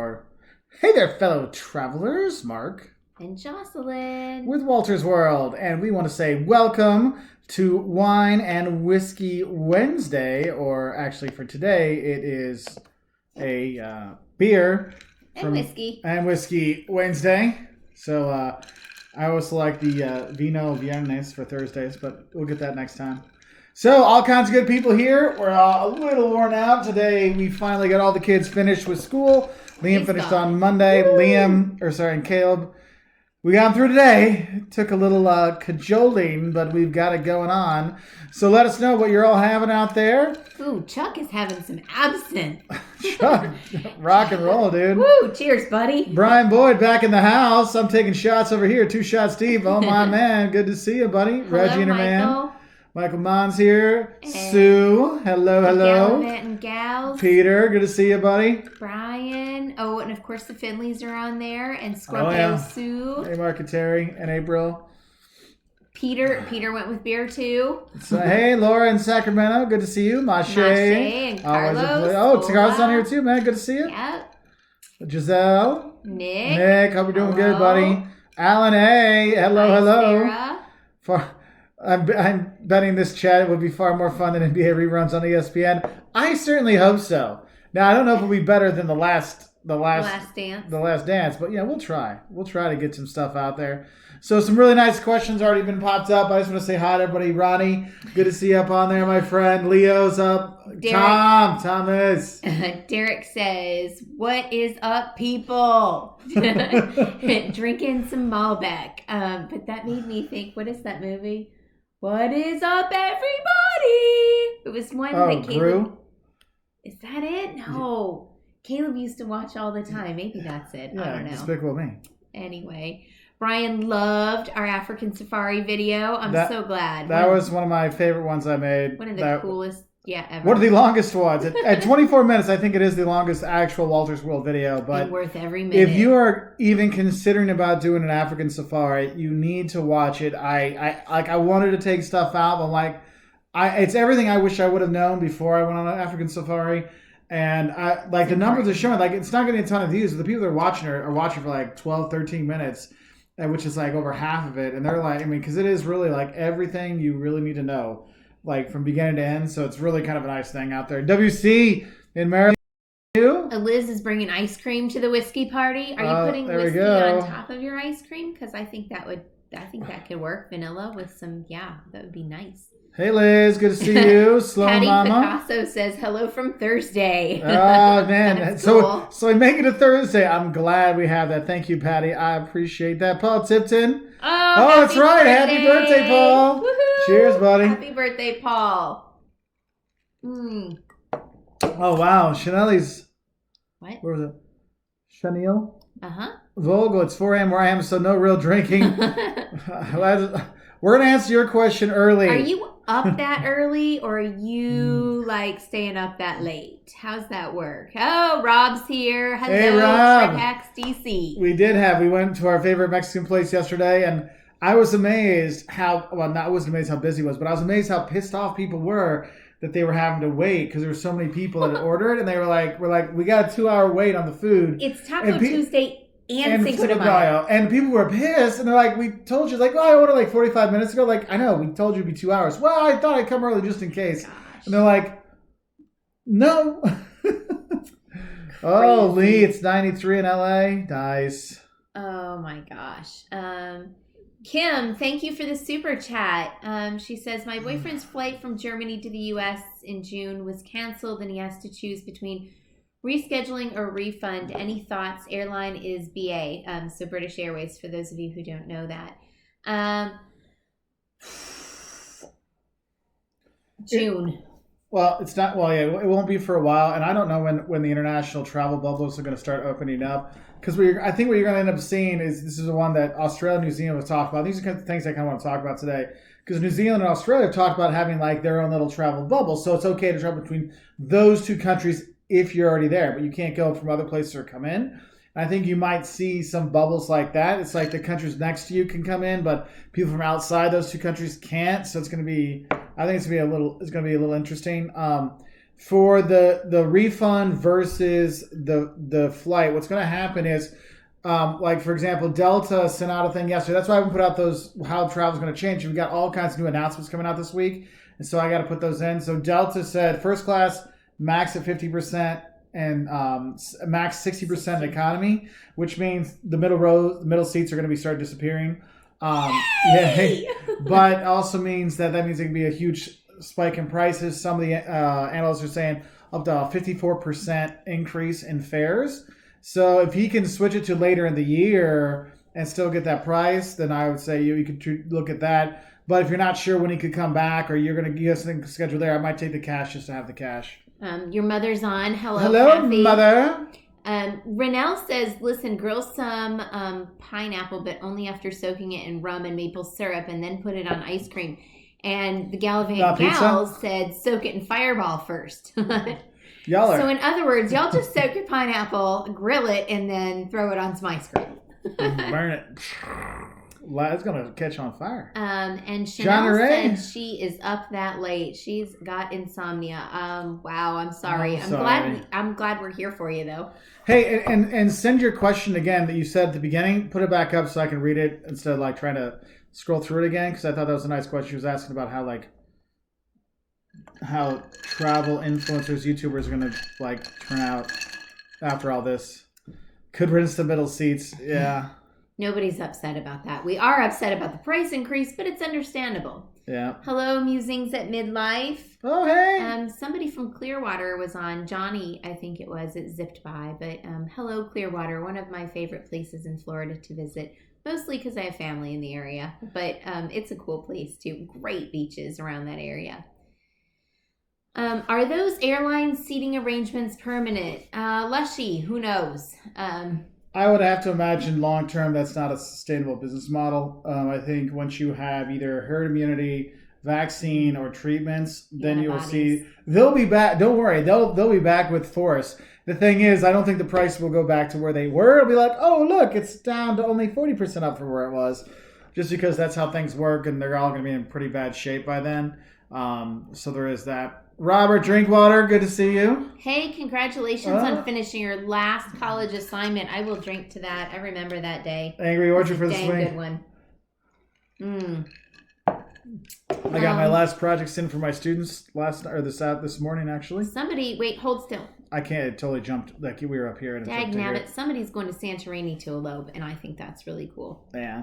more. Hey there, fellow travelers. Mark. And Jocelyn. With Walter's World. And we want to say welcome to Wine and Whiskey Wednesday. Or actually for today, it is a beer. And whiskey. And Whiskey Wednesday. So I always select the Vino Viernes for Thursdays, but we'll get that next time. So, all kinds of good people here. We're a little worn out. Today, we finally got all the kids finished with school. Liam finished on Monday. Woo! And Caleb, we got them through today. Took a little cajoling, but we've got it going on. So, let us know what you're all having out there. Ooh, Chuck is having some absinthe. Chuck, rock and roll, dude. Woo, cheers, buddy. Brian Boyd back in the house. I'm taking shots over here. 2 shots deep. Oh, my man. Good to see you, buddy. Hello, Reggie and her Michael. man. Michael Mons here. And Sue. Hello. Gallivanting and gals. Peter. Good to see you, buddy. Brian. Oh, and of course the Finleys are on there. And Scorpio Sue. Hey, Mark and Terry and April. Peter went with beer too. So, hey, Laura in Sacramento. Good to see you. Mashe and Carlos. Oh, Carlos on here too, man. Good to see you. Yep. Giselle. Nick. Hope you're doing good, buddy. Alan A. Hello. Sarah. I'm betting this chat would be far more fun than NBA reruns on ESPN. I certainly hope so. Now, I don't know if it'll be better than the last dance, but yeah, we'll try. We'll try to get some stuff out there. So some really nice questions already been popped up. I just want to say hi to everybody. Ronnie, good to see you up on there, my friend. Leo's up. Derek. Thomas. Derek says, "What is up, people?" Drinking some Malbec. But that made me think, what is that movie? What is up, everybody? It was one that Caleb... Gru? Is that it? No. Caleb used to watch all the time. Maybe that's it. Yeah, I don't know. Despicable Me. Anyway, Brian loved our African safari video. I'm so glad. That was one of my favorite ones I made. One of the coolest, ever. One of the longest ones. At 24 minutes, I think it is the longest actual Walter's World video. But and worth every minute. If you are even considering about doing an African safari, you need to watch it. I wanted to take stuff out, but it's everything I wish I would have known before I went on an African safari. And the numbers are showing, it's not getting a ton of views. But the people that are watching are for 12, 13 minutes, which is over half of it. And they're because it is really everything you really need to know, from beginning to end. So it's really kind of a nice thing out there. WC in Maryland. Liz is bringing ice cream to the whiskey party. Are you putting whiskey on top of your ice cream? Because I think that could work. Vanilla with some, that would be nice. Hey Liz, good to see you. Slow Patty Mama. Picasso says hello from Thursday. Oh man, cool. so I make it a Thursday. I'm glad we have that. Thank you, Patty. I appreciate that. Paul Tipton. Oh, that's right. Happy birthday, Paul. Woohoo. Cheers, buddy. Happy birthday, Paul. Oh wow, Chanel's. What? Where was it? Chanel. Vogel. It's 4 a.m. where I am, so no real drinking. We're gonna answer your question early. Are you up that early, or are you staying up that late? How's that work? Oh, Rob's here. Hello, hey, Rob. Tripax DC. We went to our favorite Mexican place yesterday, and I was amazed I wasn't amazed how busy it was, but I was amazed how pissed off people were that they were having to wait because there were so many people that had ordered, and they were we got a 2-hour wait on the food. It's Taco Tuesday. And Cinco de Mayo. And people were pissed, and they're we told you, I ordered 45 minutes ago. I know, we told you it'd be 2 hours. Well, I thought I'd come early just in case. Gosh. And they're no. Oh, Lee, it's 93 in LA. Nice. Oh my gosh. Kim, thank you for the super chat. She says, my boyfriend's flight from Germany to the U.S. in June was canceled, and he has to choose between rescheduling or refund. Any thoughts? Airline is BA, so British Airways, for those of you who don't know that. June. Well, it's not. Well, yeah, it won't be for a while, and I don't know when the international travel bubbles are going to start opening up. Because I think what you're going to end up seeing is this is the one that Australia and New Zealand was talking about. These are kind of things I kind of want to talk about today. Because New Zealand and Australia have talked about having their own little travel bubble, so it's okay to travel between those two countries if you're already there, but you can't go from other places or come in. And I think you might see some bubbles like that. It's the countries next to you can come in, but people from outside those two countries can't. So it's going to be, I think it's going to be a little interesting. for the refund versus the flight, what's going to happen is, like for example, Delta sent out a thing yesterday. That's why I haven't put out those how travel's going to change. We've got all kinds of new announcements coming out this week, and so I got to put those in. So Delta said first class max at 50% and max 60% in economy, which means the middle seats are going to be start disappearing. Yeah, but also means that means it can be a huge spike in prices. Some of the analysts are saying up to a 54% increase in fares. So if he can switch it to later in the year and still get that price, then I would say you could look at that. But if you're not sure when he could come back or you're going to get something scheduled there, I might take the cash just to have the cash. Your mother's on. Hello, Kathy. Mother. Renelle says, listen, grill some pineapple, but only after soaking it in rum and maple syrup and then put it on ice cream. And the Gallivant Gals said, soak it in Fireball first. So in other words, y'all just soak your pineapple, grill it, and then throw it on some ice cream. Burn it. It's going to catch on fire. And Chanel said she is up that late. She's got insomnia. Wow, I'm sorry. I'm glad we're here for you, though. Hey, and send your question again that you said at the beginning. Put it back up so I can read it instead of like trying to scroll through it again, because I thought that was a nice question. She was asking about how travel influencers, YouTubers are going to like turn out after all this. Could rinse the middle seats. Yeah. Nobody's upset about that. We are upset about the price increase, but it's understandable. Yeah. Hello, Musings at Midlife. Oh, hey. Somebody from Clearwater was on. Johnny, I think it was. It zipped by. But hello, Clearwater. One of my favorite places in Florida to visit. Mostly because I have family in the area. But it's a cool place, too. Great beaches around that area. Are those airline seating arrangements permanent? Lushy, who knows? I would have to imagine long term that's not a sustainable business model. I think once you have either herd immunity, vaccine, or treatments, then you will see they'll be back. Don't worry, they'll be back with force. The thing is, I don't think the price will go back to where they were. It'll be like, oh look, it's down to only 40% up from where it was, just because that's how things work, and they're all going to be in pretty bad shape by then. So there is that. Robert Drinkwater, good to see you. Hey, congratulations on finishing your last college assignment. I will drink to that. I remember that day. Angry Orchard for the swing. Good one. I got my last projects in for my students this morning, actually. Wait, hold still. I can't. It totally jumped. Like we were up here. Dagnabbit, somebody's going to Santorini to elope, and I think that's really cool. Yeah.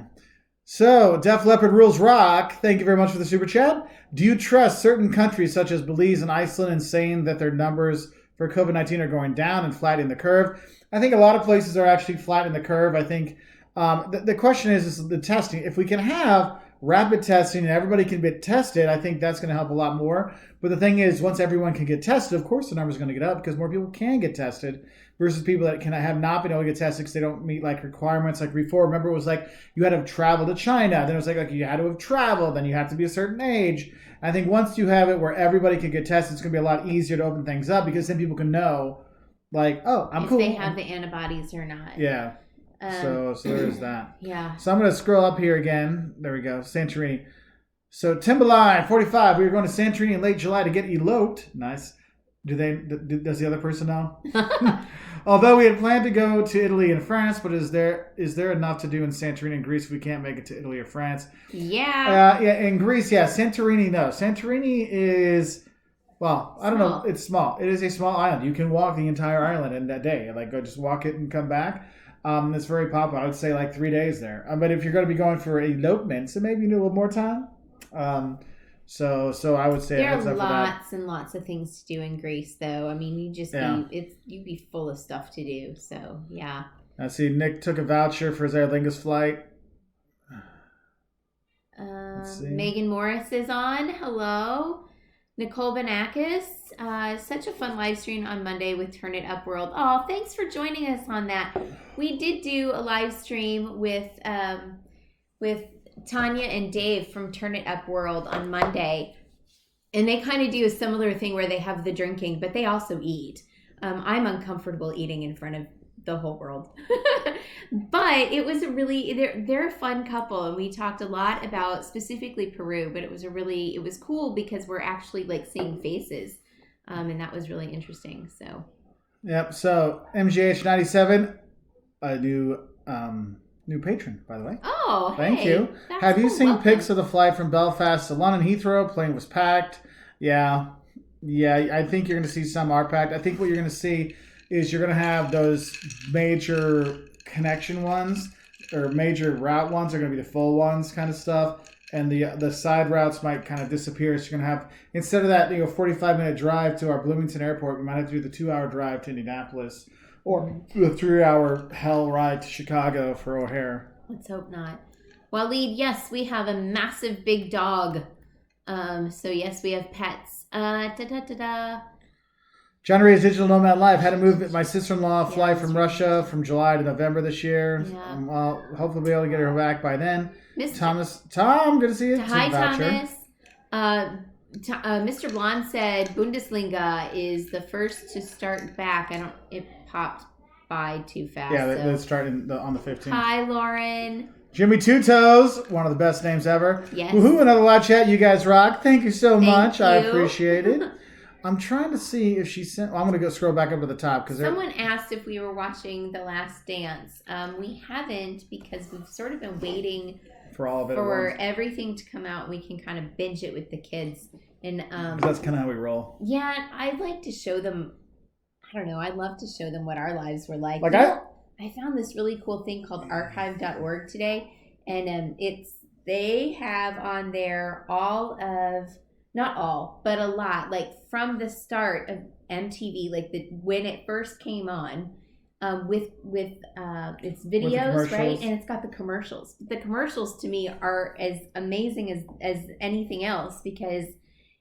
So, Def Leppard Rules Rock, thank you very much for the super chat. Do you trust certain countries such as Belize and Iceland in saying that their numbers for COVID-19 are going down and flattening the curve? I think a lot of places are actually flattening the curve. I think the question is the testing. If we can have rapid testing and everybody can get tested, I think that's going to help a lot more. But the thing is, once everyone can get tested, of course the number's going to get up because more people can get tested versus people that have not been able to get tested because they don't meet like requirements. Like before, remember it was like you had to travel to China. Then it was like you had to have traveled. Then you have to be a certain age. I think once you have it where everybody can get tested, it's going to be a lot easier to open things up because then people can know, like, oh, I'm cool. If they have the antibodies or not. Yeah. So there's that. Yeah. So I'm going to scroll up here again. There we go. Santorini. So Timberline 45. We were going to Santorini in late July to get eloped. Nice. Does the other person know? Although we had planned to go to Italy and France, but is there enough to do in Santorini and Greece if we can't make it to Italy or France? Yeah. In Greece, yeah. Santorini, no. Santorini is, well, I don't know. It's small. It is a small island. You can walk the entire island in that day. Like, go just walk it and come back. It's very popular. I would say like 3 days there. But if you're going to be going for elopement, so maybe you need a little more time. So I would say there are lots and lots of things to do in Greece, though. I mean, you'd be full of stuff to do. So yeah. I see Nick took a voucher for his Aer Lingus flight. Megan Morris is on. Hello. Nicole Banakis. Such a fun live stream on Monday with Turn It Up World. Oh, thanks for joining us on that. We did do a live stream with Tanya and Dave from Turn It Up World on Monday. And they kind of do a similar thing where they have the drinking, but they also eat. I'm uncomfortable eating in front of the whole world. But it was they're a fun couple, and we talked a lot about specifically Peru, but it was cool because we're actually like seeing faces And that was really interesting. So, Yep. So MGH97, a new patron, by the way. oh, Thank hey, you. that's Have you cool. seen Welcome. pics of the flight from Belfast to London Heathrow? Plane was packed. Yeah. I think you're going to see some are packed. I think what you're going to see is you're going to have those major connection ones or major route ones are going to be the full ones kind of stuff. And the side routes might kind of disappear. So you're going to have, instead of that 45-minute drive to our Bloomington airport, we might have to do the 2-hour drive to Indianapolis or the 3-hour hell ride to Chicago for O'Hare. Let's hope not. Waleed, yes, we have a massive big dog. So yes, we have pets. John Ray's Digital Nomad Life had to move my sister-in-law fly from Russia from July to November this year. Yeah. Well, hopefully we'll be able to get her back by then. Mr. Tom, good to see you. Hi, Voucher. Thomas. Mr. Blonde said Bundesliga is the first to start back. It popped by too fast. Yeah, so. let's start on the 15th. Hi, Lauren. Jimmy Two Toes, one of the best names ever. Yes. Woohoo, another live chat. You guys rock. Thank you so much. You. I appreciate it. I'm trying to see if she sent. Well, I'm going to go scroll back up to the top because someone asked if we were watching The Last Dance. We haven't because we've sort of been waiting for all of it for everything to come out. We can kind of binge it with the kids, and that's kind of how we roll. Yeah, I'd like to show them. I don't know. I'd love to show them what our lives were like. I found this really cool thing called archive.org today, and they have on there all of, not all, but a lot, like from the start of MTV, like when it first came on, with its videos, right? And it's got the commercials. The commercials to me are as amazing as anything else because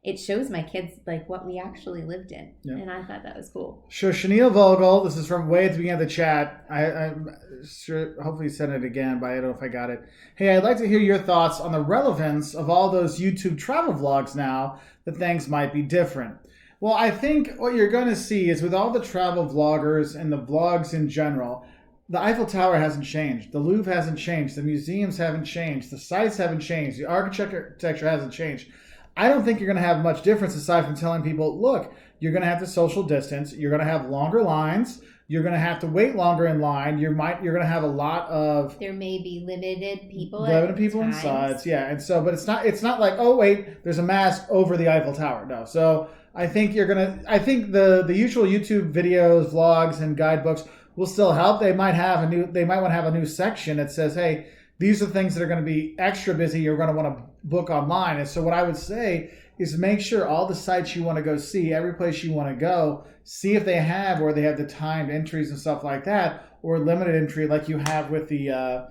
it shows my kids like what we actually lived in. Yeah. And I thought that was cool. Sure. Chanel Vogel, this is from way at the beginning of the chat. I'm sure, hopefully send it again, but I don't know if I got it. Hey, I'd like to hear your thoughts on the relevance of all those YouTube travel vlogs now that things might be different. Well, I think what you're going to see is with all the travel vloggers and the vlogs in general, the Eiffel Tower hasn't changed. The Louvre hasn't changed. The museums haven't changed. The sites haven't changed. The architecture hasn't changed. I don't think you're going to have much difference aside from telling people, look, you're going to have to social distance. You're going to have longer lines. You're going to have to wait longer in line. You're going to have a lot of... There may be limited people inside. Yeah, and so, but it's not like, oh, wait, there's a mask over the Eiffel Tower. No. So I think the usual YouTube videos, vlogs, and guidebooks will still help. They might want to have a new section that says, hey, these are things that are going to be extra busy. You're going to want to book online. And so what I would say is make sure all the sites you want to go see, every place you want to go, see if they have the timed entries and stuff like that, or limited entry like you have with the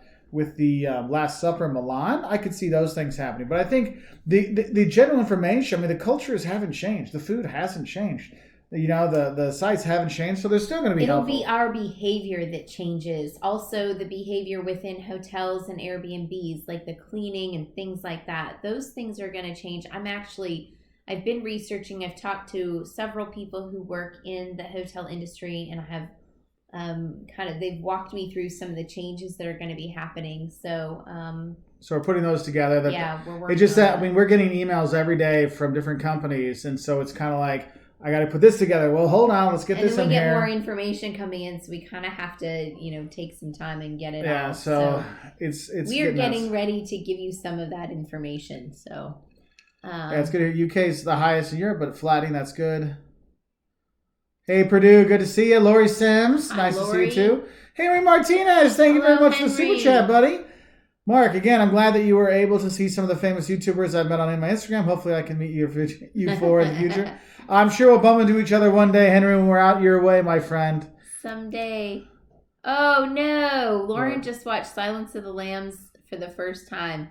Last Supper in Milan. I could see those things happening. But I think the general information, the cultures haven't changed. The food hasn't changed. The sites haven't changed, so they're still going to be helpful. It'll be our behavior that changes. Also, the behavior within hotels and Airbnbs, like the cleaning and things like that. Those things are going to change. I've been researching. I've talked to several people who work in the hotel industry, and I have they've walked me through some of the changes that are going to be happening. So we're putting those together. We're working. We're getting emails every day from different companies, and so it's kind of like, I got to put this together. Well, hold on. Let's get this in here. And we get more information coming in, so we kind of have to, take some time and get it out. Yeah, so it's we are getting ready to give you some of that information. So it's good. UK's the highest in Europe, but flatting, that's good. Hey, Purdue, good to see you. Lori Sims, nice to see you too. Henry Martinez, thank you very much for the super chat, buddy. Mark, again, I'm glad that you were able to see some of the famous YouTubers I've met on my Instagram. Hopefully I can meet you for in the future. I'm sure we'll bump into each other one day, Henry, when we're out your way, my friend. Someday. Oh, no. Lauren just watched Silence of the Lambs for the first time.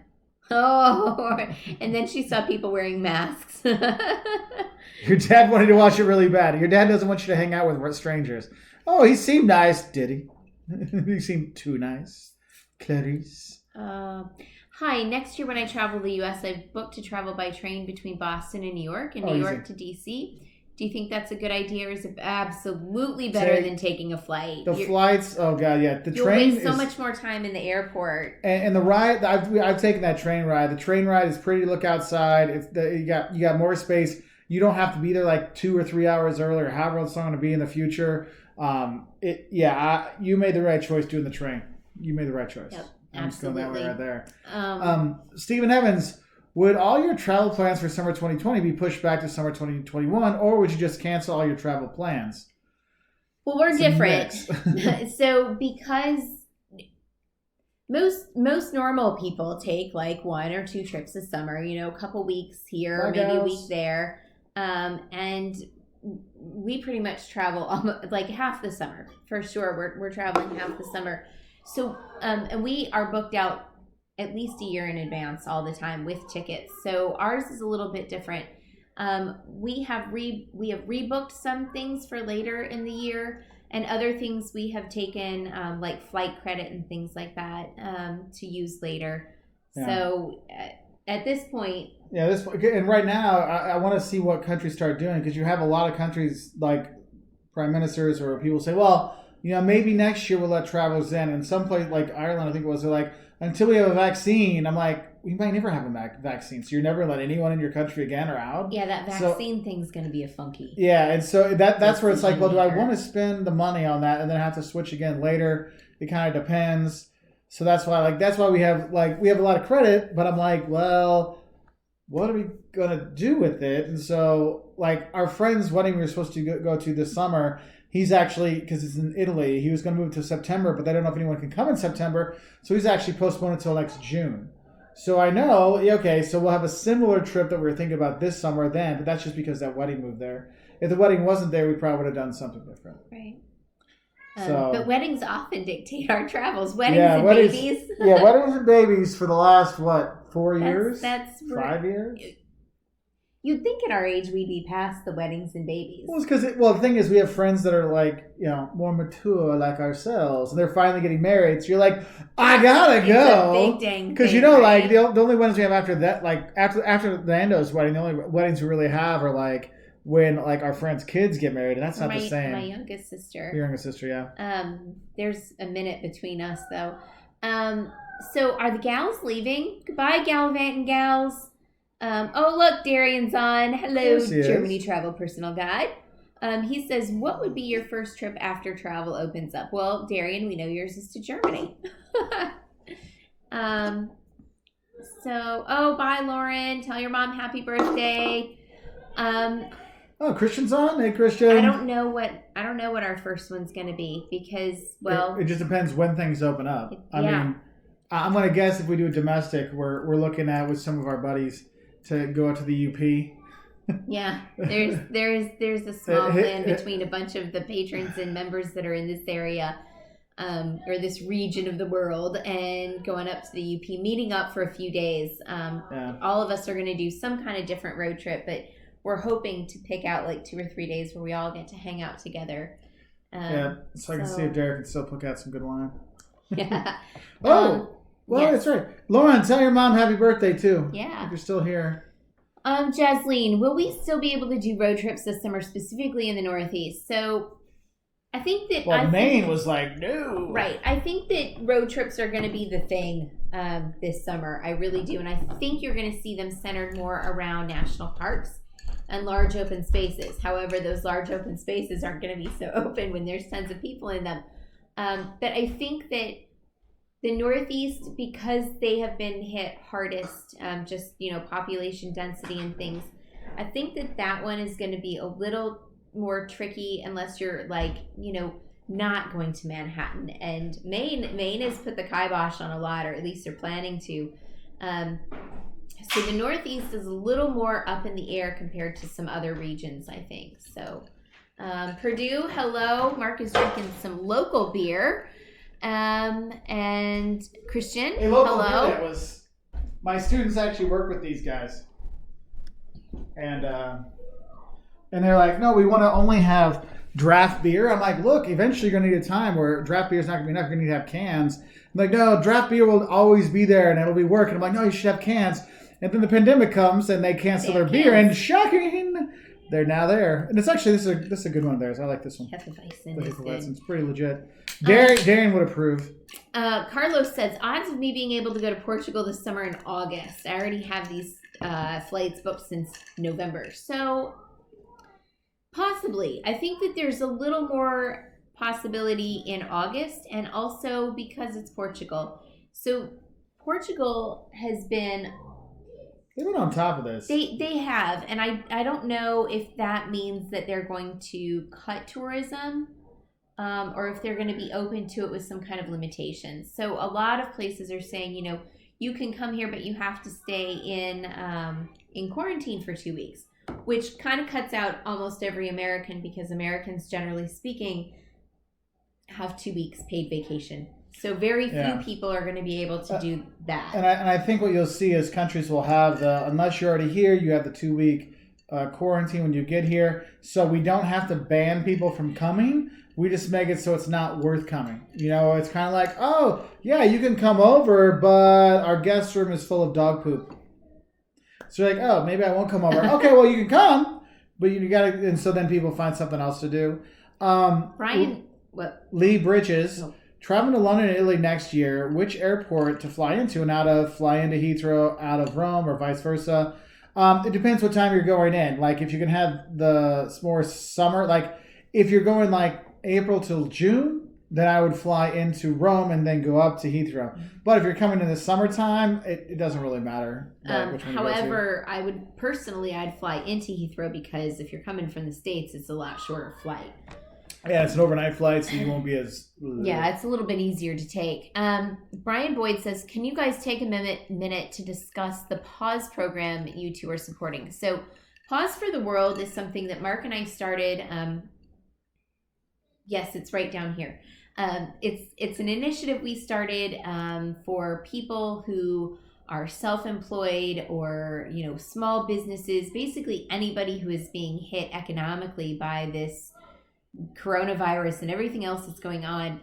Oh, and then she saw people wearing masks. Your dad wanted to watch it really bad. Your dad doesn't want you to hang out with strangers. Oh, he seemed nice, did he? He seemed too nice. Clarice. Hi, next year when I travel to the U.S., I've booked to travel by train between Boston and New York and New York to D.C. Do you think that's a good idea, or is it absolutely better than taking a flight? Flights, oh God, yeah. You'll waste so much more time in the airport. And the ride, I've taken that train ride. The train ride is pretty to look outside. You got more space. You don't have to be there like 2 or 3 hours early or however it's going to be in the future. You made the right choice doing the train. You made the right choice. Yep, I'm just going absolutely. that way right there. Stephen Evans, would all your travel plans for summer 2020 be pushed back to summer 2021, or would you just cancel all your travel plans? Well, we're different. So because most normal people take like 1 or 2 trips a summer, a couple weeks here, maybe a week there. And we pretty much travel almost like half the summer for sure. We're traveling half the summer. So, and we are booked out at least a year in advance all the time with tickets. So ours is a little bit different. We have rebooked some things for later in the year, and other things we have taken like flight credit and things like that to use later. Yeah. So at this point, and right now I want to see what countries start doing, because you have a lot of countries like prime ministers or people say, well, maybe next year we'll let travelers in. And some place like Ireland, I think it was, they're like, until we have a vaccine. I'm like, we might never have a vaccine, so you're never let anyone in your country again or out. Yeah, that vaccine thing's going to be a funky. Yeah, and so that's where it's like, well, do I want to spend the money on that and then have to switch again later? It kind of depends. So that's why we have a lot of credit, but I'm like, well, what are we gonna do with it? And so like our friend's wedding we were supposed to go to this summer. He's actually, because it's in Italy, he was going to move to September, but they don't know if anyone can come in September. So he's actually postponed until next June. So I know, okay, so we'll have a similar trip that we were thinking about this summer then, but that's just because that wedding moved there. If the wedding wasn't there, we probably would have done something different. Right. But weddings often dictate our travels. Babies. Yeah, weddings and babies for the last, 4 years? That's 5 years? You'd think at our age we'd be past the weddings and babies. Well, it's because the thing is we have friends that are like, more mature like ourselves, and they're finally getting married. So you're like, I gotta go. It's a big dang because thing, like the only weddings we have after that, like after Nando's wedding, the only weddings we really have are like when like our friends' kids get married, and that's not the same. My youngest sister. Your youngest sister, yeah. There's a minute between us though. So are the gals leaving? Goodbye, gallivanting gals. Oh, look, Darian's on. Hello, Germany Travel Personal Guide. He says, what would be your first trip after travel opens up? Well, Darian, we know yours is to Germany. Bye, Lauren. Tell your mom happy birthday. Christian's on. Hey, Christian. I don't know what our first one's going to be because, it just depends when things open up. I mean, I'm going to guess if we do a domestic, we're looking at with some of our buddies to go out to the UP. Yeah, there's a small plan between a bunch of the patrons and members that are in this area, or this region of the world, and going up to the UP, meeting up for a few days. All of us are going to do some kind of different road trip, but we're hoping to pick out like 2 or 3 days where we all get to hang out together. So I can see if Derek can still pick out some good wine. Yeah. That's right. Lauren, tell your mom happy birthday, too. Yeah. If you're still here. Jasleen, will we still be able to do road trips this summer, specifically in the Northeast? So I think that... Maine was like, no. Right. I think that road trips are going to be the thing this summer. I really do. And I think you're going to see them centered more around national parks and large open spaces. However, those large open spaces aren't going to be so open when there's tons of people in them. But I think that the Northeast, because they have been hit hardest, population density and things, I think that one is going to be a little more tricky unless you're not going to Manhattan. And Maine has put the kibosh on a lot, or at least they're planning to. So the Northeast is a little more up in the air compared to some other regions, I think. So Purdue, hello. Mark is drinking some local beer. And Christian, hello. Beer, my students actually work with these guys, and they're like, no, we want to only have draft beer. I'm like, look, eventually you're gonna need a time where draft beer is not gonna be enough. You're gonna need to have cans. I'm like, no, draft beer will always be there and it'll be working. I'm like, no, you should have cans. And then the pandemic comes and they cancel their beer, and shocking, they're now there. And it's actually this is a good one of theirs. I like this one. Hefeweizen. It's pretty legit. Darian would approve. Carlos says, odds of me being able to go to Portugal this summer in August. I already have these flights booked since November. So Possibly. I think that there's a little more possibility in August, and also because it's Portugal. So Portugal has been They've been on top of this. they have, and I don't know if that means that they're going to cut tourism, or if they're going to be open to it with some kind of limitations. So a lot of places are saying, you can come here, but you have to stay in quarantine for 2 weeks, which kind of cuts out almost every American, because Americans, generally speaking, have 2 weeks paid vacation. So very few people are going to be able to do that. And I think what you'll see is countries will have unless you're already here, you have the 2 week quarantine when you get here. So we don't have to ban people from coming. We just make it so it's not worth coming. It's kind of like, oh, yeah, you can come over, but our guest room is full of dog poop. So you're like, oh, maybe I won't come over. Okay, well, you can come, but you got to, and so then people find something else to do. Brian, what? Lee Bridges. Oh. Traveling to London and Italy next year, which airport to fly into and out of? Fly into Heathrow, out of Rome, or vice versa? It depends what time you're going in. Like, if you can have the more summer, like, if you're going, like, April till June, then I would fly into Rome and then go up to Heathrow. But if you're coming in the summertime, it doesn't really matter. However, I'd fly into Heathrow, because if you're coming from the States, it's a lot shorter flight. Yeah, it's an overnight flight, so you won't be as... Yeah, it's a little bit easier to take. Brian Boyd says, can you guys take a minute to discuss the Pause program you two are supporting? So Pause for the World is something that Mark and I started. Yes, it's right down here. It's an initiative we started for people who are self-employed or, small businesses, basically anybody who is being hit economically by this coronavirus and everything else that's going on.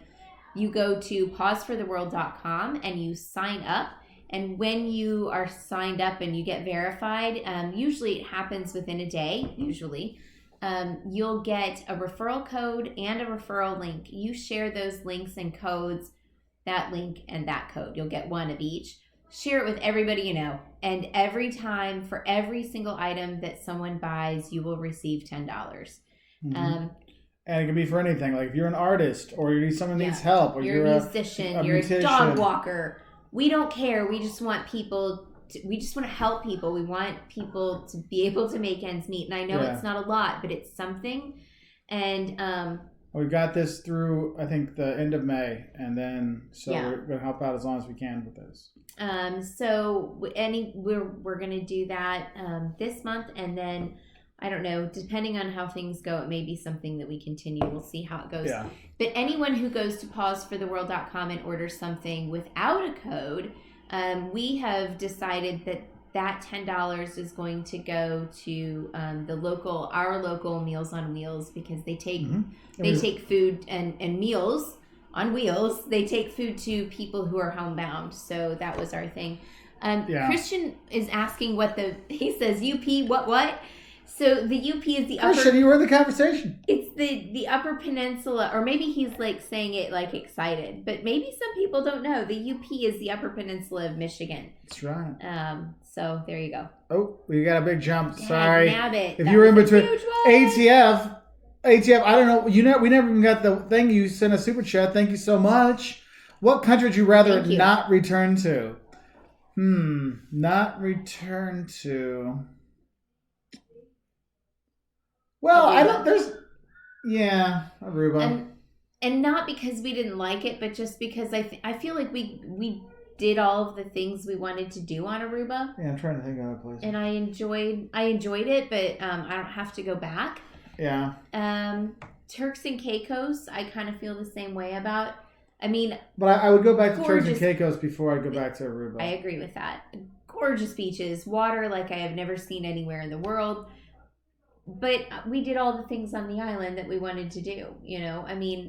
You go to pausefortheworld.com and you sign up. And when you are signed up and you get verified, usually it happens within a day, you'll get a referral code and a referral link. You share those links and codes, that link and that code. You'll get one of each. Share it with everybody you know. And every time, for every single item that someone buys, you will receive $10. Mm-hmm. And it can be for anything. Like if you're an artist or someone needs help. Or you're a musician. You're a dog walker. We don't care. We just want we just want to help people. We want people to be able to make ends meet. And I know it's not a lot, but it's something. And we got this through, I think, the end of May. And then, we're going to help out as long as we can with this. We're going to do that this month. And then, I don't know, depending on how things go, it may be something that we continue. We'll see how it goes. Yeah. But anyone who goes to pausefortheworld.com and orders something without a code, we have decided that $10 is going to go to our local Meals on Wheels, because they take take food and meals on wheels. They take food to people who are homebound. So that was our thing. Christian is asking he says UP what? So the UP is the upper... Christian, you were in the conversation. It's the Upper Peninsula, or maybe he's like saying it like excited, but maybe some people don't know. The UP is the Upper Peninsula of Michigan. That's right. So there you go. Oh, we got a big jump. Sorry. Nabbit. If you were in between ATF, I don't know. We never even got the thing. You sent a super chat. Thank you so much. What country would you rather not return to? Not return to... Well, Aruba. Aruba. And not because we didn't like it, but just because I feel like we did all of the things we wanted to do on Aruba. Yeah, I'm trying to think of other places. And I enjoyed it, but I don't have to go back. Yeah. Turks and Caicos, I kind of feel the same way about. But I would go back to Turks and Caicos before I go back to Aruba. I agree with that. Gorgeous beaches, water like I have never seen anywhere in the world. But we did all the things on the island that we wanted to do,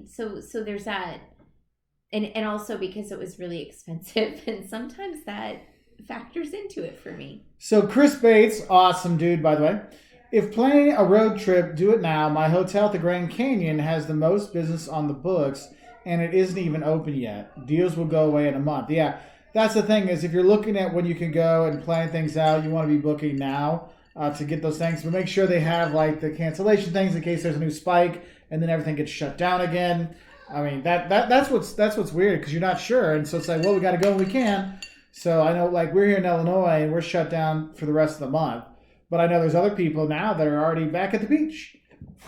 so there's that. And also because it was really expensive, and sometimes that factors into it for me. So Chris Bates, awesome dude, by the way. If planning a road trip, do it now. My hotel at the Grand Canyon has the most business on the books, and it isn't even open yet. Deals will go away in a month. Yeah, that's the thing is if you're looking at when you can go and plan things out, you want to be booking now. to get those things. But make sure they have like the cancellation things in case there's a new spike and then everything gets shut down again. I mean that's what's weird because you're not sure, and so it's like, well, we got to go when we can. So I know like we're here in Illinois and we're shut down for the rest of the month, but I know there's other people now that are already back at the beach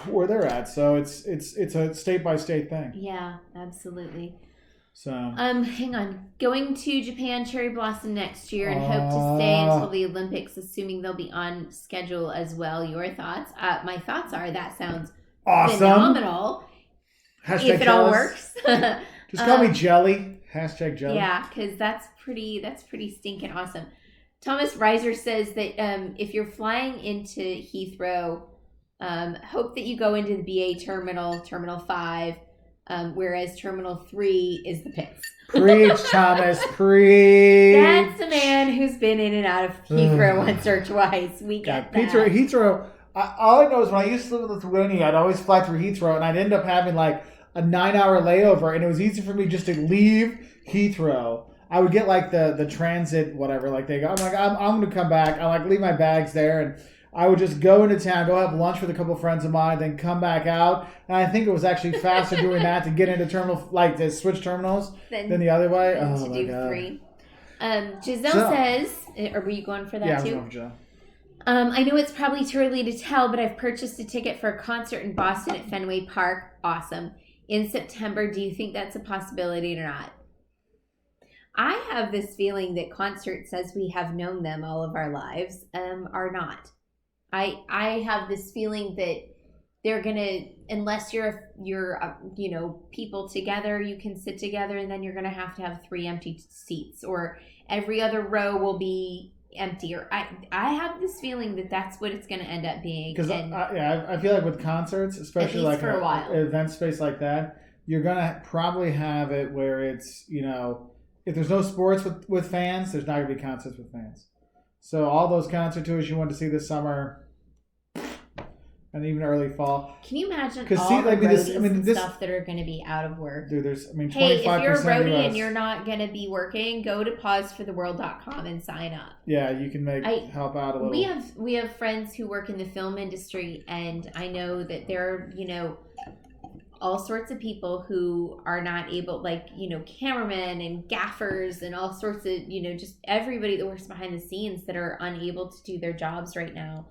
where they're at. So it's a state by state thing. Yeah, absolutely. So hang on. Going to Japan cherry blossom next year and hope to stay until the Olympics, assuming they'll be on schedule as well. Your thoughts? My thoughts are that sounds awesome, phenomenal. Hashtag if it all works. Just call me Jelly. Hashtag Jelly. Yeah, because that's pretty stinking awesome. Thomas Reiser says that if you're flying into Heathrow, hope that you go into the BA Terminal 5. Whereas Terminal 3 is the pits. Preach, Thomas, preach. That's a man who's been in and out of Heathrow once or twice. We get that. Heathrow, all I know is when I used to live in Lithuania, I'd always fly through Heathrow, and I'd end up having like a 9-hour layover, and it was easy for me just to leave Heathrow. I would get like the transit, whatever, like they go. I'm like, I'm going to come back. I like leave my bags there, and I would just go into town, go have lunch with a couple of friends of mine, then come back out. And I think it was actually faster doing that to get into terminal, like to switch terminals than the other way. Oh, my God. 3. Giselle says, or were you going for that too? Yeah, I was going for Giselle. I know it's probably too early to tell, but I've purchased a ticket for a concert in Boston at Fenway Park. Awesome. In September, do you think that's a possibility or not? I have this feeling that concerts, as we have known them all of our lives, are not. I have this feeling that they're gonna, unless you're people together, you can sit together, and then you're gonna have to have 3 empty seats, or every other row will be empty. Or I have this feeling that that's what it's gonna end up being. Because I feel like with concerts, especially like for a while, an event space like that, you're gonna probably have it where it's if there's no sports with fans, there's not gonna be concerts with fans. So all those concert tours you want to see this summer and even early fall. Can you imagine all the roadies stuff that are going to be out of work? Dude, there's 25% hey, if you're a roadie and you're not going to be working, go to pausefortheworld.com and sign up. Yeah, you can help out a little. We have friends who work in the film industry, and I know that there are, all sorts of people who are not able, like, cameramen and gaffers and all sorts of, just everybody that works behind the scenes that are unable to do their jobs right now.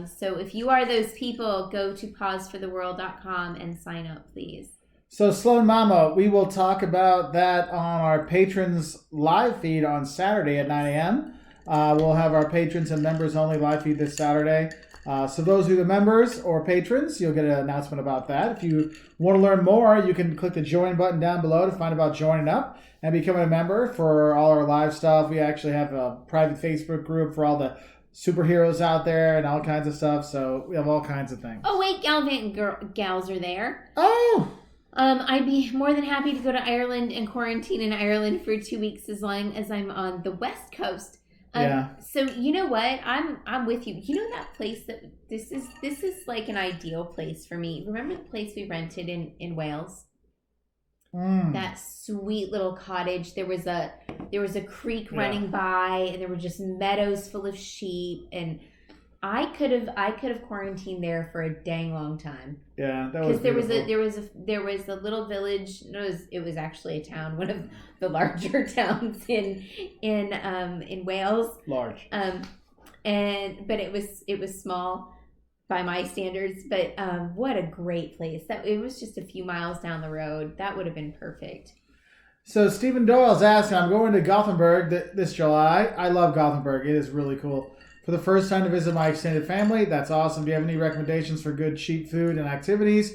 So if you are those people, go to pausefortheworld.com and sign up, please. So Sloan Mama, we will talk about that on our patrons live feed on Saturday at 9 a.m. We'll have our patrons and members only live feed this Saturday. So those who are the members or patrons, you'll get an announcement about that. If you want to learn more, you can click the join button down below to find about joining up and becoming a member for all our live stuff. We actually have a private Facebook group for all the superheroes out there and all kinds of stuff. So we have all kinds of things. Oh, wait, Galvant gals are there. Oh! I'd be more than happy to go to Ireland and quarantine in Ireland for 2 weeks as long as I'm on the West Coast. Yeah. So you know what? I'm with you. You know that place that this is like an ideal place for me. Remember the place we rented in Wales? That sweet little cottage. There was a creek running by, and there were just meadows full of sheep, and I could have quarantined there for a dang long time. Yeah, that was because there was a little village. It was actually a town, one of the larger towns in Wales. Large. But it was small by my standards. But what a great place! It was just a few miles down the road. That would have been perfect. So Stephen Doyle's asking, I'm going to Gothenburg this July. I love Gothenburg. It is really cool. For the first time to visit my extended family. That's awesome. Do you have any recommendations for good cheap food and activities?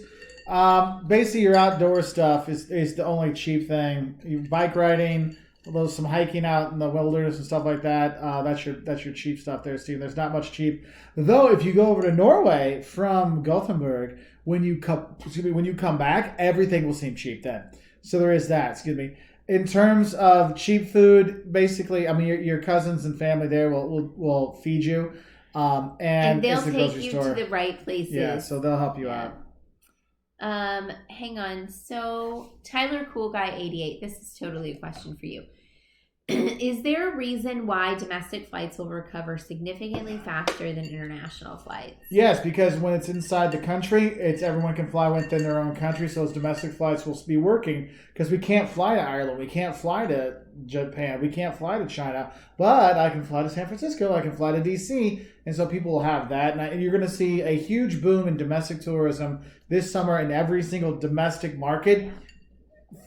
Basically, your outdoor stuff is the only cheap thing. Bike riding, some hiking out in the wilderness and stuff like that. That's your cheap stuff there, Steve. There's not much cheap. Though, if you go over to Norway from Gothenburg, when you come back, everything will seem cheap then. So there is that. Excuse me. In terms of cheap food, basically, I mean, your cousins and family there will feed you, and they'll take you to the right places. Yeah, so they'll help you out. Hang on. So Tyler Cool Guy 88. This is totally a question for you. Is there a reason why domestic flights will recover significantly faster than international flights? Yes, because when it's inside the country, it's everyone can fly within their own country, so those domestic flights will be working because we can't fly to Ireland, we can't fly to Japan, we can't fly to China, but I can fly to San Francisco, I can fly to DC, and so people will have that, and you're going to see a huge boom in domestic tourism this summer in every single domestic market.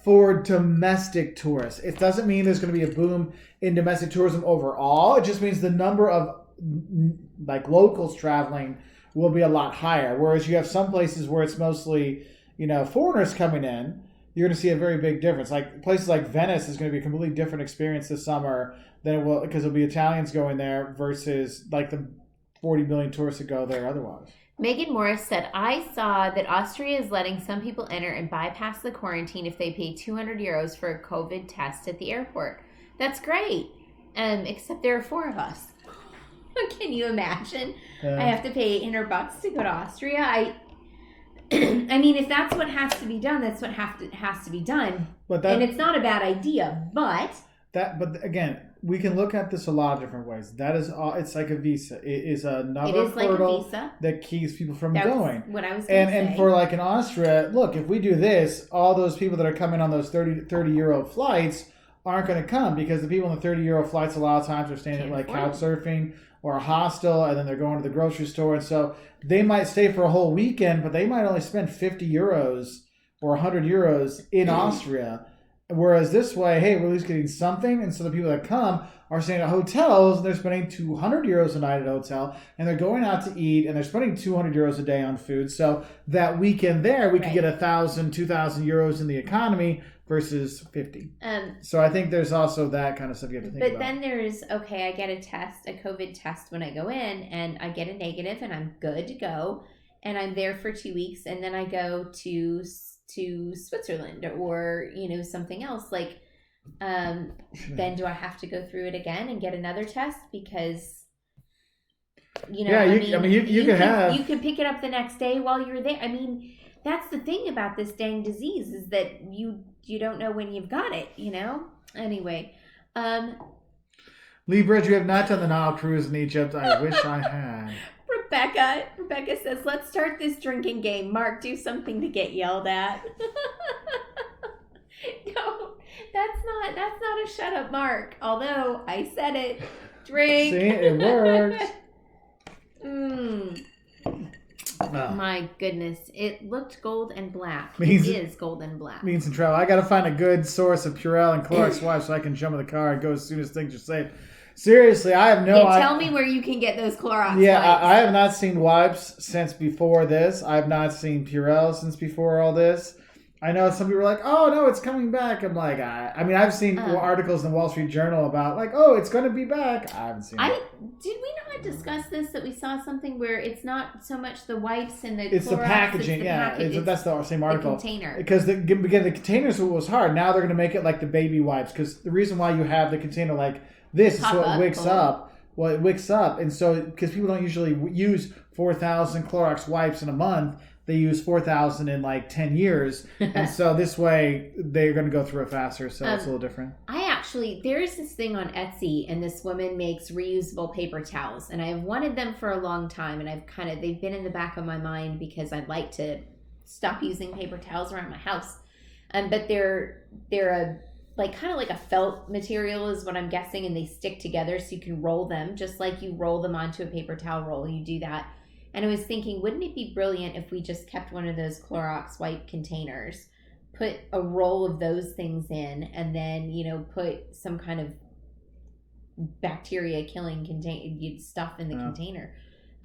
For domestic tourists. It doesn't mean there's going to be a boom in domestic tourism overall. It just means the number of like locals traveling will be a lot higher. Whereas you have some places where it's mostly, foreigners coming in, you're going to see a very big difference. Like places like Venice is going to be a completely different experience this summer than it will, because it'll be Italians going there versus like the 40 million tourists that go there otherwise. Megan Morris said, I saw that Austria is letting some people enter and bypass the quarantine if they pay 200 euros for a COVID test at the airport. That's great. Except there are 4 of us. Can you imagine? I have to pay $800 to go to Austria. I mean, if that's what has to be done, that's what has to be done. And it's not a bad idea, but again, we can look at this a lot of different ways. That is, it's like a visa. It is another hurdle that keeps people from going. What I was going to say. And for like in Austria, look, if we do this, all those people that are coming on those 30 euro flights aren't going to come because the people on the 30 euro flights a lot of times are staying at like couch surfing or a hostel, and then they're going to the grocery store, and so they might stay for a whole weekend, but they might only spend 50 euros or 100 euros in Austria. Whereas this way, hey, we're at least getting something. And so the people that come are staying at hotels, and they're spending 200 euros a night at a hotel, and they're going out to eat, and they're spending 200 euros a day on food. So that weekend there, we could get 1,000, 2,000 euros in the economy versus 50. So I think there's also that kind of stuff you have to think about. But then there's, I get a COVID test when I go in, and I get a negative, and I'm good to go. And I'm there for 2 weeks, and then I go to Switzerland or something else, like then do I have to go through it again and get another test? Because you can pick it up the next day while you're there. I mean, that's the thing about this dang disease, is that you don't know when you've got it, anyway. Lee Bridge, you have not done the Nile cruise in Egypt. I wish I had. Rebecca says, let's start this drinking game. Mark, do something to get yelled at. No, that's not a shut up, Mark. Although I said it. Drink. See, it worked. My goodness. It looked gold and black. It is gold and black. Means in trouble. I got to find a good source of Purell and Clorox wipes so I can jump in the car and go as soon as things are safe. Seriously, I have no idea. Tell me where you can get those Clorox wipes. I have not seen wipes since before this. I have not seen Purell since before all this. I know some people are like, oh, no, it's coming back. I'm like, I've seen articles in the Wall Street Journal about like, oh, it's going to be back. I haven't seen it. Did we not discuss this, that we saw something where it's not so much the wipes and the Clorox, it's the packaging. That's the same article. The container. Because the containers was hard. Now they're going to make it like the baby wipes, because the reason why you have the container like this is so it wicks up. Well, it wicks up. And so, because people don't usually use 4,000 Clorox wipes in a month, they use 4,000 in like 10 years. And so this way, they're going to go through it faster. So it's a little different. There's this thing on Etsy, and this woman makes reusable paper towels. And I've wanted them for a long time. And they've been in the back of my mind because I'd like to stop using paper towels around my house. But they're kind of like a felt material is what I'm guessing, and they stick together so you can roll them just like you roll them onto a paper towel roll. You do that. And I was thinking, wouldn't it be brilliant if we just kept one of those Clorox wipe containers, put a roll of those things in, and then, put some kind of bacteria killing stuff in the container.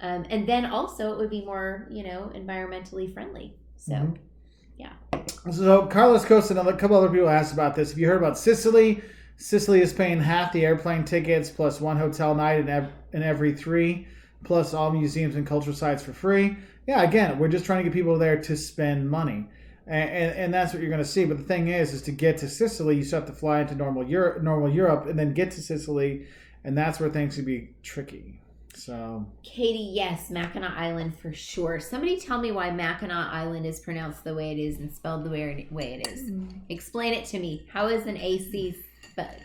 And then also it would be more, environmentally friendly. So, yeah. So Carlos Costa and a couple other people asked about this. Have you heard about Sicily? Sicily is paying half the airplane tickets plus one hotel night in every 3, plus all museums and cultural sites for free. Yeah, again, we're just trying to get people there to spend money. And that's what you're going to see. But the thing is to get to Sicily, you still have to fly into normal Europe and then get to Sicily. And that's where things could be tricky. So, Katie, yes, Mackinac Island for sure. Somebody tell me why Mackinac Island is pronounced the way it is and spelled the way it is. Explain it to me. How is an AC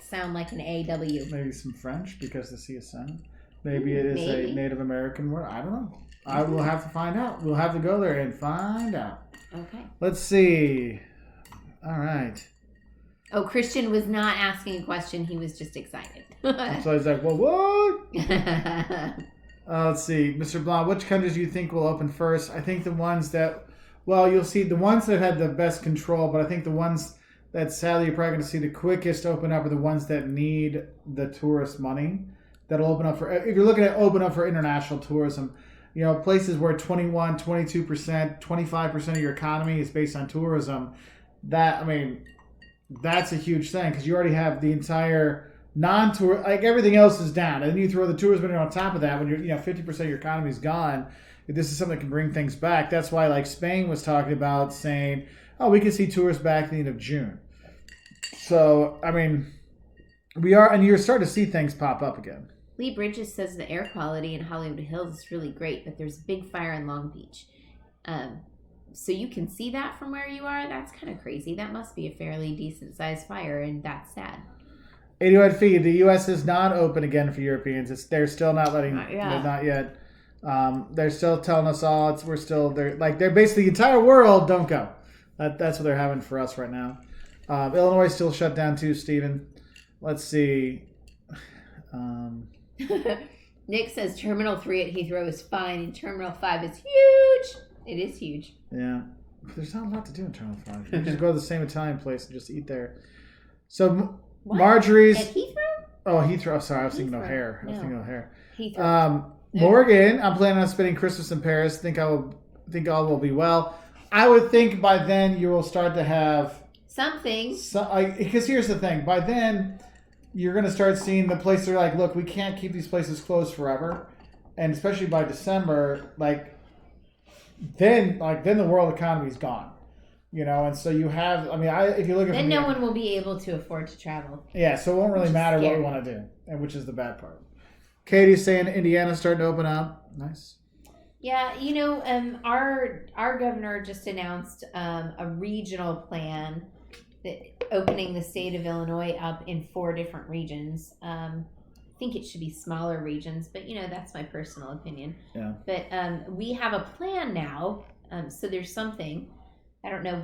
sound like an AW. Maybe some French because the C is silent. Maybe it is a Native American word. I don't know. I will have to find out. We'll have to go there and find out. Okay. Let's see. All right. Oh, Christian was not asking a question. He was just excited. So he's like, well, what? Let's see. Mr. Blanc, which countries do you think will open first? I think the ones that, well, you'll see the ones that had the best control, but I think the ones that sadly you're probably going to see the quickest open up are the ones that need the tourist money. That'll open up for, if you're looking at open up for international tourism, you know, places where 21, 22%, 25% of your economy is based on tourism. That, I mean, that's a huge thing because you already have the entire non-tour, like everything else is down, and then you throw the tourism in on top of that when you're 50% of your economy is gone. This is something that can bring things back. That's why like Spain was talking about saying, oh, we can see tourists back at the end of June. So I mean, we are, and you're starting to see things pop up again. Lee Bridges says the air quality in Hollywood Hills is really great, but there's a big fire in Long Beach. So you can see that from where you are. That's kind of crazy. That must be a fairly decent sized fire, and that's sad. 81 feet. The U.S. is not open again for Europeans. They're still not letting. Not yet. They're still telling us all. They're basically the entire world. Don't go. That's what they're having for us right now. Illinois is still shut down too, Stephen. Let's see. Nick says Terminal 3 at Heathrow is fine, and Terminal 5 is huge. It is huge. Yeah. There's not a lot to do in Terminal 5. You just go to the same Italian place and just eat there. So, what? Marjorie's... At Heathrow? Oh, Heathrow. Sorry, I was thinking O'Hare. Heathrow. Morgan, I'm planning on spending Christmas in Paris. Think all will be well. I would think by then you will start to have... something. Because here's the thing. By then... you're going to start seeing the places are like, look, we can't keep these places closed forever. And especially by December, then the world economy is gone. You know, and so you have, if you look at... then no one will be able to afford to travel. Yeah, so it won't really matter what we want to do, and which is the bad part. Katie's saying Indiana's starting to open up. Nice. Yeah, our governor just announced a regional plan opening the state of Illinois up in 4 different regions. I think it should be smaller regions, but that's my personal opinion. Yeah. But we have a plan now, so there's something. I don't know.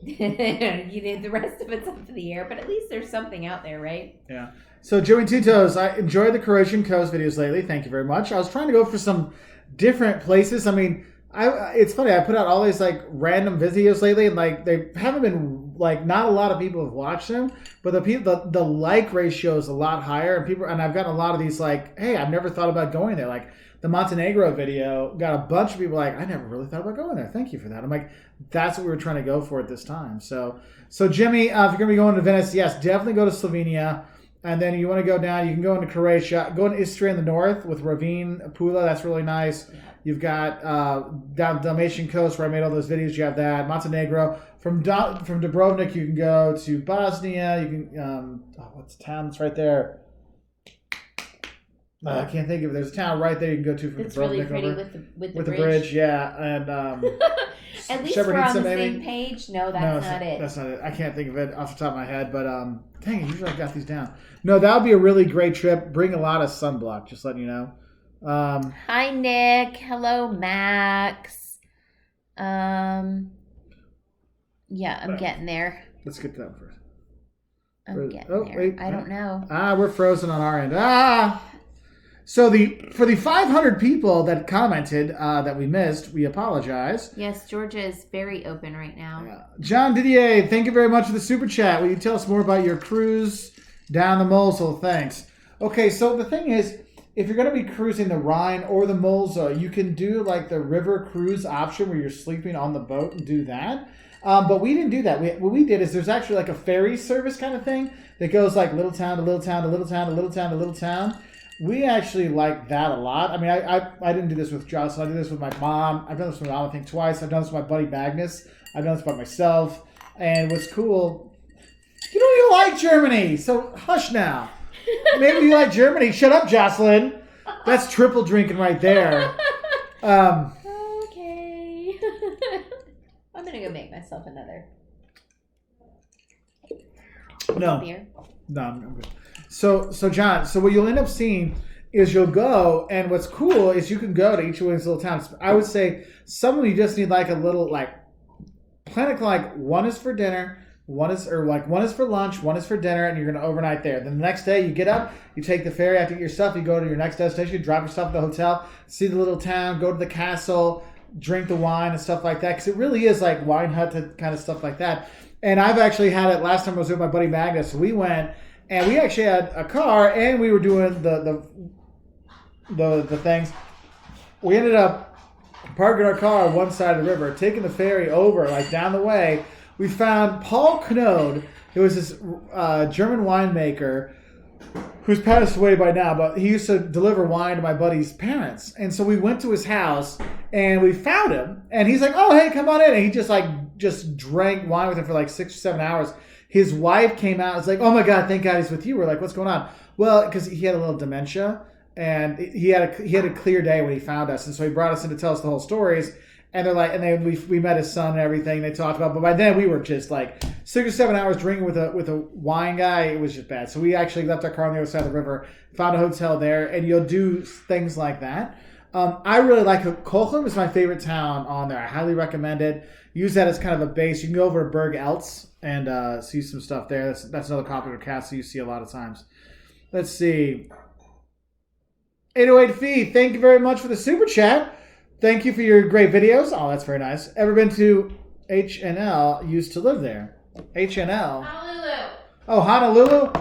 The rest of it's up in the air, but at least there's something out there, right? Yeah. So Joey Tutos, I enjoyed the Croatian Coast videos lately. Thank you very much. I was trying to go for some different places. I mean, it's funny. I put out all these random videos lately, and they haven't been not a lot of people have watched them, but the like ratio is a lot higher, and I've gotten a lot of these hey, I've never thought about going there. The Montenegro video got a bunch of people I never really thought about going there. Thank you for that. I'm like, that's what we were trying to go for at this time. So Jimmy, if you're gonna be going to Venice, yes, definitely go to Slovenia. And then you want to go down, you can go into Croatia, go into Istria in the north with Ravine, Pula, that's really nice. You've got down the Dalmatian coast where I made all those videos, you have that. Montenegro. From Dubrovnik, you can go to Bosnia. You can, what's the town that's right there? I can't think of it. There's a town right there you can go to from it's Dubrovnik. It's really pretty over, with the bridge. Yeah. And at least we're on the same page. No, that's not it. That's not it. I can't think of it off the top of my head, but dang it, usually I've got these down. No, that would be a really great trip. Bring a lot of sunblock, just letting you know. Hi, Nick. Hello, Max. Yeah, I'm getting there. Let's get to that first. I'm getting there. Wait, I don't know. We're frozen on our end. So for the 500 people that commented that we missed, we apologize. Yes, Georgia is very open right now. John Didier, thank you very much for the super chat. Will you tell us more about your cruise down the Mosel? Thanks. Okay, so the thing is, if you're going to be cruising the Rhine or the Mosel, you can do the river cruise option where you're sleeping on the boat and do that. But we didn't do that. What we did is there's actually a ferry service kind of thing that goes little town to little town to little town to little town to little town. We actually like that a lot. I mean, I didn't do this with Jocelyn. I did this with my mom. I've done this with my mom, I think, twice. I've done this with my buddy Magnus. I've done this by myself. And what's cool, you don't even like Germany, so hush now. Maybe you like Germany. Shut up, Jocelyn. That's triple drinking right there. Okay. I'm going to go make myself another No. beer. No, I'm good. So John, so what you'll end up seeing is you'll go, and what's cool is you can go to each of these little towns. I would say some of you just need like a little like plan it like one is for dinner, one is for lunch, one is for dinner, and you're gonna overnight there. Then the next day you get up, you take the ferry after you get your stuff, you go to your next destination, you drop yourself at the hotel, see the little town, go to the castle, drink the wine and stuff like that. Because it really is like wine hut kind of stuff like that. And I've actually had it last time I was with my buddy Magnus. We went and we actually had a car and we were doing the things. We ended up parking our car on one side of the river, taking the ferry over, like down the way. We found Paul Knode, who was this German winemaker who's passed away by now, but he used to deliver wine to my buddy's parents. And so we went to his house and we found him and he's like, oh, hey, come on in. And he just drank wine with him for like 6 or 7 hours. His wife came out. It's like, oh my God, thank God he's with you. We're like, what's going on? Well, because he had a little dementia. And he had a clear day when he found us, and so he brought us in to tell us the whole stories. And they're like, and then we met his son and everything. They talked about, but by then we were just like 6 or 7 hours drinking with a wine guy. It was just bad. So we actually left our car on the other side of the river, found a hotel there, and you'll do things like that. I really like Kolchum is my favorite town on there. I highly recommend it. Use that as kind of a base. You can go over to Berg Eltz and see some stuff there. That's another popular castle you see a lot of times. Let's see. 808 Fee, thank you very much for the super chat. Thank you for your great videos. Oh, that's very nice. Ever been to HNL? Used to live there. HNL. Honolulu. Oh, Honolulu?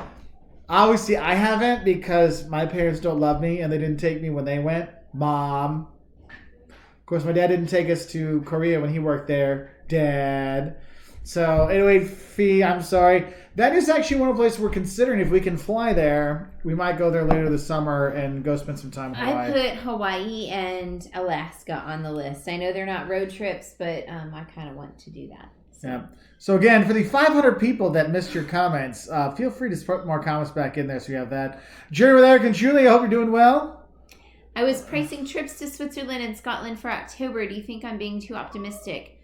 Obviously, I haven't because my parents don't love me and they didn't take me when they went. Mom. Of course, my dad didn't take us to Korea when he worked there. Dad. So, 808 Fee, I'm sorry. That is actually one of the places we're considering. If we can fly there, we might go there later this summer and go spend some time in Hawaii. I put Hawaii and Alaska on the list. I know they're not road trips, but I kind of want to do that. So. Yeah. So again, for the 500 people that missed your comments, feel free to put more comments back in there so you have that. Journey with Eric and Julie, I hope you're doing well. I was pricing trips to Switzerland and Scotland for October. Do you think I'm being too optimistic?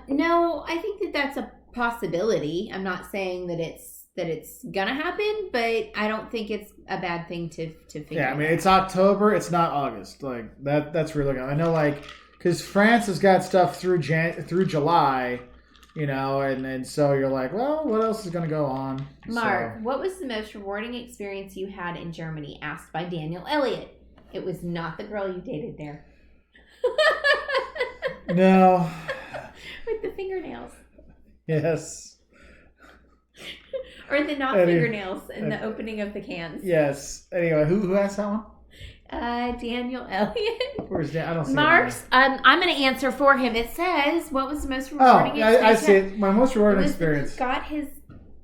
No, I think that's a possibility. I'm not saying that it's gonna happen, but I don't think it's a bad thing to figure out. Yeah, I mean, it's October, it's not August. Like that's really good. I know, like, because France has got stuff through July, you know, and so you're like, well, what else is gonna go on? Mark, what was the most rewarding experience you had in Germany? Asked by Daniel Elliott. It was not the girl you dated there. No. With the fingernails. Yes. Or the fingernails in the opening of the cans. Yes. Anyway, who asked that one? Daniel Elliott. Where's Dan? I don't see Mark's. I'm going to answer for him. It says, what was the most rewarding experience? I see it. My most rewarding experience. Got his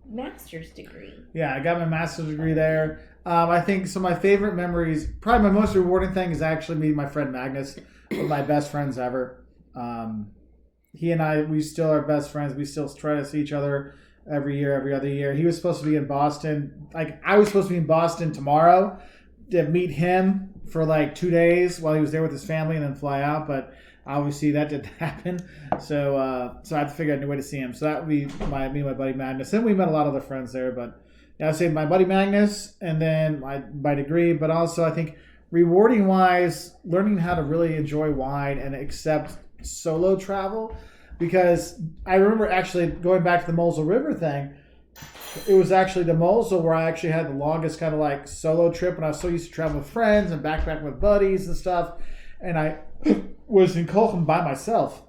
master's degree. Yeah, I got my master's degree there. I think so. My favorite memories, probably my most rewarding thing, is actually meeting my friend Magnus, one of my best friends ever. He and I, we still are best friends. We still try to see each other every year, every other year. He was supposed to be in Boston. Like, I was supposed to be in Boston tomorrow to meet him for like 2 days while he was there with his family and then fly out. But obviously that didn't happen. So I had to figure out a new way to see him. So that would be me and my buddy Magnus. And we met a lot of other friends there. But yeah, I'd say my buddy Magnus and then my degree. But also I think rewarding wise, learning how to really enjoy wine and accept solo travel, because I remember actually going back to the Mosel River thing. It was actually the Mosel where I actually had the longest kind of like solo trip, and I was so used to travel with friends and backpacking with buddies and stuff. And I was in Kolchum by myself,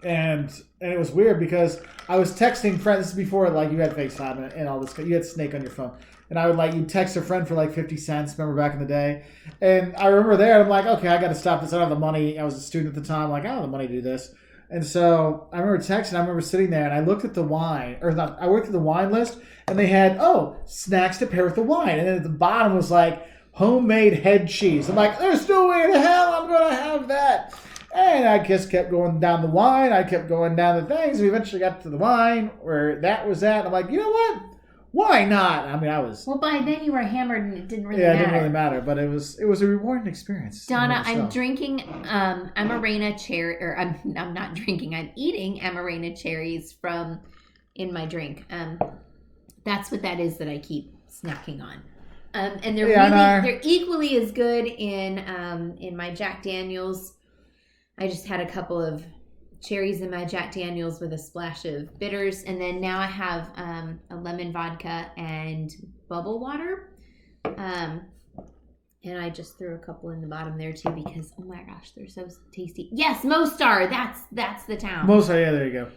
and it was weird because I was texting friends. This is before like you had FaceTime and all this. You had Snake on your phone. And I would like, you text a friend for like 50 cents, remember back in the day. And I remember there, and I'm like, okay, I got to stop this. I don't have the money. I was a student at the time. Like, I don't have the money to do this. And so I remember texting, I remember sitting there, and I looked at the wine, or not, I looked at the wine list, and they had, snacks to pair with the wine. And then at the bottom was like, homemade head cheese. I'm like, there's no way in hell I'm going to have that. And I just kept going down the wine. I kept going down the things. We eventually got to the wine where that was at. I'm like, you know what? Why not? I mean, I was... Well, by then you were hammered and it didn't really matter. Yeah, it didn't really matter, but it was a rewarding experience. Donna, I'm drinking Amarena cherry, or I'm not drinking, I'm eating Amarena cherries in my drink. That's what that is that I keep snacking on. And they're equally as good in my Jack Daniels. I just had a couple of cherries in my Jack Daniels with a splash of bitters, and then now I have a lemon vodka and bubble water. And I just threw a couple in the bottom there too because, oh my gosh, they're so tasty. Yes, Mostar, that's the town. Mostar, yeah, there you go.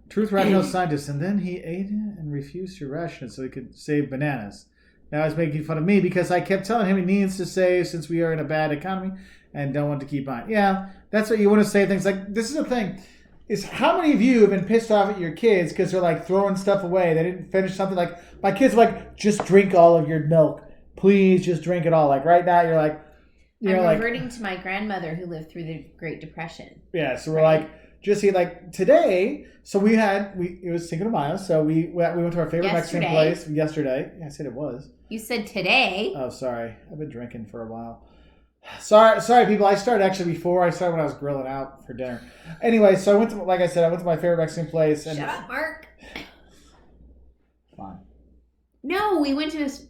Truth rational scientist, and then he ate it and refused to ration it so he could save bananas. Now he's making fun of me because I kept telling him he needs to save since we are in a bad economy and don't want to keep buying. Yeah, that's what you want to say. Things like, this is the thing, is how many of you have been pissed off at your kids because they're like throwing stuff away? They didn't finish something. Like, my kids are like, just drink all of your milk. Please just drink it all. Like right now you're like, I'm reverting to my grandmother who lived through the Great Depression. Yeah, so we're like, just see, like today, so it was Cinco de Mayo, so we went to our favorite Mexican place yesterday. Yeah, I said it was. You said today. Oh, sorry. I've been drinking for a while. Sorry, people. I started actually before. I started when I was grilling out for dinner. Anyway, so I went to my favorite Mexican place. And shut up, Mark. Fine. No, he went to his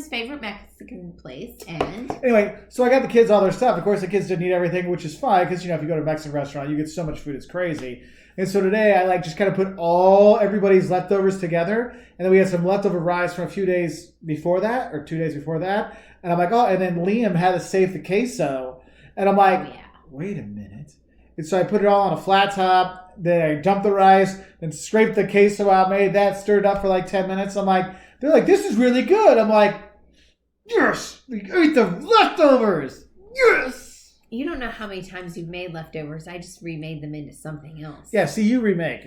favorite Mexican place, and anyway, so I got the kids all their stuff. Of course, the kids didn't eat everything, which is fine because if you go to a Mexican restaurant, you get so much food, it's crazy. And so today, I just kind of put everybody's leftovers together, and then we had some leftover rice from a few days before that, or 2 days before that. And I'm like, oh, and then Liam had to save the queso, and I'm like, wait a minute. And so I put it all on a flat top. Then I dumped the rice, then scraped the queso out, made that, stirred up for like 10 minutes. I'm like. They're like, this is really good. I'm like, yes, we ate the leftovers. Yes. You don't know how many times you've made leftovers. I just remade them into something else. Yeah, see, you remake.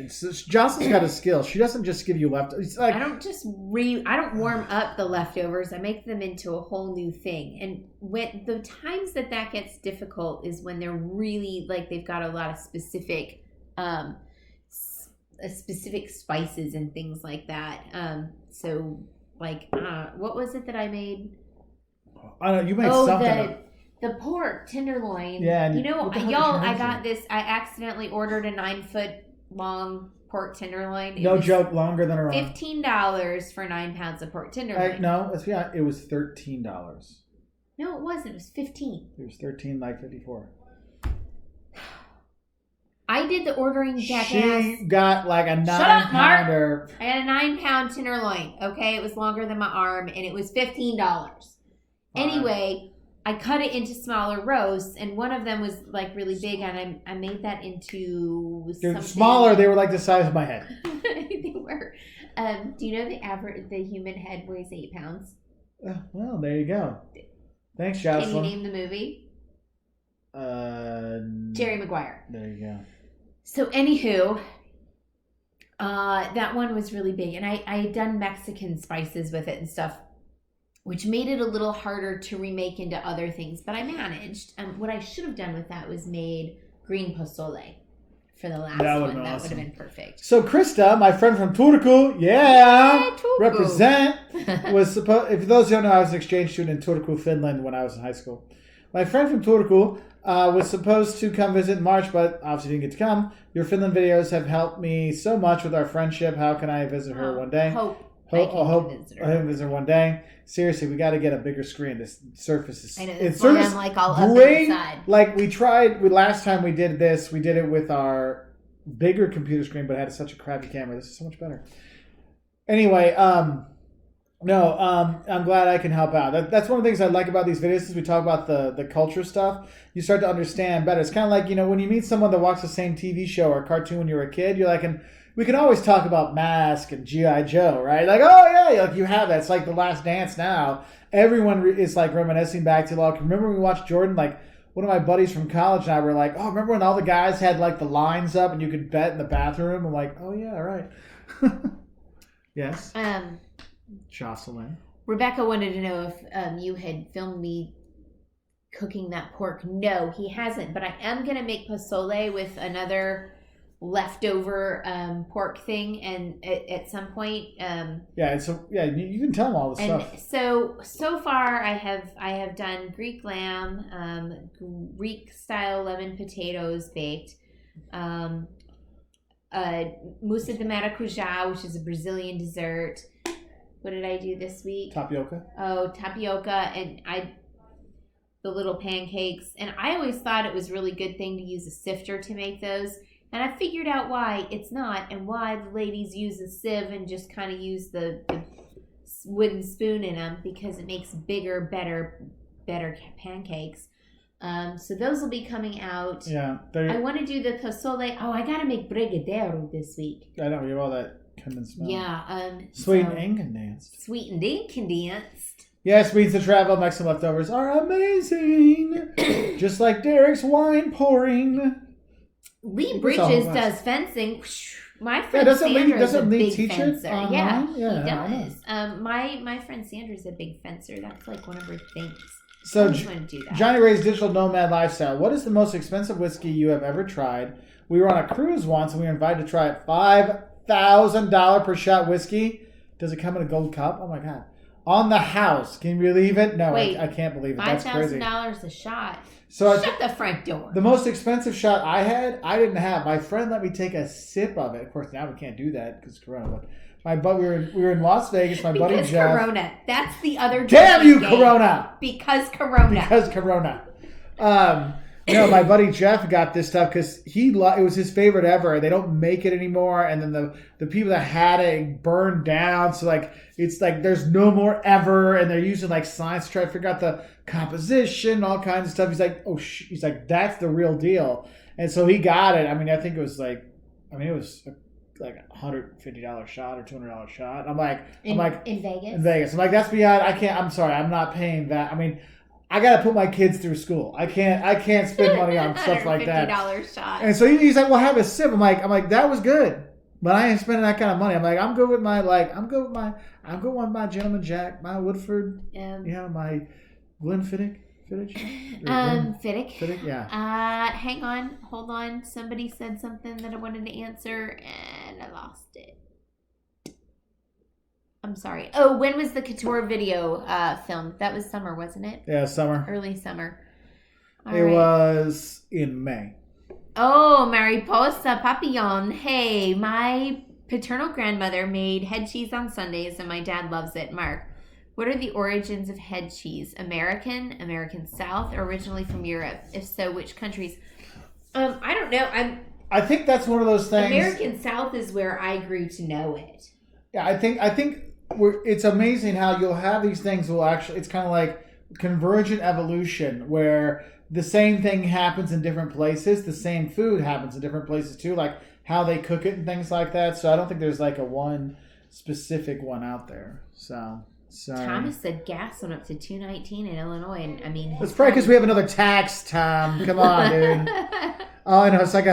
Jocelyn's got a skill. She doesn't just give you leftovers. It's like, I don't warm up the leftovers. I make them into a whole new thing. And when the times that gets difficult is when they're really like they've got a lot of specific spices and things like that. So like, what was it that I made? I don't know. You made something. The pork tenderloin. Yeah. I got this. I accidentally ordered a 9-foot long pork tenderloin. No joke, longer than a arm. $15 for 9 pounds of pork tenderloin. No, it was $13. No, it wasn't. It was $15. It was $13.54. I did the ordering, jackass. She got like a 9-pounder. Shut up, Mark. I had a 9-pound tenderloin. Okay, it was longer than my arm, and it was $15. Anyway, I cut it into smaller roasts, and one of them was like really big, and I made that into something. Smaller. They were like the size of my head. They were. Do you know the human head weighs 8 pounds? Well, there you go. Thanks, Jocelyn. Can you name the movie? Jerry Maguire. There you go. So, anywho, that one was really big. And I had done Mexican spices with it and stuff, which made it a little harder to remake into other things. But I managed. What I should have done with that was made green pozole for the last one. That would have been perfect. So, Krista, my friend from Turku, represent, was supposed, if those who don't know, I was an exchange student in Turku, Finland when I was in high school. My friend from Turku was supposed to come visit in March, but obviously didn't get to come. Your Finland videos have helped me so much with our friendship. How can I visit her one day? I hope visit her one day. Seriously, we got to get a bigger screen. This Surface is. I know. It's I'm like all up inside. Like last time we did this, we did it with our bigger computer screen, but it had such a crappy camera. This is so much better. Anyway, I'm glad I can help out. That's one of the things I like about these videos is we talk about the culture stuff. You start to understand better. It's kind of like, when you meet someone that watched the same TV show or cartoon when you were a kid, you're like, and we can always talk about Mask and G.I. Joe, right? Like, oh yeah, like you have that. It's like The Last Dance now. Everyone is like reminiscing back to like, remember when we watched Jordan? Like one of my buddies from college and I were like, oh, remember when all the guys had like the lines up and you could bet in the bathroom? I'm like, oh yeah, right. Yes. Jocelyn. Rebecca wanted to know if you had filmed me cooking that pork. No, he hasn't. But I am going to make pozole with another leftover pork thing, and at some point. You can tell them all the stuff. And so far, I have done Greek lamb, Greek style lemon potatoes baked. Mousse de maracujá, which is a Brazilian dessert. What did I do this week? Tapioca. Oh, tapioca and the little pancakes. And I always thought it was a really good thing to use a sifter to make those. And I figured out why it's not and why the ladies use a sieve and just kind of use the wooden spoon in them, because it makes bigger, better pancakes. So those will be coming out. Yeah. I want to do the pozole. Oh, I got to make brigadeiro this week. I know, you have all that condensed milk. Yeah. Sweetened and condensed. Sweetened and condensed. Yes, means to travel. Mexican leftovers are amazing. Just like Derek's wine pouring. Lee Bridges does fencing. My friend Sandra is a big fencer. Yeah, he does. My friend Sandra's a big fencer. That's like one of her things. So, I just want to do that. Johnny Ray's Digital Nomad Lifestyle. What is the most expensive whiskey you have ever tried? We were on a cruise once and we were invited to try it. $5,000 per shot whiskey. Does it come in a gold cup? Oh my God. On the house. Can you believe it? No, wait, I can't believe it. That's crazy. $5,000 a shot. So shut the front door. The most expensive shot I had, I didn't have. My friend let me take a sip of it. Of course, now we can't do that because Corona. But we were in Las Vegas. My buddy Jeff. Because Corona. That's the other. Damn you, Corona! Because Corona. Because Corona. No, my buddy Jeff got this stuff because it was his favorite ever. They don't make it anymore, and then the people that had it burned down. So like it's like there's no more ever, and they're using like science to try to figure out the composition, all kinds of stuff. He's like, he's like, that's the real deal. And so he got it. I mean, I think it was like like $150 shot or $200 shot. I'm like in Vegas. In Vegas. I'm like, that's beyond. I'm sorry, I'm not paying that. I mean, I got to put my kids through school. I can't spend money on stuff like that. $150 shot. And so he's like, well, have a sip. I'm like, that was good, but I ain't spending that kind of money. I'm like, I'm good with my Gentleman Jack, my Woodford, my Glenfiddich. Fiddick. Yeah. Hang on, hold on. Somebody said something that I wanted to answer, and I lost it. I'm sorry. Oh, when was the Couture video filmed? That was summer, wasn't it? Yeah, summer. Early summer. It was in May. Oh, Mariposa Papillon. Hey, my paternal grandmother made head cheese on Sundays, and my dad loves it. Mark, what are the origins of head cheese? American South, or originally from Europe? If so, which countries? I don't know. I think that's one of those things. American South is where I grew to know it. Yeah, I think it's amazing how you'll have these things will actually, it's kind of like convergent evolution where the same thing happens in different places. The same food happens in different places too, like how they cook it and things like that. So I don't think there's like a one specific one out there. So Thomas said gas went up to $2.19 in Illinois, and I mean it's probably because we have another tax, Tom. Come on, dude. Oh, I know. It's like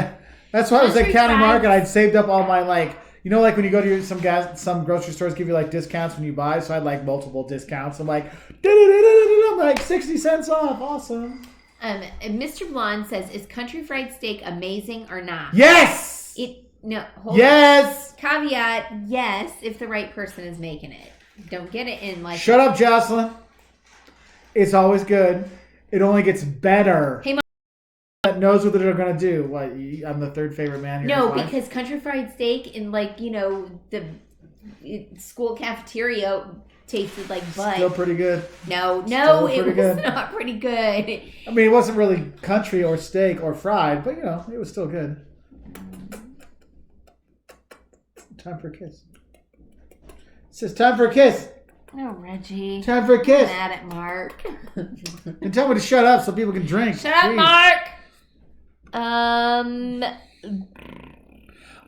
that's why I was at County Market. I'd saved up all my like. You know, like when you go to some grocery stores give you like discounts when you buy. So I had like multiple discounts. I'm like, I'm like 60 cents off. Awesome. Mr. Blonde says, "Is country fried steak amazing or not?" Yes. Yes. Caveat: yes, if the right person is making it. Don't get it in like. Shut up, Jocelyn. It's always good. It only gets better. Hey, that knows what they're going to do. What? I'm the third favorite man here. No, because country fried steak in the school cafeteria tasted like butt. Still pretty good. No, it was not pretty good. I mean, it wasn't really country or steak or fried, but it was still good. Time for a kiss. It says time for a kiss. Oh, Reggie. Time for a kiss. I'm mad at Mark. And tell me to shut up so people can drink. Shut up, Mark. Oh,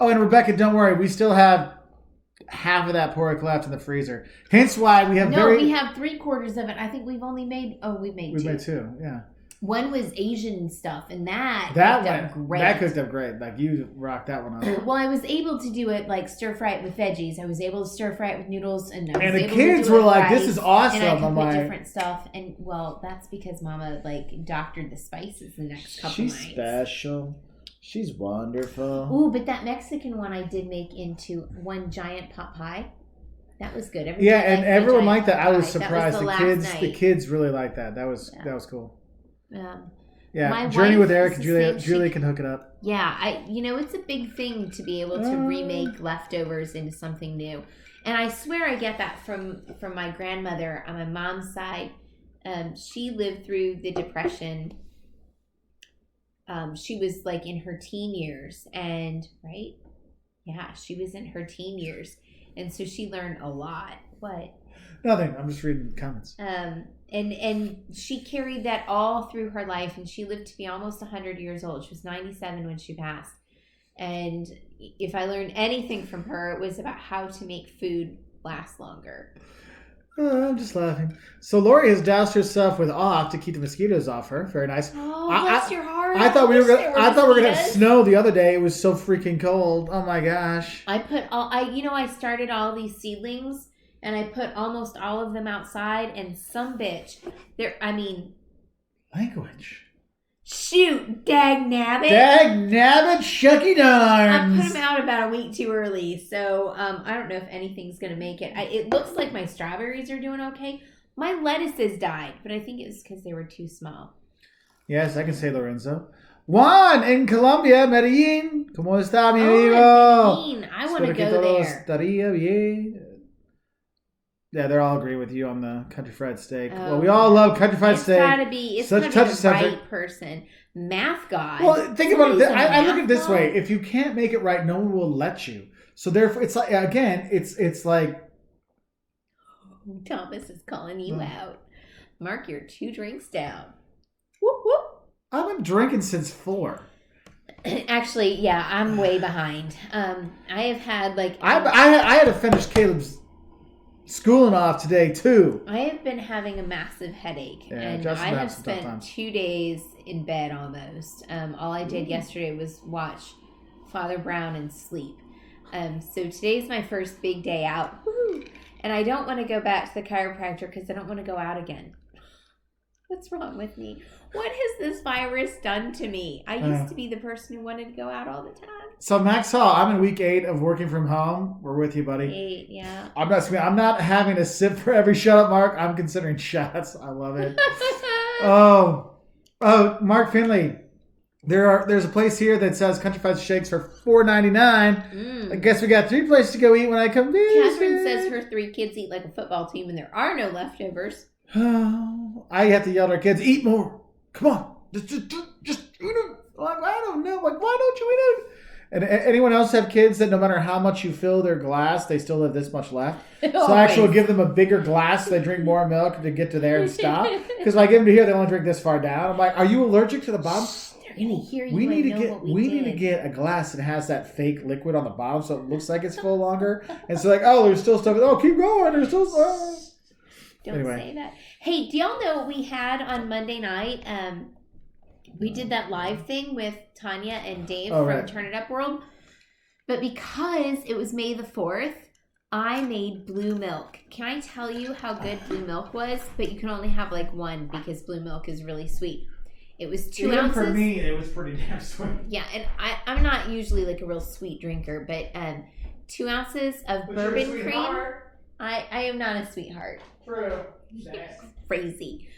and Rebecca, don't worry. We still have half of that pork left in the freezer. Hence why we have we have 3/4 of it. I think we've only made... Oh, we made 2. We made 2, yeah. One was Asian stuff, and that cooked up great. That cooked up great. Like, you rocked that one up. Well, I was able to do it, like, stir-fry it with veggies. I was able to stir-fry it with noodles. And the kids were like, this is awesome. And I could put different stuff. And, well, that's because Mama, like, doctored the spices the next couple nights. She's special. She's wonderful. Ooh, but that Mexican one I did make into one giant pot pie. That was good. Everyone liked that. I was surprised. The kids really liked that. That was cool. Yeah, Yeah, My Journey wife with Eric is and the same. Julia can hook it up. Yeah, it's a big thing to be able to remake leftovers into something new. And I swear I get that from my grandmother on my mom's side. She lived through the Depression. She was like in her teen years, and right? Yeah, she was in her teen years. And so she learned a lot. What? Nothing. I'm just reading comments. And she carried that all through her life, and she lived to be almost 100 years old. She was 97 when she passed. And if I learned anything from her, it was about how to make food last longer. I'm just laughing. So Lori has doused herself with off to keep the mosquitoes off her. Very nice. Oh, bless your heart. I thought we were gonna have snow the other day. It was so freaking cold. Oh my gosh. I started all these seedlings, and I put almost all of them outside, and some bitch, Language. Shoot, dag nabbit. Dag nabbit, shucky darns. I put them out about a week too early, so I don't know if anything's going to make it. It looks like my strawberries are doing okay. My lettuces died, but I think it was because they were too small. Yes, I can say Lorenzo. Juan in Colombia, Medellin. ¿Cómo está, mi amigo? Medellin. I want to go there. Estaría bien. Yeah, they're all agreeing with you on the country fried steak. Oh, well, we all love country fried steak. It's gotta be the right person. Math God. Well, think about it. I look at it this way: if you can't make it right, no one will let you. So therefore, it's like it's like. Thomas is calling you out. Mark, you're 2 drinks down. Whoop whoop. I've been drinking since 4. Actually, yeah, I'm way behind. I have had I had to finish Caleb's schooling off today too. I have been having a massive headache, and Justin I have spent 2 days in bed almost. All I did yesterday was watch Father Brown and sleep. So today's my first big day out. Woo-hoo. And I don't want to go back to the chiropractor because I don't want to go out again. What's wrong with me? What has this virus done to me? I used to be the person who wanted to go out all the time. So Max Hall, I'm in week 8 of working from home. We're with you, buddy. 8, yeah. I'm not having a sip for every shut up, Mark. I'm considering shots. I love it. Oh, Mark Finley. There's a place here that sells country fried shakes for $4.99. I guess we got 3 places to go eat when I come visit. Catherine says her 3 kids eat like a football team, and there are no leftovers. Oh, I have to yell at our kids, eat more. Come on. Just eat it. Like, I don't know. Like, why don't you eat it? And anyone else have kids that no matter how much you fill their glass, they still have this much left? So I actually give them a bigger glass so they drink more milk to get to there and stop. Because if I give them to here, they only drink this far down. I'm like, are you allergic to the bottom? They're going to hear you. We need to get a glass that has that fake liquid on the bottom so it looks like it's full longer. And so like, oh, there's still stuff. Oh, keep going. There's still stuff. Don't say that. Hey, do y'all know what we had on Monday night? We did that live thing with Tanya and Dave from Turn It Up World. But because it was May the 4th, I made blue milk. Can I tell you how good blue milk was? But you can only have like 1 because blue milk is really sweet. It was 2 ounces. For me, it was pretty damn sweet. Yeah, and I'm not usually like a real sweet drinker, but 2 ounces of bourbon cream. I am not a sweetheart. True. Crazy.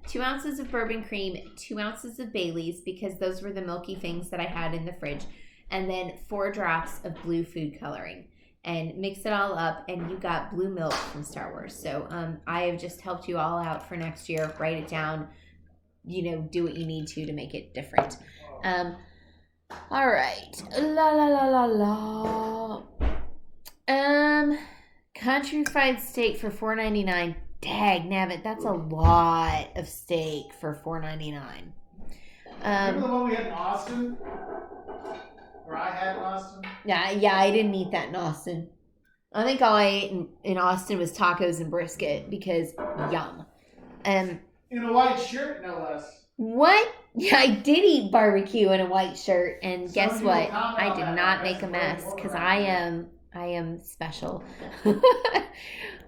2 ounces of bourbon cream, 2 ounces of Baileys, because those were the milky things that I had in the fridge, and then 4 drops of blue food coloring. And mix it all up, and you got blue milk from Star Wars. So I have just helped you all out for next year. Write it down. Do what you need to make it different. All right. La la la la la. Country fried steak for $4.99. Dag nabbit, that's a lot of steak for $4.99. Remember the one we had in Austin? Or I had in Austin? Yeah, I didn't eat that in Austin. I think all I ate in Austin was tacos and brisket because yum. In a white shirt, no less. What? Yeah, I did eat barbecue in a white shirt, and guess what? I did not make a mess because I am special.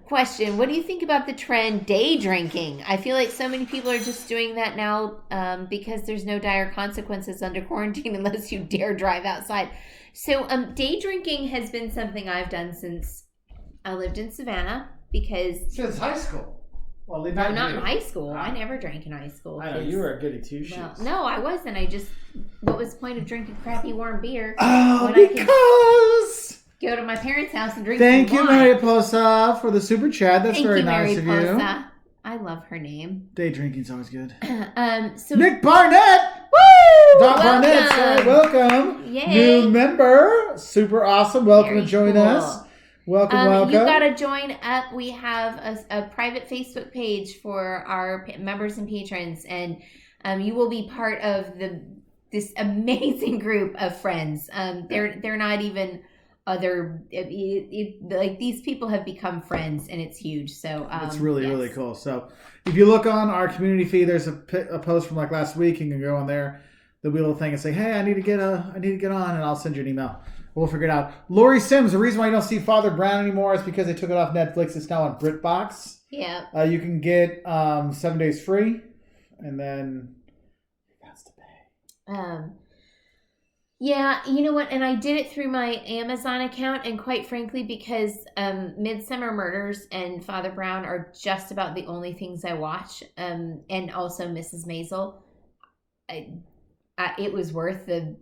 Question, what do you think about the trend day drinking? I feel like so many people are just doing that now because there's no dire consequences under quarantine unless you dare drive outside. So day drinking has been something I've done since I lived in Savannah because... Since high school. Well, they No, might not do. in high school. I never drank in high school. I know, you were a goody two-shoes. Well, no, I wasn't. What was the point of drinking crappy warm beer? Oh, when because... go to my parents' house and drink Thank some you, wine. Mariposa, for the super chat. That's very nice of you. Mariposa. I love her name. Day drinking's always good. So Nick Barnett! Woo! Doc Barnett, sorry, welcome. Yay. New member. Super awesome. Welcome to join us. Welcome. You got to join up. We have a private Facebook page for our members and patrons, and you will be part of this amazing group of friends. They're not even other like these people have become friends, and it's huge. So it's really cool. So if you look on our community feed, there's a post from like last week. You can go on there. There'll be a little thing and say, "Hey, I need to get on," and I'll send you an email. We'll figure it out. Lori Sims, the reason why you don't see Father Brown anymore is because they took it off Netflix. It's now on BritBox. Yeah. You can get 7 days free, and then that's to pay. Yeah, you know what? And I did it through my Amazon account, and quite frankly, because Midsummer Murders and Father Brown are just about the only things I watch, and also Mrs. Maisel. It was worth the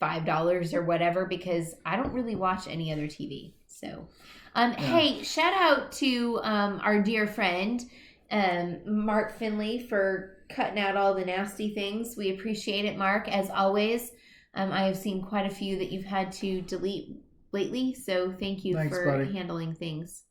$5 or whatever, because I don't really watch any other TV. So, Hey, shout out to our dear friend Mark Finley for cutting out all the nasty things. We appreciate it, Mark, as always. I have seen quite a few that you've had to delete lately, so thank you for handling things.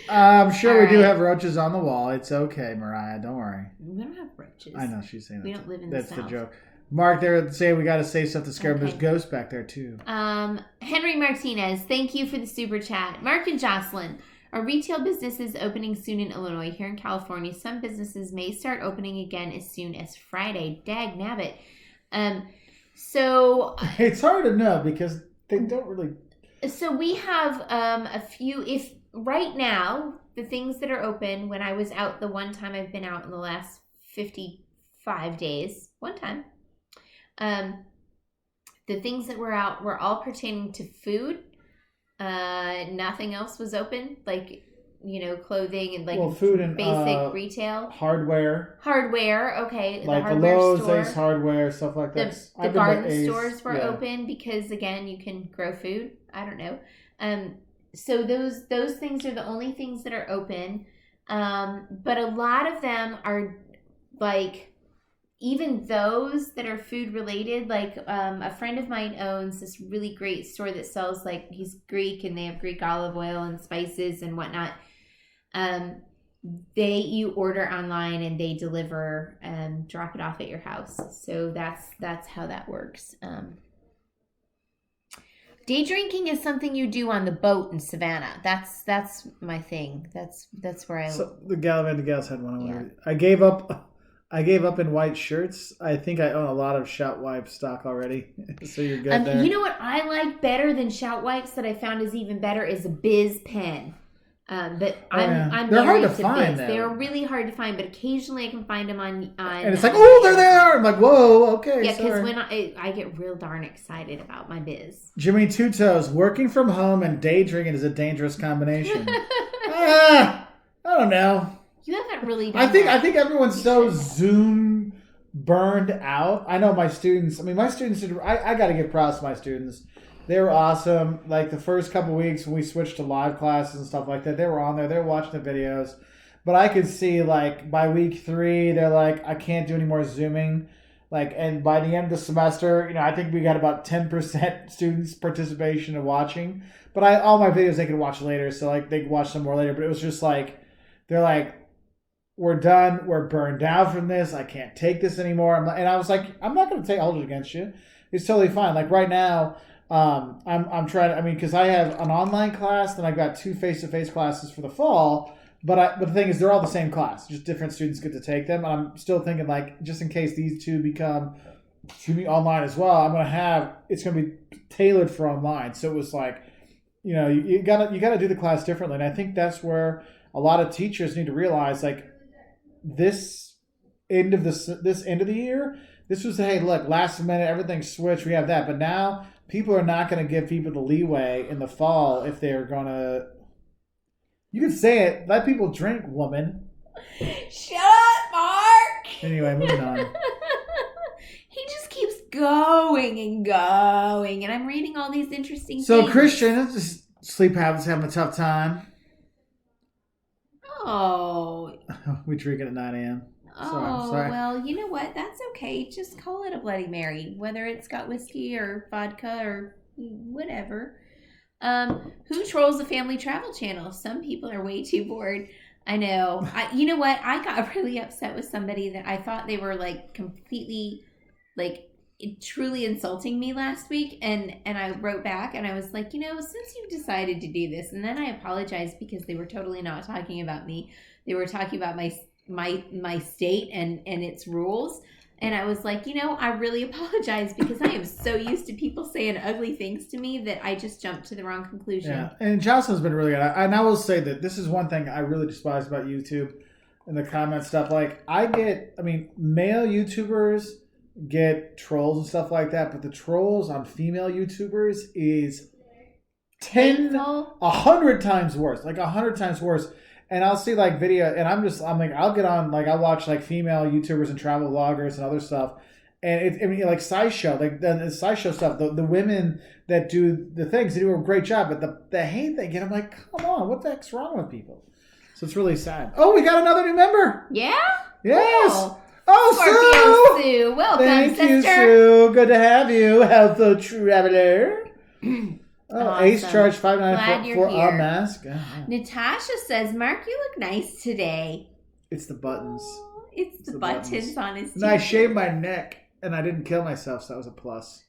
I'm sure we do have roaches on the wall. It's okay, Mariah. Don't worry. We don't have roaches. I know she's saying that. We don't live in the South. That's the joke. Mark, they're saying we got to say stuff to scare them. There's ghosts back there too. Henry Martinez, thank you for the super chat. Mark and Jocelyn, our retail business is opening soon in Illinois. Here in California, some businesses may start opening again as soon as Friday. Dag nabbit. So it's hard to know because they don't really. So we have a few. If right now the things that are open, when I was out the one time I've been out in the last 55 days, one time, the things that were out were all pertaining to food. Nothing else was open, like, clothing and like food and basic retail. Hardware, okay. Like the hardware Lowe's, store. Ace Hardware, stuff like that. The garden stores were open because, again, you can grow food. I don't know. So those things are the only things that are open. But a lot of them are like, even those that are food related, like a friend of mine owns this really great store that sells, like, he's Greek and they have Greek olive oil and spices and whatnot. You order online and they deliver and drop it off at your house. So that's how that works. Day drinking is something you do on the boat in Savannah. That's my thing. That's where I. So the gals had one. Yeah. I gave up in white shirts. I think I own a lot of Shout Wipe stock already. So you're good there. You know what I like better than Shout Wipes that I found is even better is a Biz pen. But I'm they're hard to find. They're really hard to find, but occasionally I can find them on and it's like, oh, they're there. I'm like, whoa, okay. Yeah, because when I get real darn excited about my biz. Jimmy Two Toes, working from home and day drinking is a dangerous combination. I don't know. You haven't really done I think everyone's so Zoom burned out. I know my students. I got to give props to my students. They were awesome. Like the first couple weeks when we switched to live classes and stuff like that, they were on there. They were watching the videos. But I could see, like, by week 3, they're like, I can't do any more Zooming. Like, and by the end of the semester, I think we got about 10% students participation and watching. But all my videos they could watch later, so like they could watch them more later. But it was just like, they're like, we're done. We're burned out from this. I can't take this anymore. And I was like, I'm not going to hold it against you. It's totally fine. Like right now, I'm trying to, because I have an online class, then I've got 2 face-to-face classes for the fall. But the thing is, they're all the same class. Just different students get to take them. And I'm still thinking, like, just in case these 2 become online as well, it's going to be tailored for online. So it was like, you gotta do the class differently. And I think that's where a lot of teachers need to realize, like, this end of the year, this was, hey, look, last minute, everything switched. We have that. But now people are not going to give people the leeway in the fall if they're going to You can say it. Let people drink, woman. Shut up, Mark! Anyway, moving on. He just keeps going and going, and I'm reading all these interesting things. So Christian, sleep habits having a tough time. Oh. We drink it at 9 a.m. Oh, sorry. Well, you know what? That's okay. Just call it a Bloody Mary, whether it's got whiskey or vodka or whatever. Who trolls the family travel channel? Some people are way too bored. I know. You know what? I got really upset with somebody that I thought they were like completely, like truly insulting me last week, and I wrote back and I was like, since you've decided to do this, and then I apologized because they were totally not talking about me. They were talking about my state and its rules. And I was like, I really apologize because I am so used to people saying ugly things to me that I just jumped to the wrong conclusion. Yeah, and Jocelyn's been really good. And I will say that this is one thing I really despise about YouTube and the comment stuff. Like, male YouTubers get trolls and stuff like that, but the trolls on female YouTubers is 100 times worse. Like 100 times worse. And I'll see like video, and I'll get on, like I'll watch like female YouTubers and travel vloggers and other stuff, and like SciShow, like the SciShow stuff. The women that do the things, they do a great job, but the hate they get, I'm like, come on, what the heck's wrong with people? So it's really sad. Oh, we got another new member. Yeah. Yes. Cool. Oh, Sue. Welcome, thank sister. you, Sue. Good to have you, Alpha Traveler. Awesome. Ace charged $5.95 for here. a mask. Natasha says, Mark, you look nice today. It's the buttons. Oh, it's the buttons on his t-shirt. And I shaved my neck, and I didn't kill myself, so that was a plus.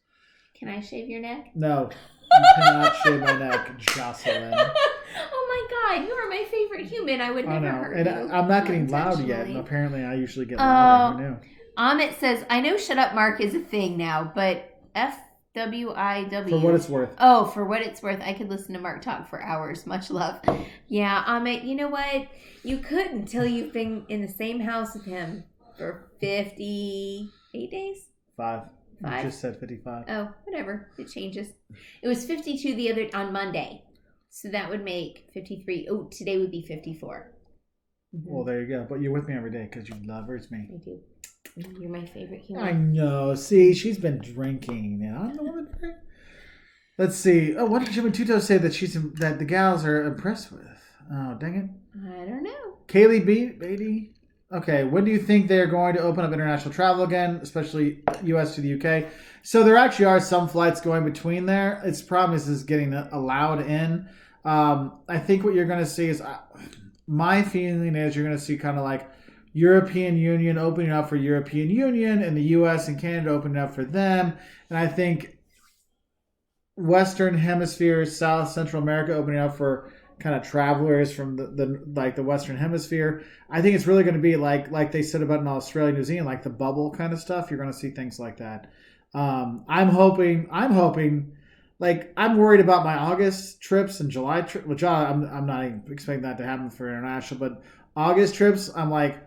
Can I shave your neck? No. You cannot shave my neck, Jocelyn. Oh my God, you are my favorite human. I would never hurt and you. I'm not getting loud yet, and apparently I usually get louder. Who knew? Amit says, I know Shut Up Mark is a thing now, but FWIW. For what it's worth. Oh, for what it's worth. I could listen to Mark talk for hours. Much love. Yeah, Amit, you know what? You could until you've been in the same house with him for 58 days? 5. You just said 55. Oh, whatever. It changes. It was 52 on Monday. So that would make 53. Oh, today would be 54. Mm-hmm. Well, there you go. But you're with me every day because you lovers me. I do. You're my favorite human. I know. See, she's been drinking. I don't know what to drink. Let's see. Oh, what did Jim and Tuto say that the gals are impressed with? Oh, dang it. I don't know. Kaylee Beatty. Okay, when do you think they're going to open up international travel again, especially U.S. to the U.K.? So there actually are some flights going between there. Its problem is getting allowed in. I think what you're going to see is, my feeling is you're going to see kind of like European Union opening up for European Union and the U.S. and Canada opening up for them. And I think Western Hemisphere, South Central America opening up for kind of travelers from the Western Hemisphere. I think it's really going to be like they said about in Australia, New Zealand, like the bubble kind of stuff. You're going to see things like that. I'm hoping. Like, I'm worried about my August trips and July trips, which I'm not even expecting that to happen for international, but August trips, I'm like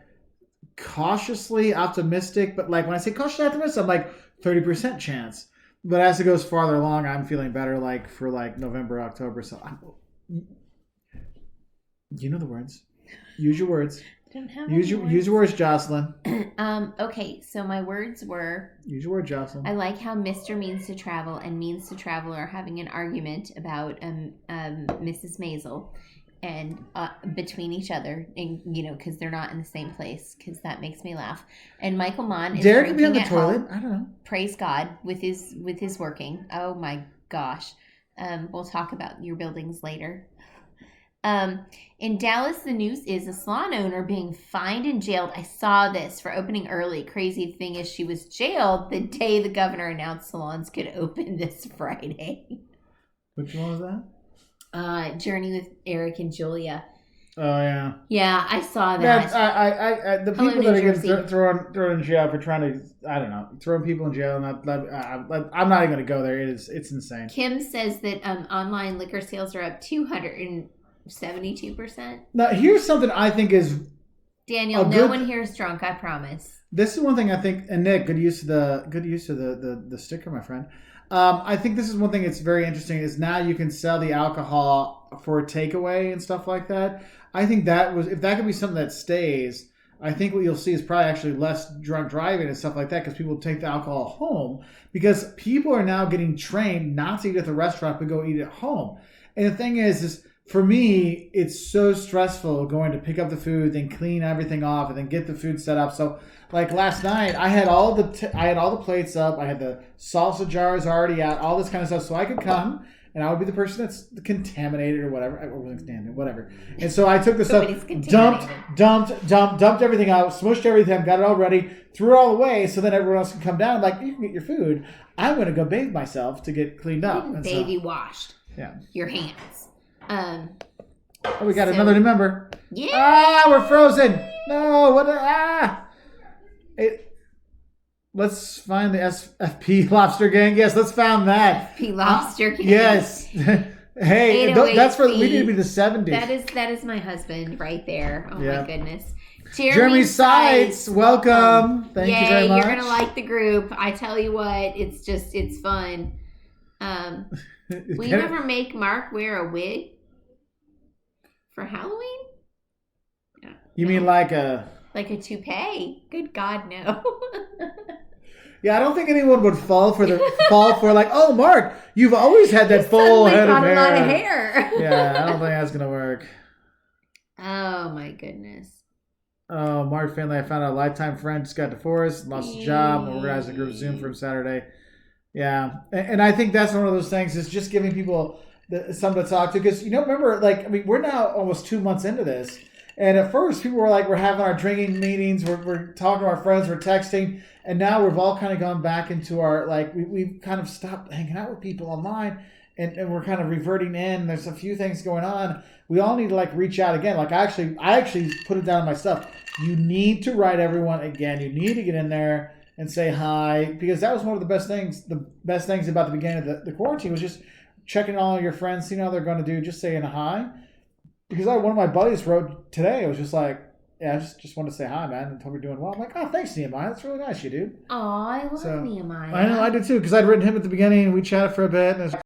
cautiously optimistic. But like when I say cautiously optimistic, I'm like 30% chance. But as it goes farther along, I'm feeling better like for like November, October. So you know the words. Use your words. Don't have use your words, Jocelyn. Okay, so my words were... Use your word, Jocelyn. I like how Mr. Means to Travel and Means to Travel are having an argument about Mrs. Maisel and between each other, and because they're not in the same place, because that makes me laugh. And Michael Mann is Derek be on the at toilet. Home. I don't know. Praise God with his working. Oh my gosh. We'll talk about your buildings later. In Dallas, the news is a salon owner being fined and jailed. I saw this for opening early. Crazy thing is she was jailed the day the governor announced salons could open this Friday. Which one was that? Journey with Eric and Julia. Oh, yeah. Yeah, I saw that. I the people that are getting thrown in jail for trying to, I don't know, throwing people in jail. I'm not even going to go there. It's insane. Kim says that online liquor sales are up 272%. Now, here's something I think is... Daniel, no one here is drunk, I promise. This is one thing I think, and Nick, good use of the sticker, my friend. I think this is one thing that's very interesting is now you can sell the alcohol for takeaway and stuff like that. I think if that could be something that stays, I think what you'll see is probably actually less drunk driving and stuff like that because people take the alcohol home because people are now getting trained not to eat at the restaurant but go eat at home. And the thing is for me, it's so stressful going to pick up the food, then clean everything off, and then get the food set up. So, like last night, I had all the plates up. I had the salsa jars already out, all this kind of stuff, so I could come and I would be the person that's contaminated or whatever. Whatever. And so I took the stuff, dumped everything out, smushed everything, got it all ready, threw it all away, so then everyone else can come down. Like, you can get your food. I'm going to go bathe myself to get cleaned up. Baby washed. Yeah. Your hands. We got another new member. Yeah. We're frozen. No, let's find the FP Lobster Gang. Yes, let's find that. FP Lobster Gang. Yes. Hey, that's for we need to be the 70s. That is my husband right there. Oh yeah. My goodness. Jeremy Sides, welcome. Thank you very much. You're gonna like the group. I tell you what, it's fun. Will you ever make Mark wear a wig for Halloween? Yeah. You mean like a toupee? Good God, no. Yeah, I don't think anyone would fall for like, oh, Mark, you've always had that full head of hair. A lot of hair. Yeah, I don't think that's gonna work. Oh my goodness. Oh, Mark Finley, I found out a lifetime friend just got divorced, lost his job, organized a group Zoom for him Saturday. Yeah, and I think that's one of those things is just giving people something to talk to because remember, we're now almost 2 months into this. And at first, people were like, we're having our drinking meetings, we're talking to our friends, we're texting, and now we've all kind of gone back into our, we've kind of stopped hanging out with people online, and we're kind of reverting in. There's a few things going on. We all need to, reach out again. I actually put it down in my stuff. You need to write everyone again. You need to get in there and say hi, because that was one of the best things. The best things about the beginning of the quarantine was just checking all your friends, seeing how they're going to do, just saying hi. Because one of my buddies wrote today, it was just like, yeah, I just wanted to say hi, man, and hope you're doing well. I'm like, oh, thanks, Nehemiah. That's really nice, you dude. Oh, I love Nehemiah. I know, I did too, because I'd written him at the beginning, and we chatted for a bit, and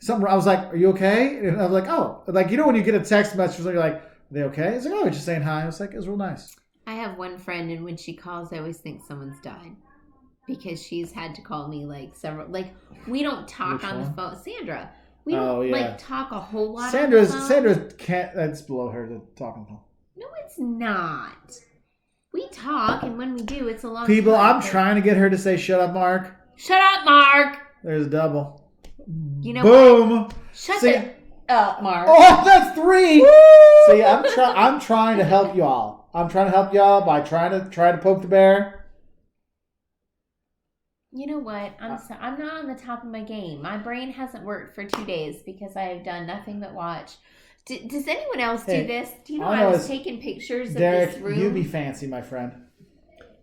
something. I was like, are you okay? And I was like, oh, when you get a text message, you're like, are they okay? It's like, oh, just saying hi. I was like, it was real nice. I have one friend, and when she calls, I always think someone's died. Because she's had to call me several. We don't talk on the phone. Sandra. We don't talk a whole lot on the phone. Sandra can't. That's below her to talk on the phone. No, it's not. We talk, and when we do, it's a long People, time. I'm trying to get her to say, shut up, Mark. Shut up, Mark. There's a double. Boom. What? Shut up, Mark. Oh, that's 3. Woo! See, I'm trying to help y'all. I'm trying to help y'all by trying to poke the bear. You know what? I'm not on the top of my game. My brain hasn't worked for 2 days because I have done nothing but watch. Does anyone else do this? Do you know I was taking pictures of this room? You be fancy, my friend.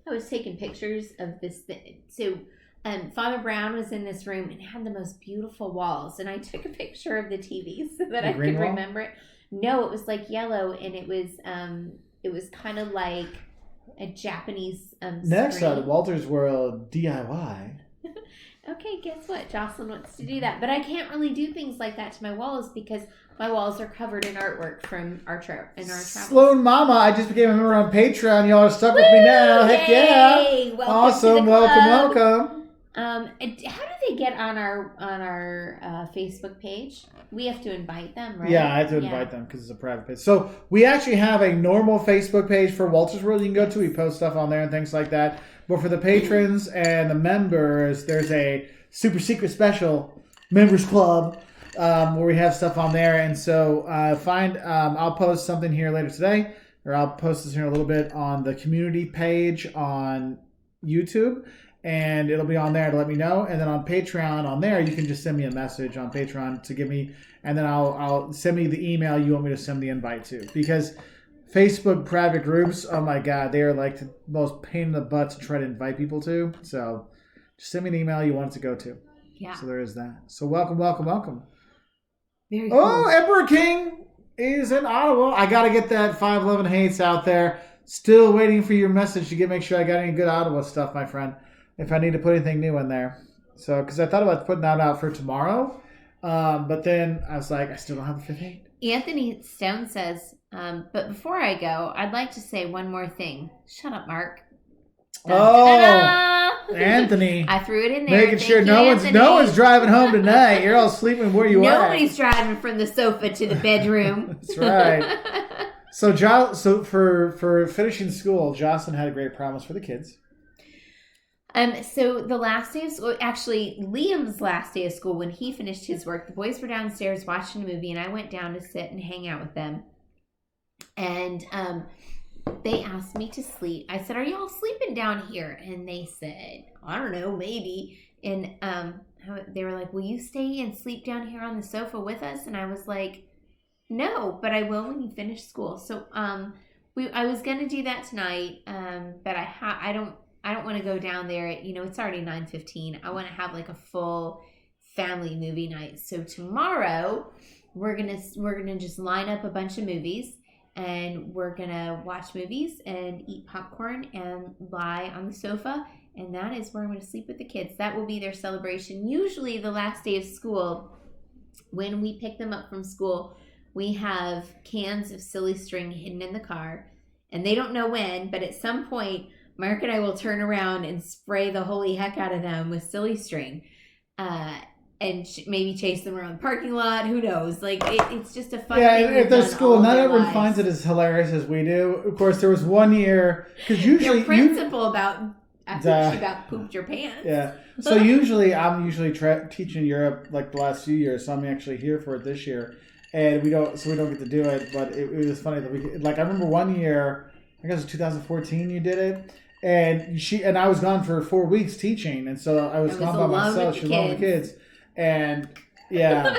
I was taking pictures of this thing. So, Father Brown was in this room and had the most beautiful walls. And I took a picture of the TV so that I could remember it. No, it was yellow, and it was kind of like a Japanese Next screen. on Walter's World DIY. Okay, guess what? Jocelyn wants to do that. But I can't really do things like that to my walls because my walls are covered in artwork from our travels. Sloan Mama, I just became a member on Patreon. Y'all are stuck with me now. Heck yeah. Welcome awesome. To the club. Welcome. How do they get on our Facebook page? We have to invite them, right? Yeah, I have to invite them because it's a private page. So we actually have a normal Facebook page for Walter's World you can go to. We post stuff on there and things like that. But for the patrons and the members, there's a super secret special members club where we have stuff on there. And so I'll post something here later today, or I'll post this here in a little bit on the community page on YouTube. And it'll be on there to let me know. And then on Patreon, on there, you can just send me a message on Patreon to give me, and then I'll send me the email you want me to send the invite to. Because Facebook private groups, oh my God, they are the most pain in the butt to try to invite people to. So just send me an email you want it to go to. Yeah. So there is that. So welcome. Very cool. Oh, Emperor King is in Ottawa. I got to get that 511 hates out there. Still waiting for your message to make sure I got any good Ottawa stuff, my friend. If I need to put anything new in there. So, because I thought about putting that out for tomorrow, but then I was like, I still don't have the 5/8. Anthony Stone says, but before I go, I'd like to say one more thing. Shut up, Mark. Oh, Anthony. I threw it in there. Making sure no one's driving home tonight. You're all sleeping where you are. Nobody's driving from the sofa to the bedroom. That's right. So for finishing school, Jocelyn had a great promise for the kids. So the last day of school, actually Liam's last day of school, when he finished his work, the boys were downstairs watching a movie, and I went down to sit and hang out with them. And they asked me to sleep. I said, "Are y'all sleeping down here?" And they said, "I don't know, maybe." And they were like, "Will you stay and sleep down here on the sofa with us?" And I was like, "No, but I will when you finish school." So I was gonna do that tonight, but I don't want to go down there. It's already 9:15. I want to have like a full family movie night. So tomorrow we're gonna just line up a bunch of movies, and we're gonna watch movies and eat popcorn and lie on the sofa. And that is where I'm gonna sleep with the kids. That will be their celebration. Usually the last day of school, when we pick them up from school, we have cans of silly string hidden in the car, and they don't know when, but at some point Mark and I will turn around and spray the holy heck out of them with silly string, and maybe chase them around the parking lot. Who knows? Like, it's just a fun thing. Yeah, if there's school, not everyone finds it as hilarious as we do. Of course, there was one year, because usually your principal about pooped your pants. Yeah. So I'm usually teaching Europe like the last few years, so I'm actually here for it this year, and we don't get to do it. But it was funny that I remember one year, I guess it was 2014, you did it. And I was gone for 4 weeks teaching, and so I was gone by myself. She was alone with the kids, and yeah,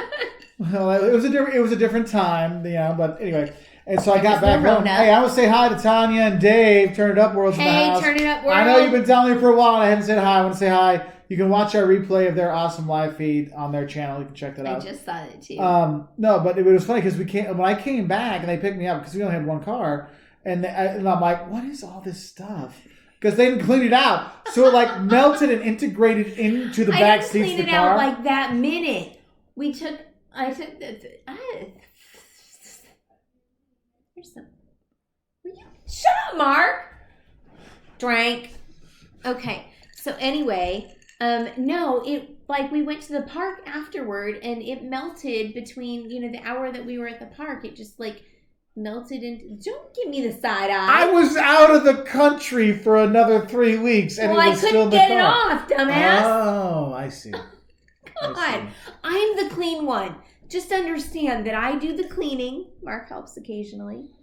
well, it was a different time, But anyway, and so I got back home. Hey, I want to say hi to Tanya and Dave. Turn It Up World's in the house. Hey, Turn It Up World. I know you've been telling me for a while, and I hadn't said hi. I want to say hi. You can watch our replay of their awesome live feed on their channel. You can check that out. I just saw it too. No, but it was funny because when I came back and they picked me up because we only had one car, and I'm like, what is all this stuff? Because they didn't clean it out. So it melted and integrated into the back seats of the car. I didn't clean it out like that minute. There's some. Shut up, Mark! Drank. Okay. So anyway, no, we went to the park afterward, and it melted between, the hour that we were at the park. It just melted into. Don't give me the side eye. I was out of the country for another 3 weeks, and it was still in the car. I couldn't get it off, dumbass. Oh, I see. God, I'm the clean one. Just understand that I do the cleaning. Mark helps occasionally,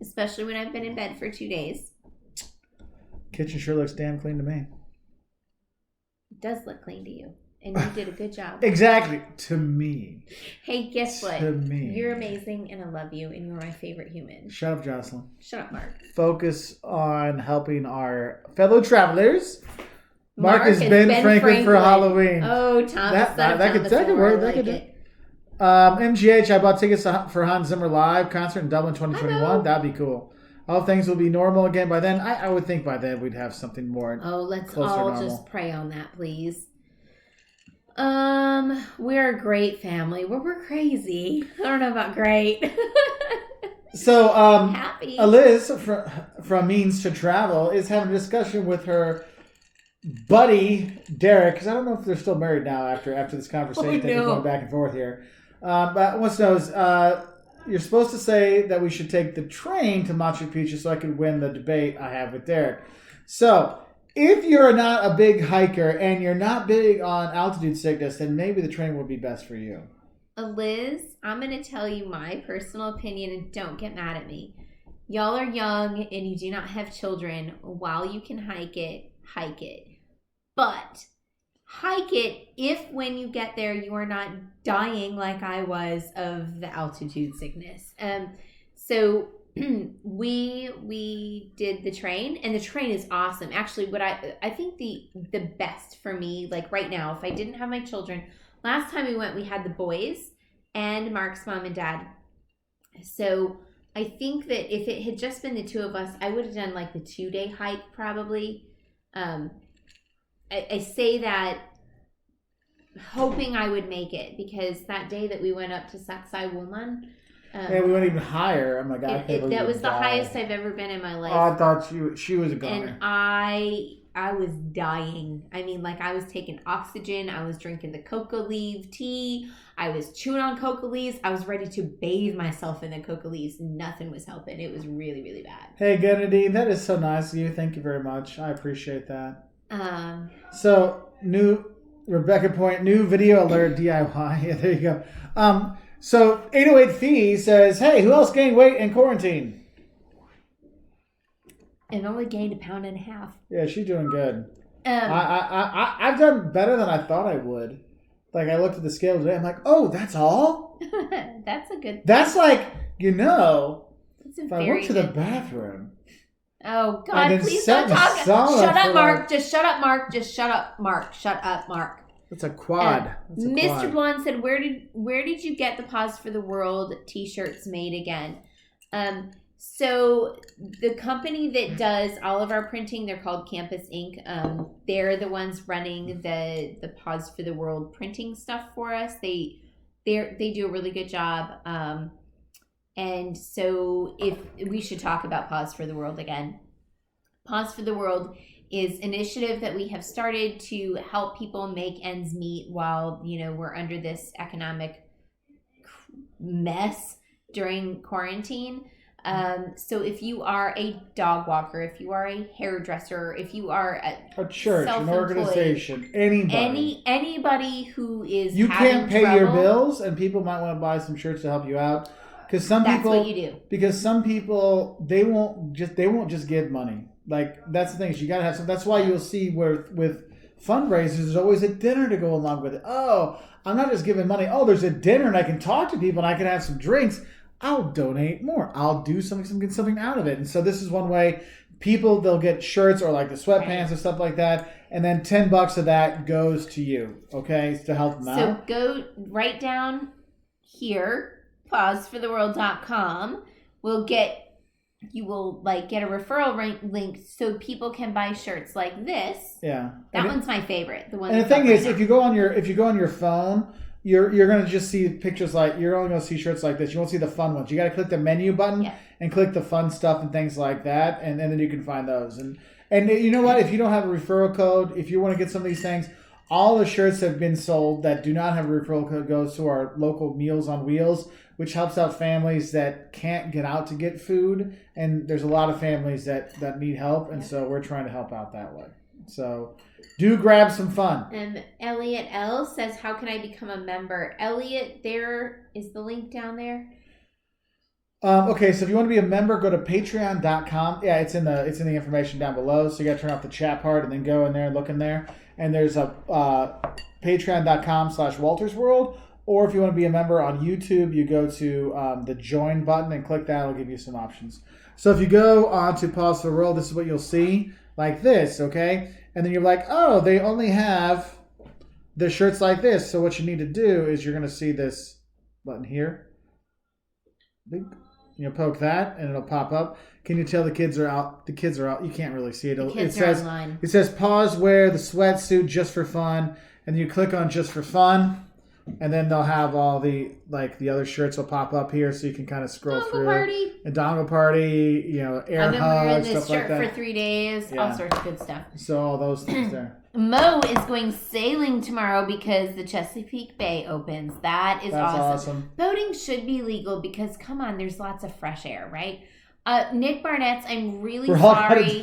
especially when I've been in bed for 2 days. Kitchen sure looks damn clean to me. It does look clean to you. And you did a good job. Exactly. To me. Hey, guess what? To me. You're amazing, and I love you, and you're my favorite human. Shut up, Jocelyn. Shut up, Mark. Focus on helping our fellow travelers. Mark has been Franklin for Halloween. Oh, Thomas. That could work. That could do. MGH, I bought tickets for Hans Zimmer live concert in Dublin 2021. That'd be cool. I hope things will be normal again by then. I would think by then we'd have something more. Oh, let's all just pray on that, please. We're a great family. We're crazy. I don't know about great. So, happy. Liz from Means to Travel is having a discussion with her buddy Derek, because I don't know if they're still married now after this conversation. They're going back and forth here. But wants to know is, you're supposed to say that we should take the train to Machu Picchu so I can win the debate I have with Derek. So, if you're not a big hiker and you're not big on altitude sickness, then maybe the train would be best for you. Liz, I'm going to tell you my personal opinion, and don't get mad at me. Y'all are young and you do not have children. While you can hike it, hike it. But hike it if when you get there you are not dying like I was of the altitude sickness. So we did the train, and the train is awesome. Actually, what I think the best for me, right now, if I didn't have my children, last time we went, we had the boys and Mark's mom and dad. So I think that if it had just been the two of us, I would have done the 2-day hike probably. I say that hoping I would make it, because that day that we went up to Saksai Woman, we went even higher. Oh my God. That was the highest I've ever been in my life. Oh, I thought she was a goner. And I was dying. I mean, like, I was taking oxygen. I was drinking the coca leaf tea. I was chewing on coca leaves. I was ready to bathe myself in the coca leaves. Nothing was helping. It was really, really bad. Hey, Kennedy, that is so nice of you. Thank you very much. I appreciate that. So, Rebecca Point, new video alert DIY. Yeah, there you go. So 808 Fee says, hey, who else gained weight in quarantine? And only gained 1.5 pounds. Yeah, she's doing good. I've done better than I thought I would. Like, I looked at the scale today. I'm like, oh, that's all? That's a good thing. That's like, if I very went to the bathroom. Oh, God, please don't talk. Shut up, Mark. Just shut up, Mark. Just shut up, Mark. Shut up, Mark. It's a quad. Mr. Blonde said, where did you get the Pause for the World t-shirts made again? So the company that does all of our printing, they're called Campus Ink. They're the ones running the Pause for the World printing stuff for us. They do a really good job. And so if we should talk about Pause for the World again. Pause for the World is an initiative that we have started to help people make ends meet while, we're under this economic mess during quarantine. So if you are a dog walker, if you are a hairdresser, if you are a church, an organization, anybody who is you can't pay your bills, and people might want to buy some shirts to help you out. Because that's what you do. Because some people they won't just give money. Like, that's the thing, is you gotta have some. That's why you'll see where with fundraisers there's always a dinner to go along with it. Oh, I'm not just giving money. Oh, there's a dinner and I can talk to people and I can have some drinks. I'll donate more. I'll do something, get something out of it. And so this is one way. People, they'll get shirts or like the sweatpants or stuff like that, and then $10 of that goes to you. Okay, to help them out. So go right down here. pausefortheworld.com you will get a referral link so people can buy shirts like this. Yeah, that one's my favorite. The one. And the thing is, if you go on your phone, you're gonna just see pictures you're only gonna see shirts like this. You won't see the fun ones. You got to click the menu button and click the fun stuff and things like that, and then you can find those. And you know what? If you don't have a referral code, if you want to get some of these things. All the shirts have been sold that do not have a referral code goes to our local Meals on Wheels, which helps out families that can't get out to get food. And there's a lot of families that need help. And so we're trying to help out that way. So do grab some fun. Elliot L says, how can I become a member? Elliot, there is the link down there. Okay, so if you want to be a member, go to patreon.com. Yeah, it's in the information down below. So you got to turn off the chat part and then go in there and look in there. And there's a patreon.com/WaltersWorld. Or if you want to be a member on YouTube, you go to the join button and click that. It'll give you some options. So if you go on to Pause for the World, this is what you'll see. Like this, okay? And then you're like, oh, they only have the shirts like this. So what you need to do is you're going to see this button here. Poke that and it'll pop up. Can you tell the kids are out? The kids are out. You can't really see it. It says pause wear the sweatsuit just for fun. And you click on just for fun. And then they'll have all the other shirts will pop up here so you can kind of scroll through. A dongle party, air hugs, stuff like that. I've been wearing this shirt for 3 days. Yeah. All sorts of good stuff. So all those things there. Mo is going sailing tomorrow because the Chesapeake Bay opens. That's awesome. Boating should be legal because, come on, there's lots of fresh air, right? Nick Barnett's, I'm really sorry.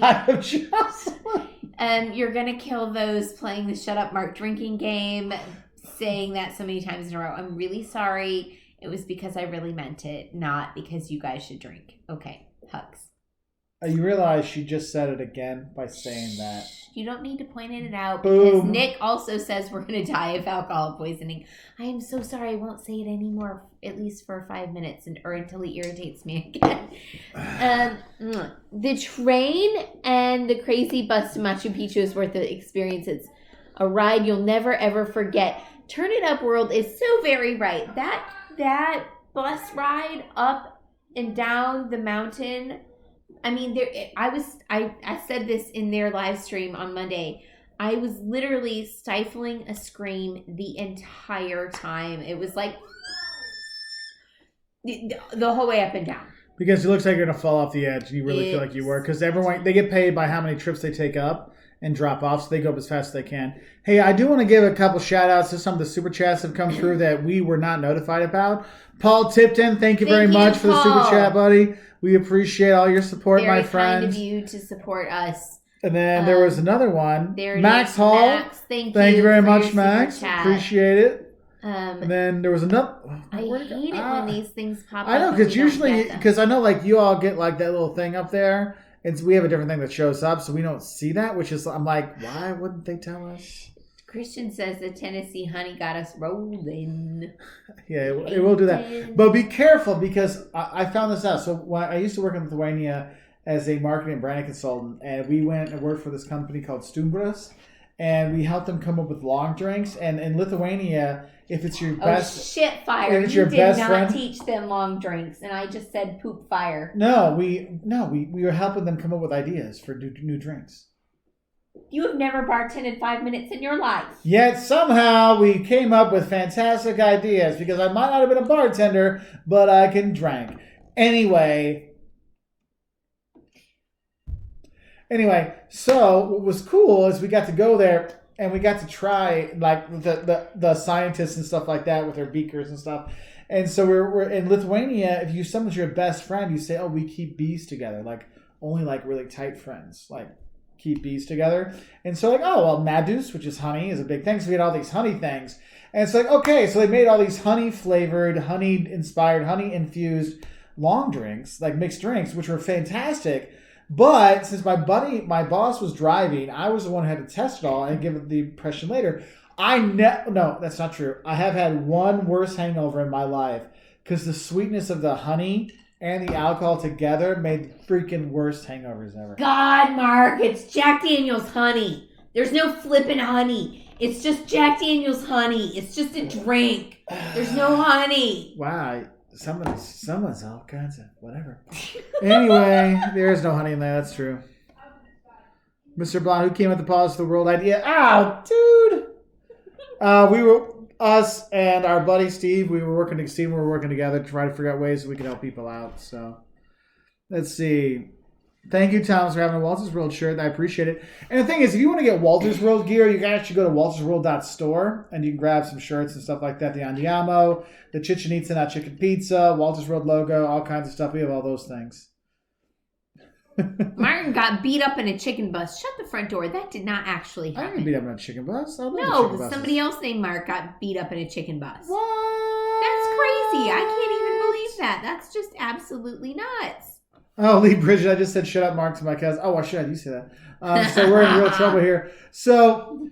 You're going to kill those playing the Shut Up Mark drinking game, saying that so many times in a row. I'm really sorry. It was because I really meant it, not because you guys should drink. Okay, hugs. You realize she just said it again by saying that. You don't need to point it out because Nick also says we're going to die of alcohol poisoning. I am so sorry. I won't say it anymore, at least for 5 minutes or until he irritates me again. The train and the crazy bus to Machu Picchu is worth the experience. It's a ride you'll never, ever forget. Turn It Up World is so very right. That bus ride up and down the mountain. I mean, I said this in their live stream on Monday. I was literally stifling a scream the entire time. It was like the whole way up and down. Because it looks like you're going to fall off the edge, and you really feel like you were. Because everyone, they get paid by how many trips they take up and drop off, so they go up as fast as they can. Hey, I do want to give a couple shout-outs to some of the super chats that have come through that we were not notified about. Paul Tipton, thank you very much for the super chat, buddy. We appreciate all your support, my friend. Very kind of you to support us. And then there was another one. Max Hall. Max, thank you very much, Max. Appreciate it. And then there was another. I hate it when these things pop up. I know, because usually, because I know like you all get like that little thing up there, and so we have a different thing that shows up, so we don't see that. Which is, I'm like, why wouldn't they tell us? Christian says the Tennessee honey got us rolling. Yeah, it will do that. But be careful, because I found this out. So when I used to work in Lithuania as a marketing and branding consultant, and we went and worked for this company called Stumbras, and we helped them come up with long drinks. And in Lithuania, if it's your best... Oh, shit, fire. You did not teach them long drinks, and I just said poop fire. No, we were helping them come up with ideas for new drinks. You have never bartended 5 minutes in your life. Yet somehow we came up with fantastic ideas, because I might not have been a bartender, but I can drink. Anyway, so what was cool is we got to go there and we got to try like the scientists and stuff like that with their beakers and stuff. And so we're in Lithuania. If someone's your best friend, you say, "Oh, we keep bees together." Like only like really tight friends like keep bees together. And so like, oh well, medus, which is honey, is a big thing. So we had all these honey things, and it's like, okay, so they made all these honey flavored, honey inspired, honey infused long drinks, like mixed drinks, which were fantastic. But since my boss was driving, I was the one who had to test it all and give it the impression later. No, that's not true. I have had one worse hangover in my life because the sweetness of the honey and the alcohol together made the freaking worst hangovers ever. God, Mark, it's Jack Daniel's honey. There's no flippin' honey. It's just Jack Daniel's honey. It's just a drink. There's no honey. Wow. Someone's all kinds of whatever. Anyway, there is no honey in there. That's true. Mr. Blonde, who came with the Pause for the World idea? Ow, dude! Us and our buddy Steve, we were working together to try to figure out ways that we could help people out. So, let's see. Thank you, Thomas, for having a Walter's World shirt. I appreciate it. And the thing is, if you want to get Walter's World gear, you can actually go to waltersworld.store and you can grab some shirts and stuff like that. The Andiamo, the Chichen Itza, not chicken pizza, Walter's World logo, all kinds of stuff. We have all those things. Martin got beat up in a chicken bus. Shut the front door. That did not actually happen. I didn't beat up in a chicken bus. No, somebody else named Mark got beat up in a chicken bus. What? That's crazy. I can't even believe that. That's just absolutely nuts. Oh, Lee Bridget, I just said shut up, Mark, to my cousin. Oh, why should I? You say that. So we're in real trouble here. So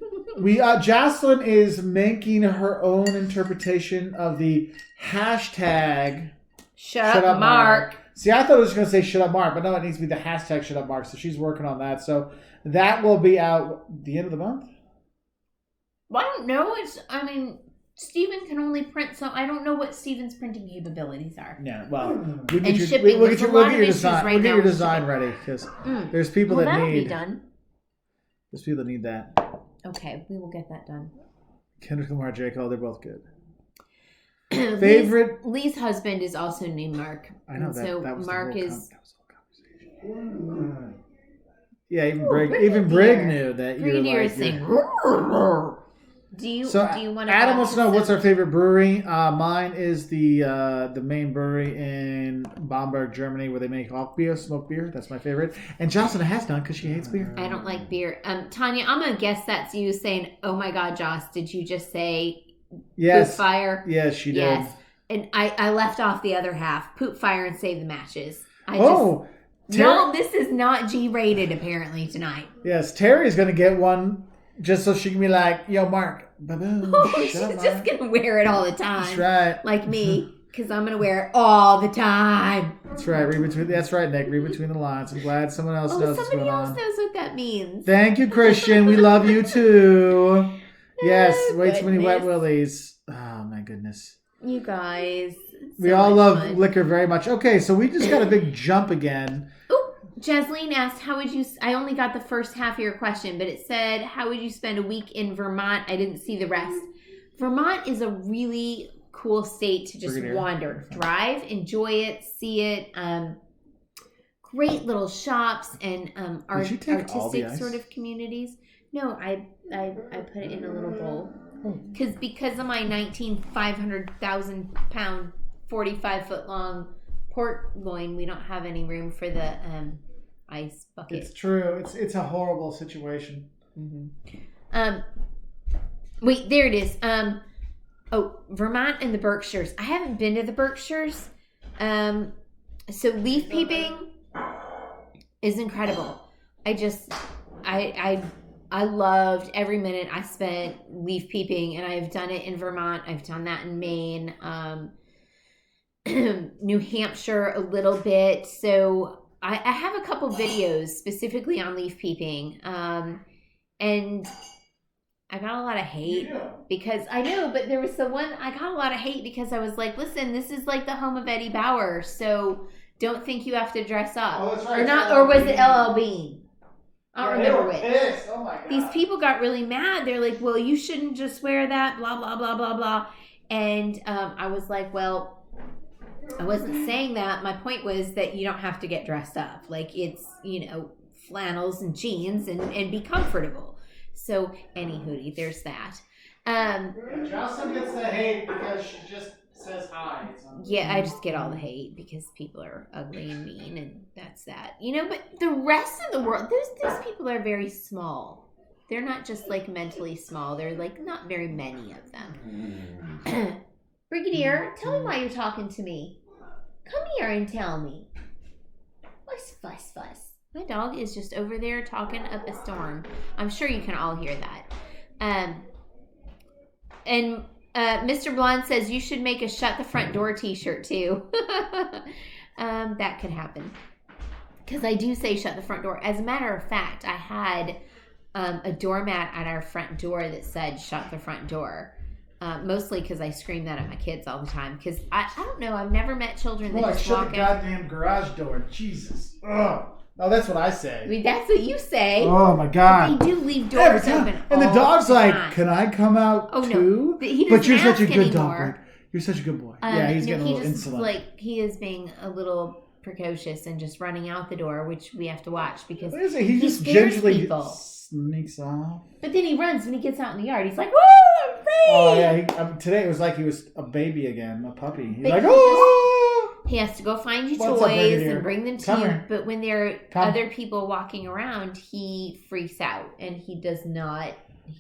Jocelyn is making her own interpretation of the hashtag Shut up, Mark. See, I thought it was going to say shut up, Mark, but no, it needs to be the hashtag shut up, Mark. So she's working on that. So that will be out the end of the month? Well, I don't know. Steven can only print, so I don't know what Steven's printing capabilities are. Yeah, well, we'll get your design ready, because there's people that that'll need. Be done. There's people that need that. Okay, we will get that done. Kendrick Lamar, J. Cole, they're both good. Favorite? Lee's husband is also named Mark. I know that. So that was Mark is. That was the whole conversation. Yeah, even Brig knew that you were like. Saying, Do you want to? Adam wants to know what's our favorite brewery. Mine is the main brewery in Bamberg, Germany, where they make off beer, smoked beer. That's my favorite. And Jocelyn has none because she hates beer. I don't like beer. Tanya, I'm gonna guess that's you saying, "Oh my God, Joss, did you just say yes, poop fire?" Yes, she did. Yes, and I left off the other half: poop fire and save the matches. No, this is not G-rated apparently tonight. Yes, Terry's gonna get one. Just so she can be like, yo, Mark, baboom. She's just going to wear it all the time. That's right. Like me, because I'm going to wear it all the time. That's right. That's right, Nick. Read between the lines. I'm glad someone else knows what's going on. Somebody else knows what that means. Thank you, Christian. We love you, too. Yes. Way too many wet willies. Oh, my goodness. You guys. We all love liquor very much. Okay, so we just got a big jump again. Ooh. Jasleen asked, I only got the first half of your question, but it said, how would you spend a week in Vermont? I didn't see the rest. Vermont is a really cool state to just wander, drive, enjoy it, see it. Great little shops and artistic sort of communities. No, I put it in a little bowl because of my 500,000 pound, 45-foot long pork loin. We don't have any room for the ice bucket. It's true. It's a horrible situation. Mm-hmm. Wait, there it is. Vermont and the Berkshires. I haven't been to the Berkshires. So leaf peeping is incredible. I loved every minute I spent leaf peeping, and I've done it in Vermont. I've done that in Maine, New Hampshire a little bit. So I have a couple videos specifically on leaf peeping, and I got a lot of hate because I know, but there was the one I got a lot of hate because I was like, listen, this is like the home of Eddie Bauer, so don't think you have to dress up. Oh, that's right. Or not, or was it LL Bean? I don't remember which. Pissed. Oh my God. These people got really mad. They're like, well, you shouldn't just wear that, blah, blah, blah, blah, blah. And I was like, well, I wasn't saying that. My point was that you don't have to get dressed up. Like, it's, flannels and jeans and be comfortable. So, anywho, there's that. Jocelyn gets the hate because she just says hi. Yeah, I just get all the hate because people are ugly and mean, and that's that. But the rest of the world, those people are very small. They're not just like mentally small. They're like not very many of them. Brigadier, tell me why you're talking to me. Come here and tell me. Fuss, fuss, fuss. My dog is just over there talking up a storm. I'm sure you can all hear that. And Mr. Blonde says you should make a Shut the Front Door t-shirt too. That could happen. Because I do say shut the front door. As a matter of fact, I had a doormat at our front door that said shut the front door. Mostly because I scream that at my kids all the time. Because I don't know, I've never met children that just walk out. Shut the goddamn garage door. Jesus. Ugh. Oh, that's what I say. I mean, that's what you say. Oh my God. They do leave doors open. And the dog's like, can I come out too? No. But you're such a good dog. You're such a good boy. Yeah, he's getting a little insolent. Like, he is being a little precocious and just running out the door, which we have to watch because he just gingerly sneaks off. But then he runs when he gets out in the yard. He's like, woo, I'm free. Oh, yeah. Today it was like he was a baby again, a puppy. He's like, oh. He has to go find you toys and bring them to you. But when there are other people walking around, he freaks out and he does not.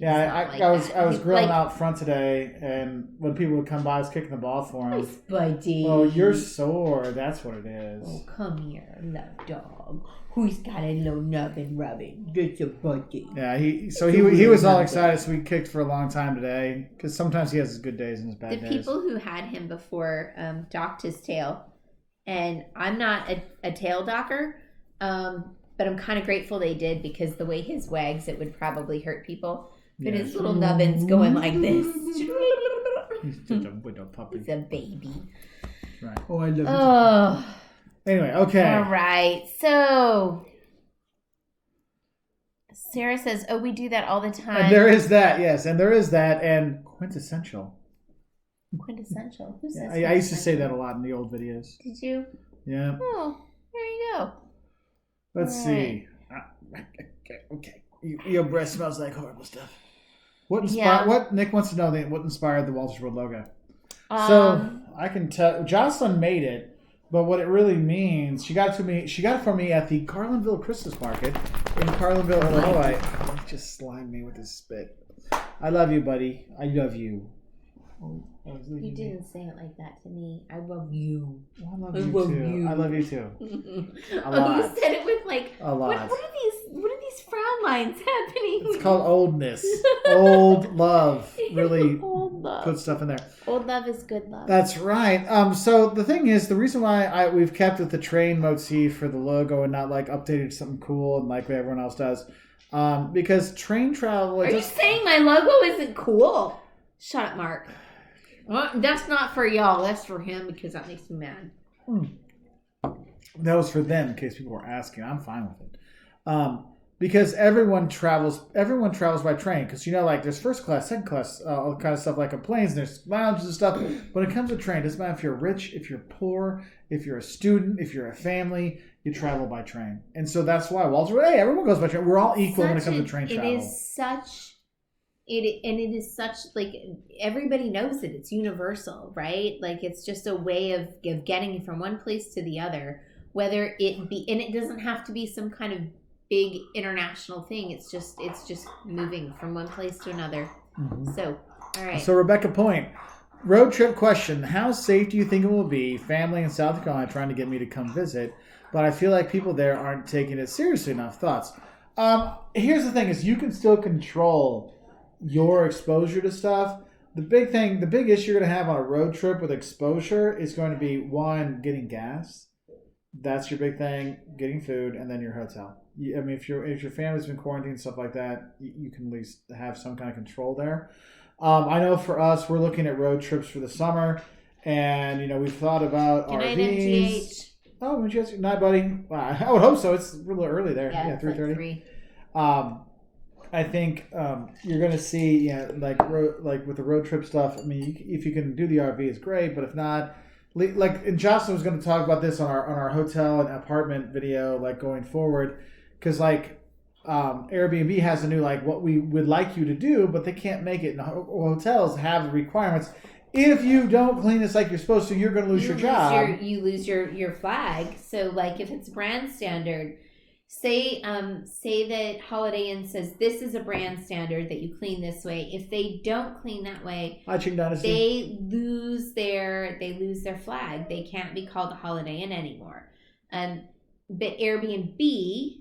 I was grilling out front today, and when people would come by, I was kicking the ball for him. Nice buddy. Oh, you're sore. That's what it is. Oh, come here, love dog. Who's got a little nubbin rubbing? Get your buddy. Yeah, he was all excited, so we kicked for a long time today, because sometimes he has his good days and his bad days. The people who had him before docked his tail, and I'm not a tail docker, but I'm kind of grateful they did, because the way his wags, it would probably hurt people. But his little nubbin's going like this. He's just a widow puppy. He's a baby. Right. Oh, I love you. Anyway, okay. All right. So, Sarah says, oh, we do that all the time. And there is that, yes. And there is that. And quintessential. Quintessential? Who says I used to say that a lot in the old videos. Did you? Yeah. Oh, there you go. Let's see. Okay. Your breath smells like horrible stuff. What Nick wants to know, what inspired the Walters World logo? So I can tell Jocelyn made it, but what it really means, she got it for me at the Carlinville Christmas Market in Carlinville, Illinois. Oh, he just slimed me with his spit. I love you, buddy. I love you. You didn't say it like that to me. I love you. Well, I love you too. I love you too. A lot. You said it with like a lot. What are these frown lines happening? It's called oldness. Old love. Really old love. Put stuff in there. Old love is good love. That's right. So the thing is, the reason why we've kept with the train motif for the logo and not like updated to something cool and like what everyone else does, because train travel. Are you saying my logo isn't cool? Shut up, Mark. Well, that's not for y'all. That's for him because that makes me mad. That was for them, in case people were asking. I'm fine with it. Because everyone travels by train. Because, like, there's first class, second class, all kind of stuff like on planes, and there's lounges and stuff. When it comes to train, it doesn't matter if you're rich, if you're poor, if you're a student, if you're a family, you travel by train. And so that's why Walter, hey, everyone goes by train. We're all equal when it comes to train travel. It is such, like, everybody knows it. It's universal, right? Like, it's just a way of getting you from one place to the other, whether it be, and it doesn't have to be some kind of big international thing. It's just moving from one place to another. Mm-hmm. So, all right. So, Rebecca Point, road trip question. How safe do you think it will be? Family in South Carolina trying to get me to come visit, but I feel like people there aren't taking it seriously enough. Thoughts? Here's the thing is you can still control your exposure to stuff. The big issue you're going to have on a road trip with exposure is going to be, one, getting gas. That's your big thing, getting food, and then your hotel. I mean, if your family's been quarantined and stuff like that, you can at least have some kind of control there. I know for us, we're looking at road trips for the summer, and we've thought about RVs. MGH. Oh, MGH, night, buddy. Wow, I would hope so. It's a little early there. Yeah, 3:30. I think you're going to see, like with the road trip stuff. I mean, if you can do the RV, it's great, but if not. And Jocelyn was going to talk about this on our hotel and apartment video, like going forward, because Airbnb has a new what we would like you to do, but they can't make it. And hotels have the requirements. If you don't clean this like you're supposed to, you're going to lose your job. You lose your flag. So if it's brand standard, say that Holiday Inn says this is a brand standard that you clean this way. If they don't clean that way, they lose their flag. They can't be called a Holiday Inn anymore. But Airbnb,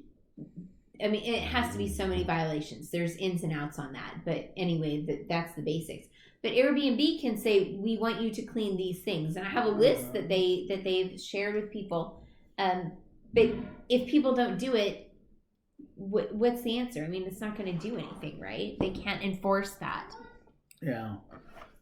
I mean, it has to be so many violations. There's ins and outs on that. But anyway, that's the basics. But Airbnb can say, we want you to clean these things. And I have a list that they've shared with people. But if people don't do it, what's the answer? I mean, it's not going to do anything, right? They can't enforce that. Yeah.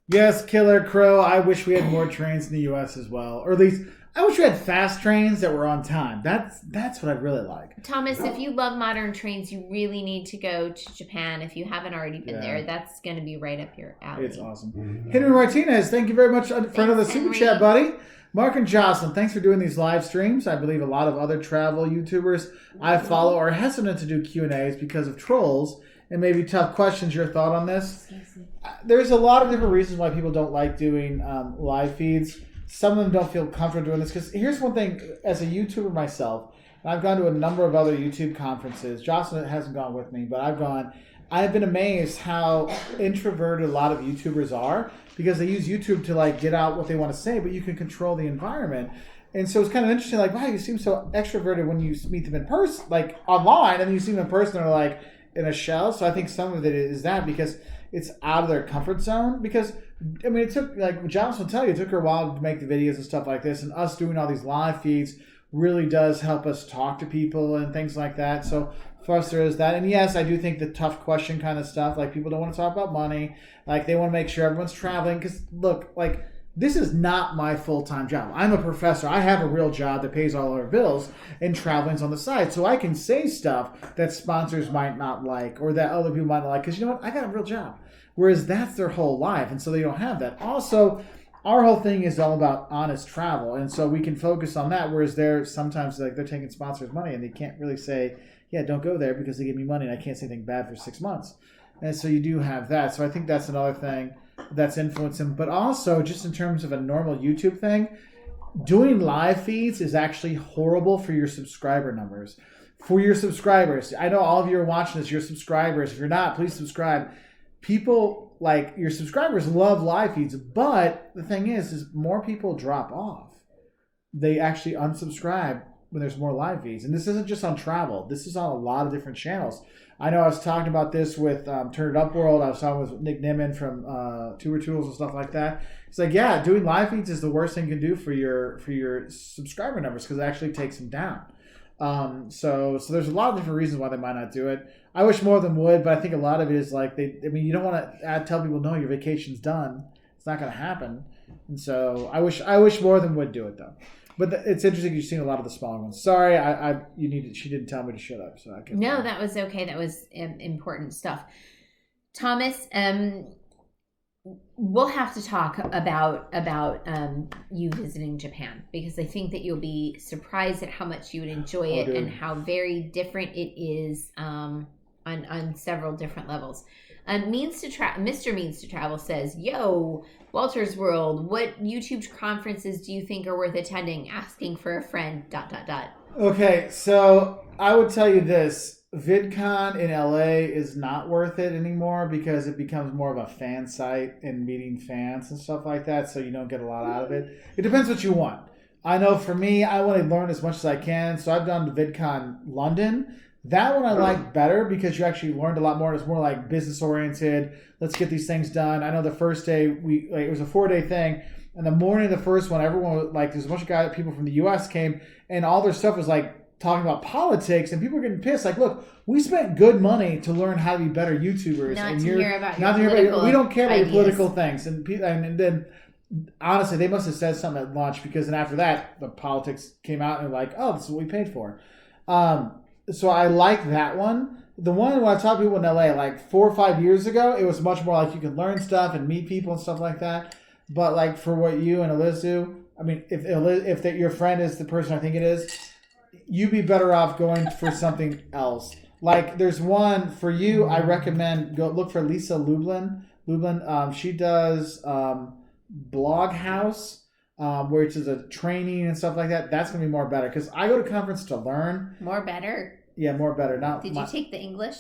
Yes, Killer Crow. I wish we had more trains in the U.S. as well. Or at least, I wish we had fast trains that were on time. That's what I really like. Thomas, if you love modern trains, you really need to go to Japan. If you haven't already been there, that's going to be right up your alley. It's awesome. Henry Martinez, thank you very much for another super chat, buddy. Mark and Jocelyn, thanks for doing these live streams. I believe a lot of other travel YouTubers I follow are hesitant to do Q&As because of trolls and maybe tough questions. Your thought on this? There's a lot of different reasons why people don't like doing live feeds. Some of them don't feel comfortable doing this because here's one thing. As a YouTuber myself, and I've gone to a number of other YouTube conferences. Jocelyn hasn't gone with me, but I've been amazed how introverted a lot of YouTubers are because they use YouTube to get out what they want to say, but you can control the environment. And so it's kind of interesting, wow, you seem so extroverted when you meet them in person, online, and then you see them in person, they're in a shell. So I think some of it is that because it's out of their comfort zone. Because, I mean, it took, Jocelyn will tell you, it took her a while to make the videos and stuff like this, and us doing all these live feeds really does help us talk to people and things like that. So for us, there is that. And yes, I do think the tough question kind of stuff, people don't want to talk about money. They want to make sure everyone's traveling. Because, look, this is not my full-time job. I'm a professor. I have a real job that pays all our bills, and traveling's on the side. So I can say stuff that sponsors might not like or that other people might not like. Because you know what? I got a real job. Whereas that's their whole life. And so they don't have that. Also, our whole thing is all about honest travel. And so we can focus on that. Whereas they're sometimes they're taking sponsors' money and they can't really say, yeah, don't go there because they give me money and I can't say anything bad for 6 months. And so you do have that. So I think that's another thing that's influencing. But also, just in terms of a normal YouTube thing, doing live feeds is actually horrible for your subscriber numbers. For your subscribers, I know all of you are watching this, you're subscribers. If you're not, please subscribe. People, your subscribers love live feeds, but the thing is more people drop off. They actually unsubscribe when there's more live feeds. And this isn't just on travel. This is on a lot of different channels. I know I was talking about this with Turn It Up World. I was talking with Nick Nimmin from Tuber Tools and stuff like that. It's doing live feeds is the worst thing you can do for your subscriber numbers because it actually takes them down. So there's a lot of different reasons why they might not do it. I wish more of them would, but I think a lot of it is you don't want to tell people, no, your vacation's done. It's not going to happen. And so I wish more of them would do it though. But it's interesting you've seen a lot of the smaller ones. Sorry, she didn't tell me to shut up, so I can. No, that was okay. That was important stuff. Thomas, we'll have to talk about you visiting Japan, because I think that you'll be surprised at how much you would enjoy it and how very different it is on several different levels. Mr. Means to Travel says, "Yo, Walter's World, what YouTube conferences do you think are worth attending? Asking for a friend. ... Okay, so I would tell you this: VidCon in LA is not worth it anymore because it becomes more of a fan site and meeting fans and stuff like that. So you don't get a lot out of it. It depends what you want. I know for me, I want to learn as much as I can. So I've done VidCon London. That one I like better because you actually learned a lot more. It's more like business oriented. Let's get these things done. I know the first day it was a 4-day thing, and the morning of the first one, everyone was, there's a bunch of people from the U.S. came, and all their stuff was talking about politics, and people were getting pissed. Look, we spent good money to learn how to be better YouTubers, Not and to hear about your political. We don't care about ideas. your political things, and then. Honestly, they must have said something at lunch because then after that, the politics came out and oh, this is what we paid for. So I like that one. The one when I talked to people in LA 4 or 5 years ago, it was much more you can learn stuff and meet people and stuff like that. But for what you and Eliz do, I mean, if your friend is the person I think it is, you'd be better off going for something else. There's one for you. I recommend go look for Lisa Lublin. She does Blog House. Which is a training and stuff like that. That's going to be more better because I go to conference to learn. More better? Yeah, more better. Did you take the English?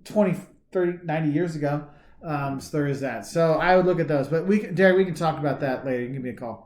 20, 30, 90 years ago. So there is that. So I would look at those. But Derek, we can talk about that later. You can give me a call.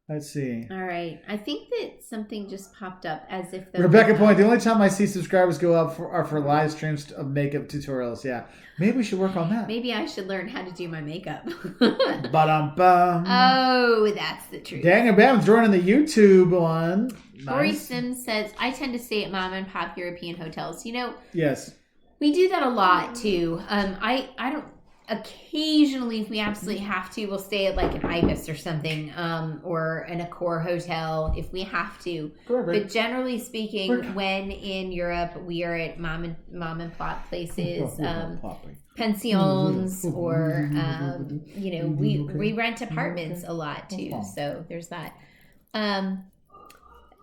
Let's see. All right. I think that something just popped up as if... Rebecca Point, the only time I see subscribers go up are for live streams of makeup tutorials. Yeah. Maybe we should work on that. Maybe I should learn how to do my makeup. Ba-dum-bum. Oh, that's the truth. Daniel Bam's joining the YouTube one. Corey Nice. Sims says, I tend to stay at mom and pop European hotels. Yes. We do that a lot, too. I don't... Occasionally, if we absolutely have to, we'll stay at an Ibis or something, or an Accor hotel if we have to. But generally speaking, when in Europe, we are at mom and pop places, pensions, or we rent apartments a lot too. So there's that.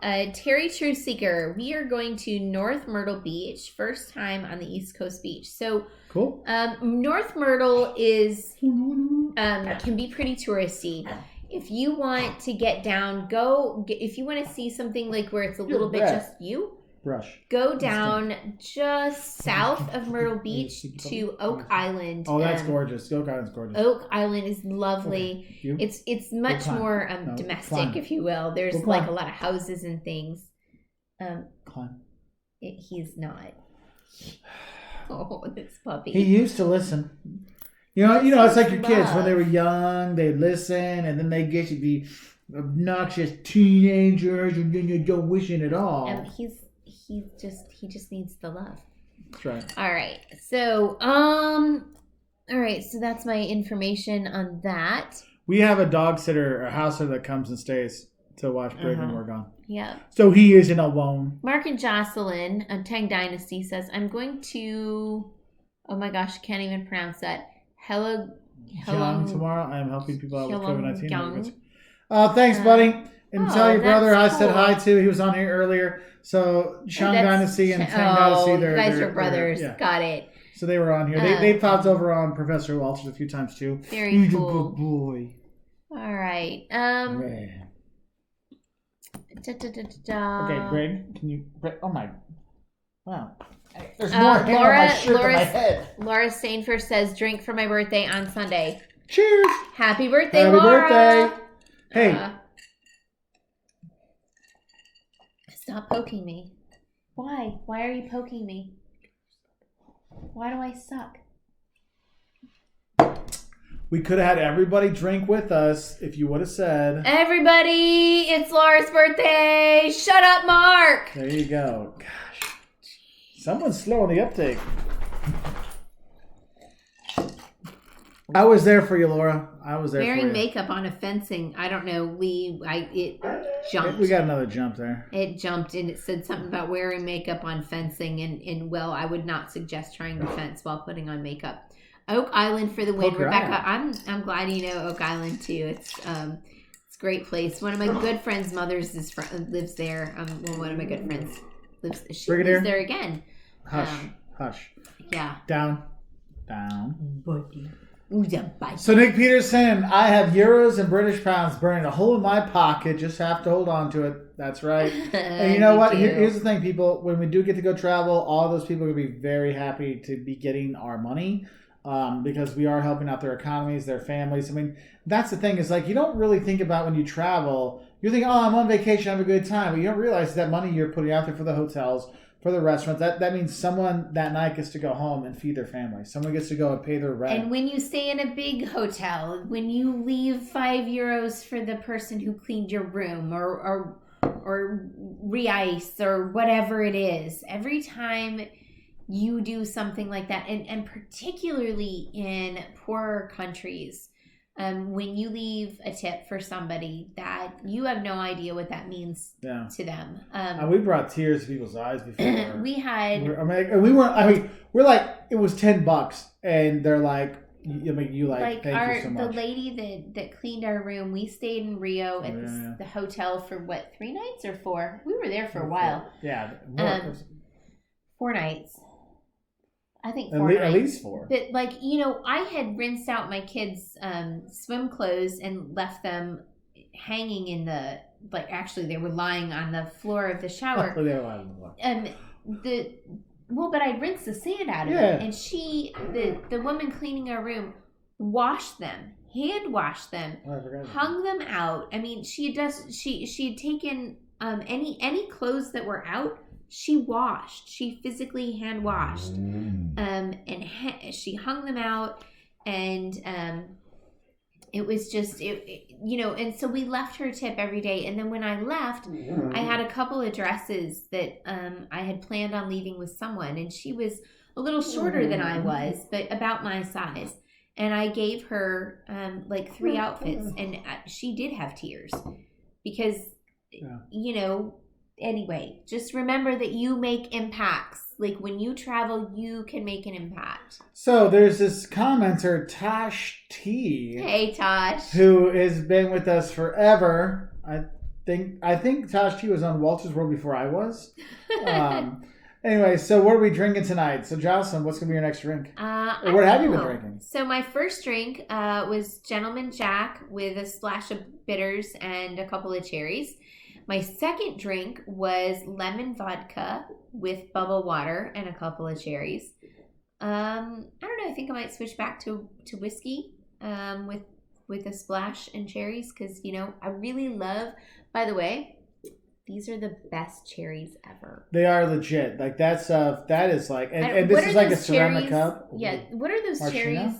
Terry Trueseeker, we are going to North Myrtle Beach, first time on the East Coast beach. So cool. North Myrtle is can be pretty touristy. If you want to get down, if you want to see something where it's a little bit just you, go down just south of Myrtle Beach to Oak Island. Oh, that's gorgeous. Oak Island's gorgeous. Oak Island is lovely. Okay. It's much more domestic, if you will. There's a lot of houses and things. He's not. Oh, this puppy. He used to listen. It's like your kids when they were young, they listen, and then they get to be obnoxious teenagers, and then you don't wish it at all. And he just needs the love. That's right. All right. So, so that's my information on that. We have a dog sitter, a house sitter that comes and stays to watch Brig when we're gone. Yeah. So he isn't alone. Mark and Jocelyn on Tang Dynasty says, I'm going to, oh my gosh, I can't even pronounce that. Hello. Tomorrow. I am helping people out with COVID-19. Thanks, buddy. And tell your brother I said hi to. He was on here earlier. So Shang Dynasty and Tang Dynasty. You guys are brothers. Yeah. Got it. So they were on here. They popped over on Professor Walters a few times too. Very He's cool. a good boy. All right. Okay, Greg, can you... Oh, my... Wow. There's more hair on my shirt than my head. Laura Stainford says, drink for my birthday on Sunday. Cheers. Happy birthday, Happy Laura. birthday. Hey. Stop poking me. Why? Why are you poking me? Why do I suck? We could have had everybody drink with us if you would have said. Everybody, it's Laura's birthday. Shut up, Mark. There you go. Gosh. Someone's slow on the uptake. I was there for you, Laura. I was there for Wearing you. makeup on a fencing. I don't know. It jumped. We got another jump there. It jumped and it said something about wearing makeup on fencing. And well, I would not suggest trying to fence while putting on makeup. Oak Island for the win, Poker Rebecca. Island. I'm glad you know Oak Island too. It's a great place. One of my good friends' mothers lives there. One of my good friends lives. She lives there again. Hush. Yeah. Down. So Nick Peterson, I have euros and British pounds burning a hole in my pocket. Just have to hold on to it. That's right. And you know what? Here's the thing, people. When we do get to go travel, all those people are going to be very happy to be getting our money because we are helping out their economies, their families. I mean, that's the thing is like you don't really think about when you travel. You think, oh, I'm on vacation, have a good time. But you don't realize that money you're putting out there for the hotels, for the restaurants, that means someone that night gets to go home and feed their family. Someone gets to go and pay their rent. And when you stay in a big hotel, when you leave €5 for the person who cleaned your room or re-ice or whatever it is, every time you do something like that, and particularly in poorer countries, when you leave a tip for somebody, that you have no idea what that means to them. We brought tears to people's eyes before. We're like, it was $10, and they're like, thank you so much. The lady that cleaned our room, we stayed in Rio at the hotel for 3 nights or 4? We were there for a while. Yeah, 4 nights. I think 4 nights. At least 4. But I had rinsed out my kids' swim clothes and left them hanging in the actually they were lying on the floor of the shower. They were lying on the floor. But I'd rinsed the sand out of it, and the woman cleaning our room washed them, hand washed them, hung them out. I mean, she had taken any clothes that were out. She washed. She physically hand washed, and she hung them out, and it was just And so we left her a tip every day, and then when I left, I had a couple of dresses that I had planned on leaving with someone, and she was a little shorter than I was, but about my size, and I gave her 3 outfits, and she did have tears because Anyway, just remember that you make impacts. Like when you travel, you can make an impact. So there's this commenter, Tosh T. Hey, Tosh. Who has been with us forever. I think Tosh T was on Walter's World before I was. Anyway, so what are we drinking tonight? So Jocelyn, what's going to be your next drink? What have you been drinking? So my first drink was Gentleman Jack with a splash of bitters and a couple of cherries. My second drink was lemon vodka with bubble water and a couple of cherries. I don't know. I think I might switch back to whiskey with a splash and cherries because, I really love, by the way, these are the best cherries ever. They are legit. Like that is like, and this is like a ceramic cup. Yeah. What are those cherries?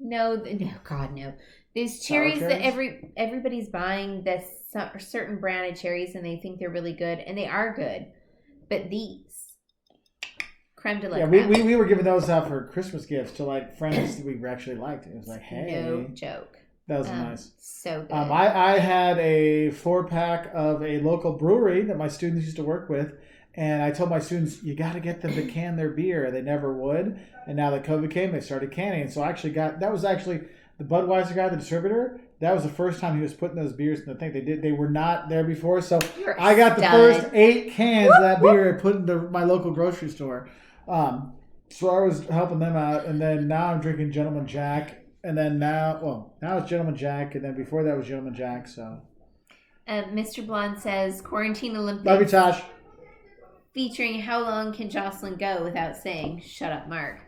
No, God, no. These cherries that everybody's buying this certain brand of cherries and they think they're really good, and they are good, but these creme de la creme. We were giving those out for Christmas gifts to friends that we actually liked. It was like, hey, no joke. That was nice. So good. I had a 4-pack of a local brewery that my students used to work with, and I told my students, you got to get them to can their beer. They never would, and now that COVID came, they started canning. So I actually that was the Budweiser guy, the distributor. That was the first time he was putting those beers in the thing. They were not there before. So I got the first 8 cans of that beer I put in my local grocery store. So I was helping them out. And then now I'm drinking Gentleman Jack. And then now it's Gentleman Jack. And then before that was Gentleman Jack. So Mr. Blonde says, Quarantine Olympics. Love you, Tosh. Featuring How Long Can Jocelyn Go Without Saying, Shut Up, Mark.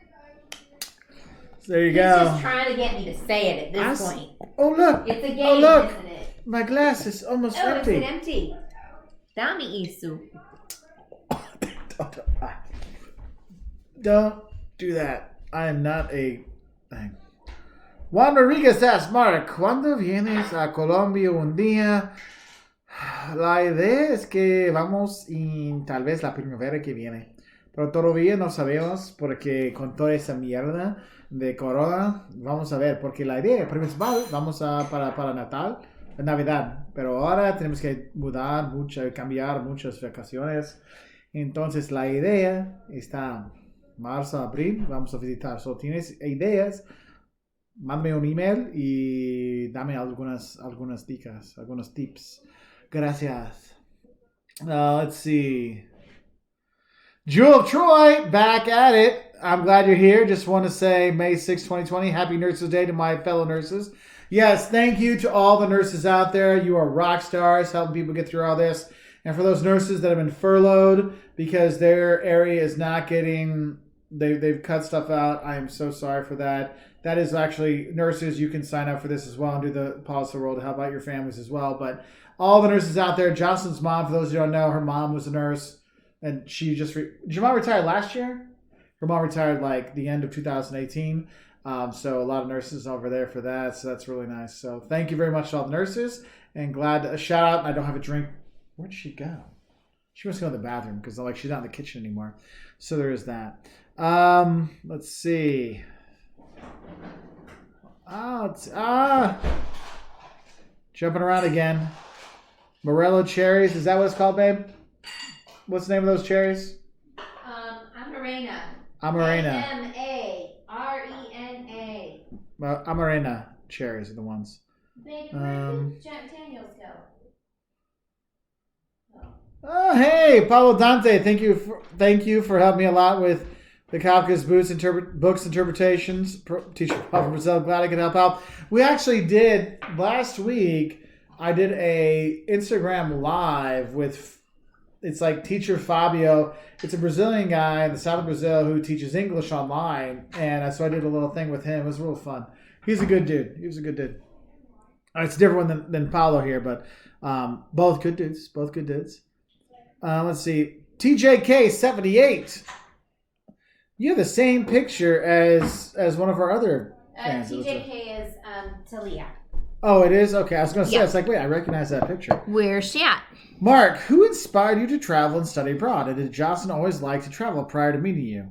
There you He's go. He's just trying to get me to say it at this point. Oh, look. It's a game, oh, look. Isn't it? My glass is almost empty. Oh, is it empty? Dami Isu. Don't do that. I am not a thing. Juan Rodriguez asks, Mark, ¿cuándo vienes a Colombia un día? La idea es que vamos en tal vez la primavera que viene. pero todavía no sabemos porque con toda esa mierda de corona, vamos a ver, porque la idea principal, vamos a para Natal, Navidad, pero ahora tenemos que mudar mucho, cambiar muchas vacaciones. Entonces la idea está marzo, abril, vamos a visitar. Si tienes ideas, mándame un email y dame algunas dicas, algunos tips. Gracias. Let's see. Jewel of Troy, back at it. I'm glad you're here. Just want to say May 6, 2020, Happy Nurses Day to my fellow nurses. Yes, thank you to all the nurses out there. You are rock stars, helping people get through all this. And for those nurses that have been furloughed because their area is not getting, they've cut stuff out, I am so sorry for that. That is actually, nurses, you can sign up for this as well and do the Pause the World to help out your families as well. But all the nurses out there, Jocelyn's mom, for those who don't know, her mom was a nurse. And she just, did your mom retire last year? Her mom retired like the end of 2018. So a lot of nurses over there for that. So that's really nice. So thank you very much to all the nurses. And glad to shout out. I don't have a drink. Where'd she go? She must go to the bathroom because like she's not in the kitchen anymore. So there is that. Let's see. Jumping around again. Morello cherries. Is that what it's called, babe? What's the name of those cherries? Amarena. Amarena. Amarena. Amarena cherries are the ones. Babe, where did Jack Daniels go? Oh, hey, Pablo Dante. Thank you for helping me a lot with the Kafka's books interpretations. Teacher Pablo Brazil, glad I could help out. We actually did last week. I did a Instagram live with. It's like Teacher Fabio. It's a Brazilian guy in the south of Brazil who teaches English online. And so I did a little thing with him. It was real fun. He's a good dude. He was a good dude. It's a different one than Paulo here, but both good dudes. Both good dudes. Let's see. TJK78. You have the same picture as one of our other fans. TJK is Talia. Oh, it is? Okay. I was going to say, Yeah. It's like, wait, I recognize that picture. Where's she at? Mark, who inspired you to travel and study abroad? And did Jocelyn always like to travel prior to meeting you?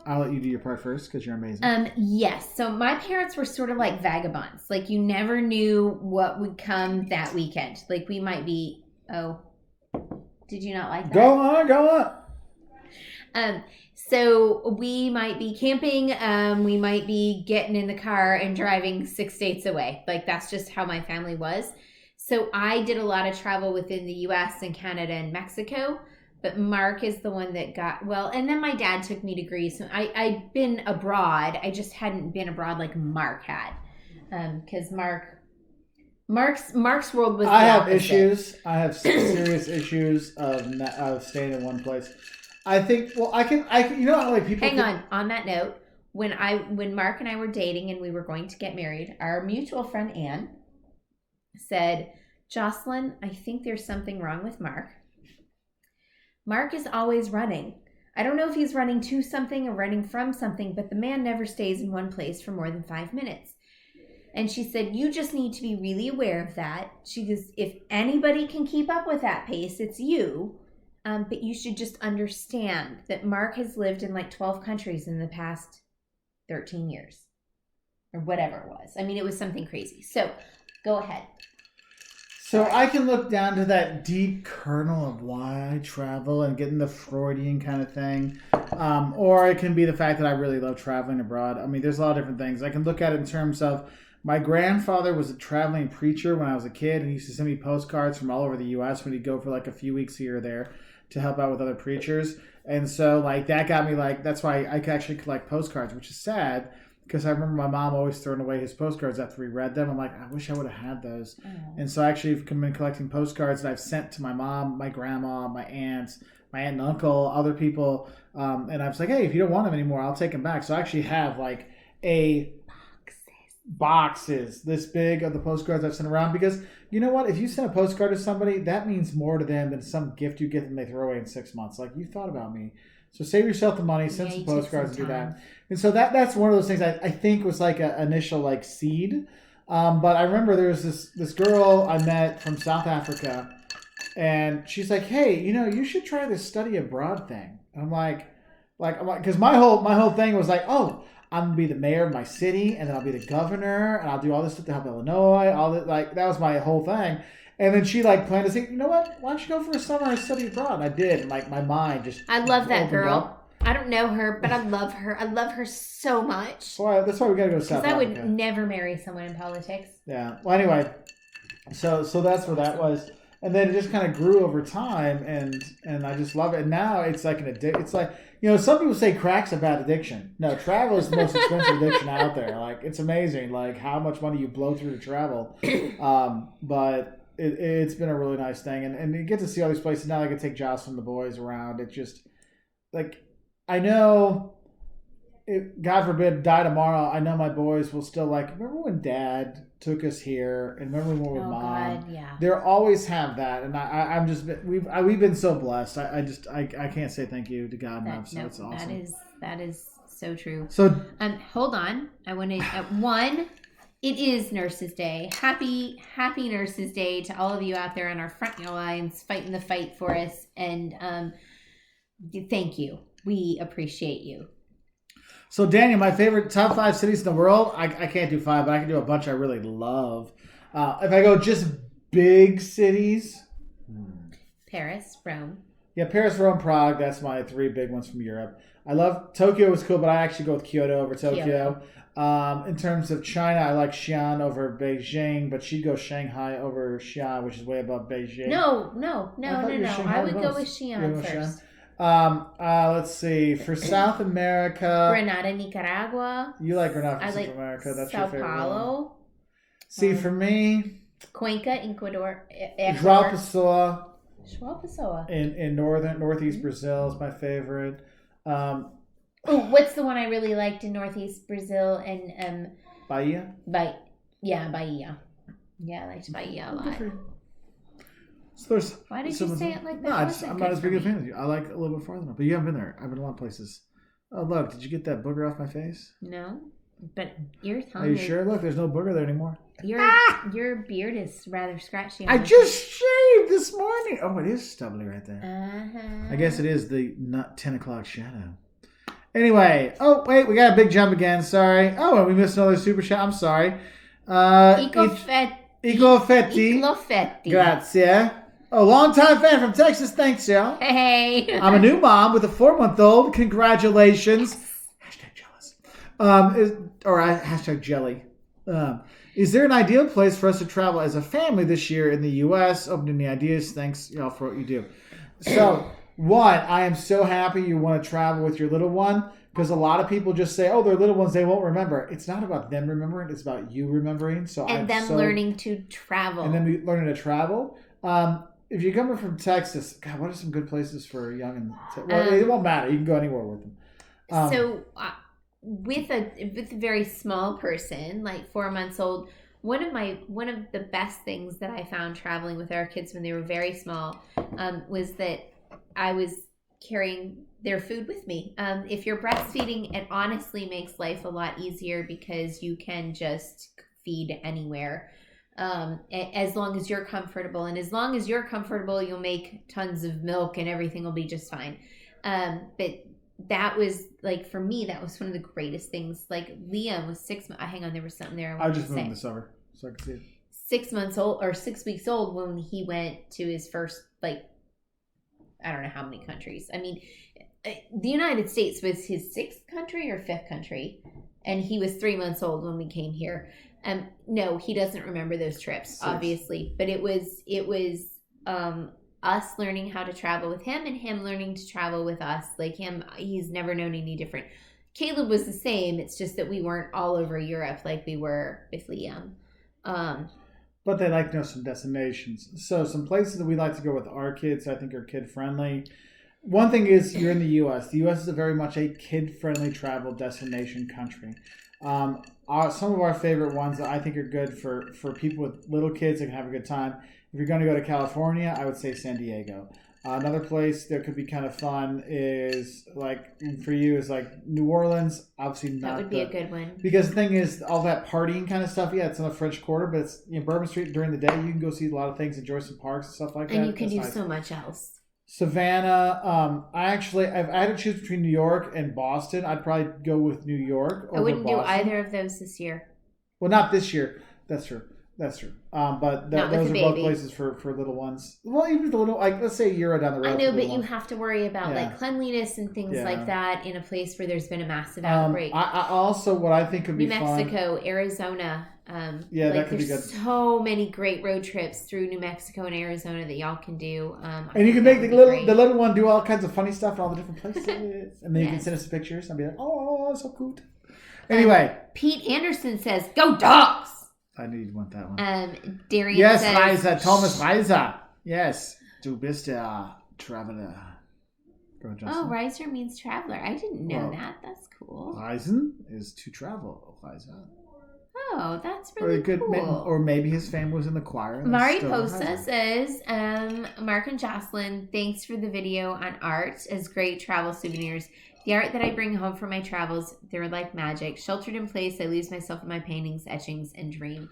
I'll let you do your part first because you're amazing. Yes. So my parents were sort of like vagabonds. Like you never knew what would come that weekend. Like we might be, did you not like that? Go on. So we might be camping. We might be getting in the car and driving 6 states away. Like that's just how my family was. So I did a lot of travel within the U.S. and Canada and Mexico, but Mark is the one that and then my dad took me to Greece. I'd been abroad. I just hadn't been abroad like Mark had. Because Mark's world was I have issues. I have serious issues of staying in one place. I think, I can, you know how like people... Hang on that note, when Mark and I were dating and we were going to get married, our mutual friend Anne said, Jocelyn, I think there's something wrong with Mark. Mark is always running. I don't know if he's running to something or running from something, but the man never stays in one place for more than 5 minutes. And she said, you just need to be really aware of that. She goes, if anybody can keep up with that pace, it's you. But you should just understand that Mark has lived in like 12 countries in the past 13 years. Or whatever it was. I mean, it was something crazy. So, go ahead. So I can look down to that deep kernel of why I travel and getting the Freudian kind of thing. Or it can be the fact that I really love traveling abroad. I mean, there's a lot of different things. I can look at it in terms of my grandfather was a traveling preacher when I was a kid, and he used to send me postcards from all over the U.S. when he'd go for like a few weeks here or there to help out with other preachers. And so like that got me like, that's why I could actually collect postcards, which is sad because I remember my mom always throwing away his postcards after we read them. I'm like, I wish I would have had those. Oh. And so I actually have been collecting postcards that I've sent to my mom, my grandma, my aunts, my aunt and uncle, other people. And I was like, hey, if you don't want them anymore, I'll take them back. So I actually have like boxes this big of the postcards I've sent around because you know what? If you send a postcard to somebody, that means more to them than some gift you get them they throw away in 6 months. Like, you thought about me. So save yourself the money, send some postcards and do that. And so that's one of those things I think was like an initial like seed. But I remember there was this girl I met from South Africa, and she's like, hey, you know, you should try this study abroad thing. And I'm like, Like, because my whole thing was like, oh, I'm gonna be the mayor of my city, and then I'll be the governor, and I'll do all this stuff to help Illinois. All that, like, that was my whole thing. And then she like planned to say, you know what? Why don't you go for a summer and study abroad? And I did. And like my mind just I love that girl. up. I don't know her, but I love her. I love her so much. Well, that's why we gotta go to South Africa. Africa. Because I would never marry someone in politics. Yeah. Well, anyway, so that's where that was. And then it just kind of grew over time, and I just love it. And now it's like an addiction. It's like, some people say crack's a bad addiction. No, travel is the most expensive addiction out there. Like, it's amazing, like how much money you blow through to travel. But it's been a really nice thing, and you get to see all these places now. I can take Jocelyn and the boys around. It's just like, I know. God forbid, die tomorrow. I know my boys will still like. Remember when Dad took us here, and remember when we were with Mom? God, yeah. They always have that, and I'm just we've been so blessed. I can't say thank you to God enough. So it's awesome. That is so true. So hold on. I want to one. It is Nurses Day. Happy Nurses Day to all of you out there on our front lines fighting the fight for us, and thank you. We appreciate you. So, Daniel, my favorite top 5 cities in the world, I can't do 5, but I can do a bunch I really love. If I go just big cities. Paris, Rome. Yeah, Paris, Rome, Prague. That's my 3 big ones from Europe. I love Tokyo was cool, but I actually go with Kyoto over Tokyo. In terms of China, I like Xi'an over Beijing, but she'd go Shanghai over Xi'an, which is way above Beijing. No. I would go with Xi'an first. Let's see. For South America, Grenada, Nicaragua. You like Grenada for South America? That's your favorite one. See, for me, Cuenca, Ecuador. João Pessoa. João Pessoa. In northeast Brazil is my favorite. What's the one I really liked in northeast Brazil and Bahia? Bahia. Yeah, I liked Bahia a lot. So why did you say it like that? No, I'm not as big a fan as you. I like a little bit farther, but you haven't been there. I've been a lot of places. Oh, look, did you get that booger off my face? No, but your tongue. Are you sure? Look, there's no booger there anymore. Your beard is rather scratchy. I just shaved this morning. Oh, it is stubbly right there. Uh-huh. I guess it is the not 10 o'clock shadow. Anyway, oh wait, we got a big jump again. Sorry. Oh, and we missed another super chat. I'm sorry. Ecofetti. Grazie. Oh, long-time fan from Texas. Thanks, y'all. Hey. I'm a new mom with a 4-month-old. Congratulations. Hashtag jealous. Hashtag jelly. Is there an ideal place for us to travel as a family this year in the U.S.? Open to any ideas. Thanks, y'all, for what you do. So, one, I am so happy you want to travel with your little one, because a lot of people just say, oh, they're little ones, they won't remember. It's not about them remembering. It's about you remembering. Learning to travel. And then learning to travel. If you're coming from Texas, God, what are some good places for young and... it won't matter. You can go anywhere with them. With a very small person, like 4 months old, one of the best things that I found traveling with our kids when they were very small was that I was carrying their food with me. If you're breastfeeding, it honestly makes life a lot easier because you can just feed anywhere. As long as you're comfortable, and as long as you're comfortable, you'll make tons of milk and everything will be just fine. But that was, like, for me, that was one of the greatest things. Like, Liam was 6 months. Hang on, there was something there. I just moved this over so I could see it. 6 months old or 6 weeks old when he went to his first, like, I don't know how many countries. I mean, the United States was his 6th country or 5th country, and he was 3 months old when we came here. No, he doesn't remember those trips, obviously, but it was us learning how to travel with him and him learning to travel with us. Like, he's never known any different. Caleb was the same. It's just that we weren't all over Europe like we were with Liam. But they like to know some destinations. So some places that we like to go with our kids, I think, are kid-friendly. One thing is, you're in the U.S. The U.S. is very much a kid-friendly travel destination country. Some of our favorite ones that I think are good for people with little kids that can have a good time. If you're going to go to California, I would say San Diego. Another place that could be kind of fun is, like, for you, is like New Orleans. Obviously not. That would be a good one. Because the thing is, all that partying kind of stuff, yeah, it's on the French Quarter, but it's Bourbon Street during the day. You can go see a lot of things, enjoy some parks and stuff like that. And you can do so much else. Savannah. If I had to choose between New York and Boston, I'd probably go with New York over I wouldn't do Boston. either of those this year. Well, not this year. That's true. But those are both places for little ones. Well, even the little, like, let's say a year down the road. I know, but you have to worry about like cleanliness and things like that in a place where there's been a massive outbreak. I also, what I think would be New Mexico, Arizona. That could be good. So many great road trips through New Mexico and Arizona that y'all can do. And you can make the little one do all kinds of funny stuff in all the different places, and then you can send us pictures and be like, "Oh, so cute." Anyway, Pete Anderson says, "Go Dogs." I knew you'd want that one. Darian says, Reiser, Thomas Reiser. Yes, du bist der Traveler. Go, Justin. Reiser means traveler. I didn't know that. That's cool. Reisen is to travel. Reiser. Oh, that's really cool. Or maybe his family was in the choir. Mari Posa says, Mark and Jocelyn, thanks for the video on art as great travel souvenirs. The art that I bring home from my travels, they're like magic. Sheltered in place, I lose myself in my paintings, etchings, and dream.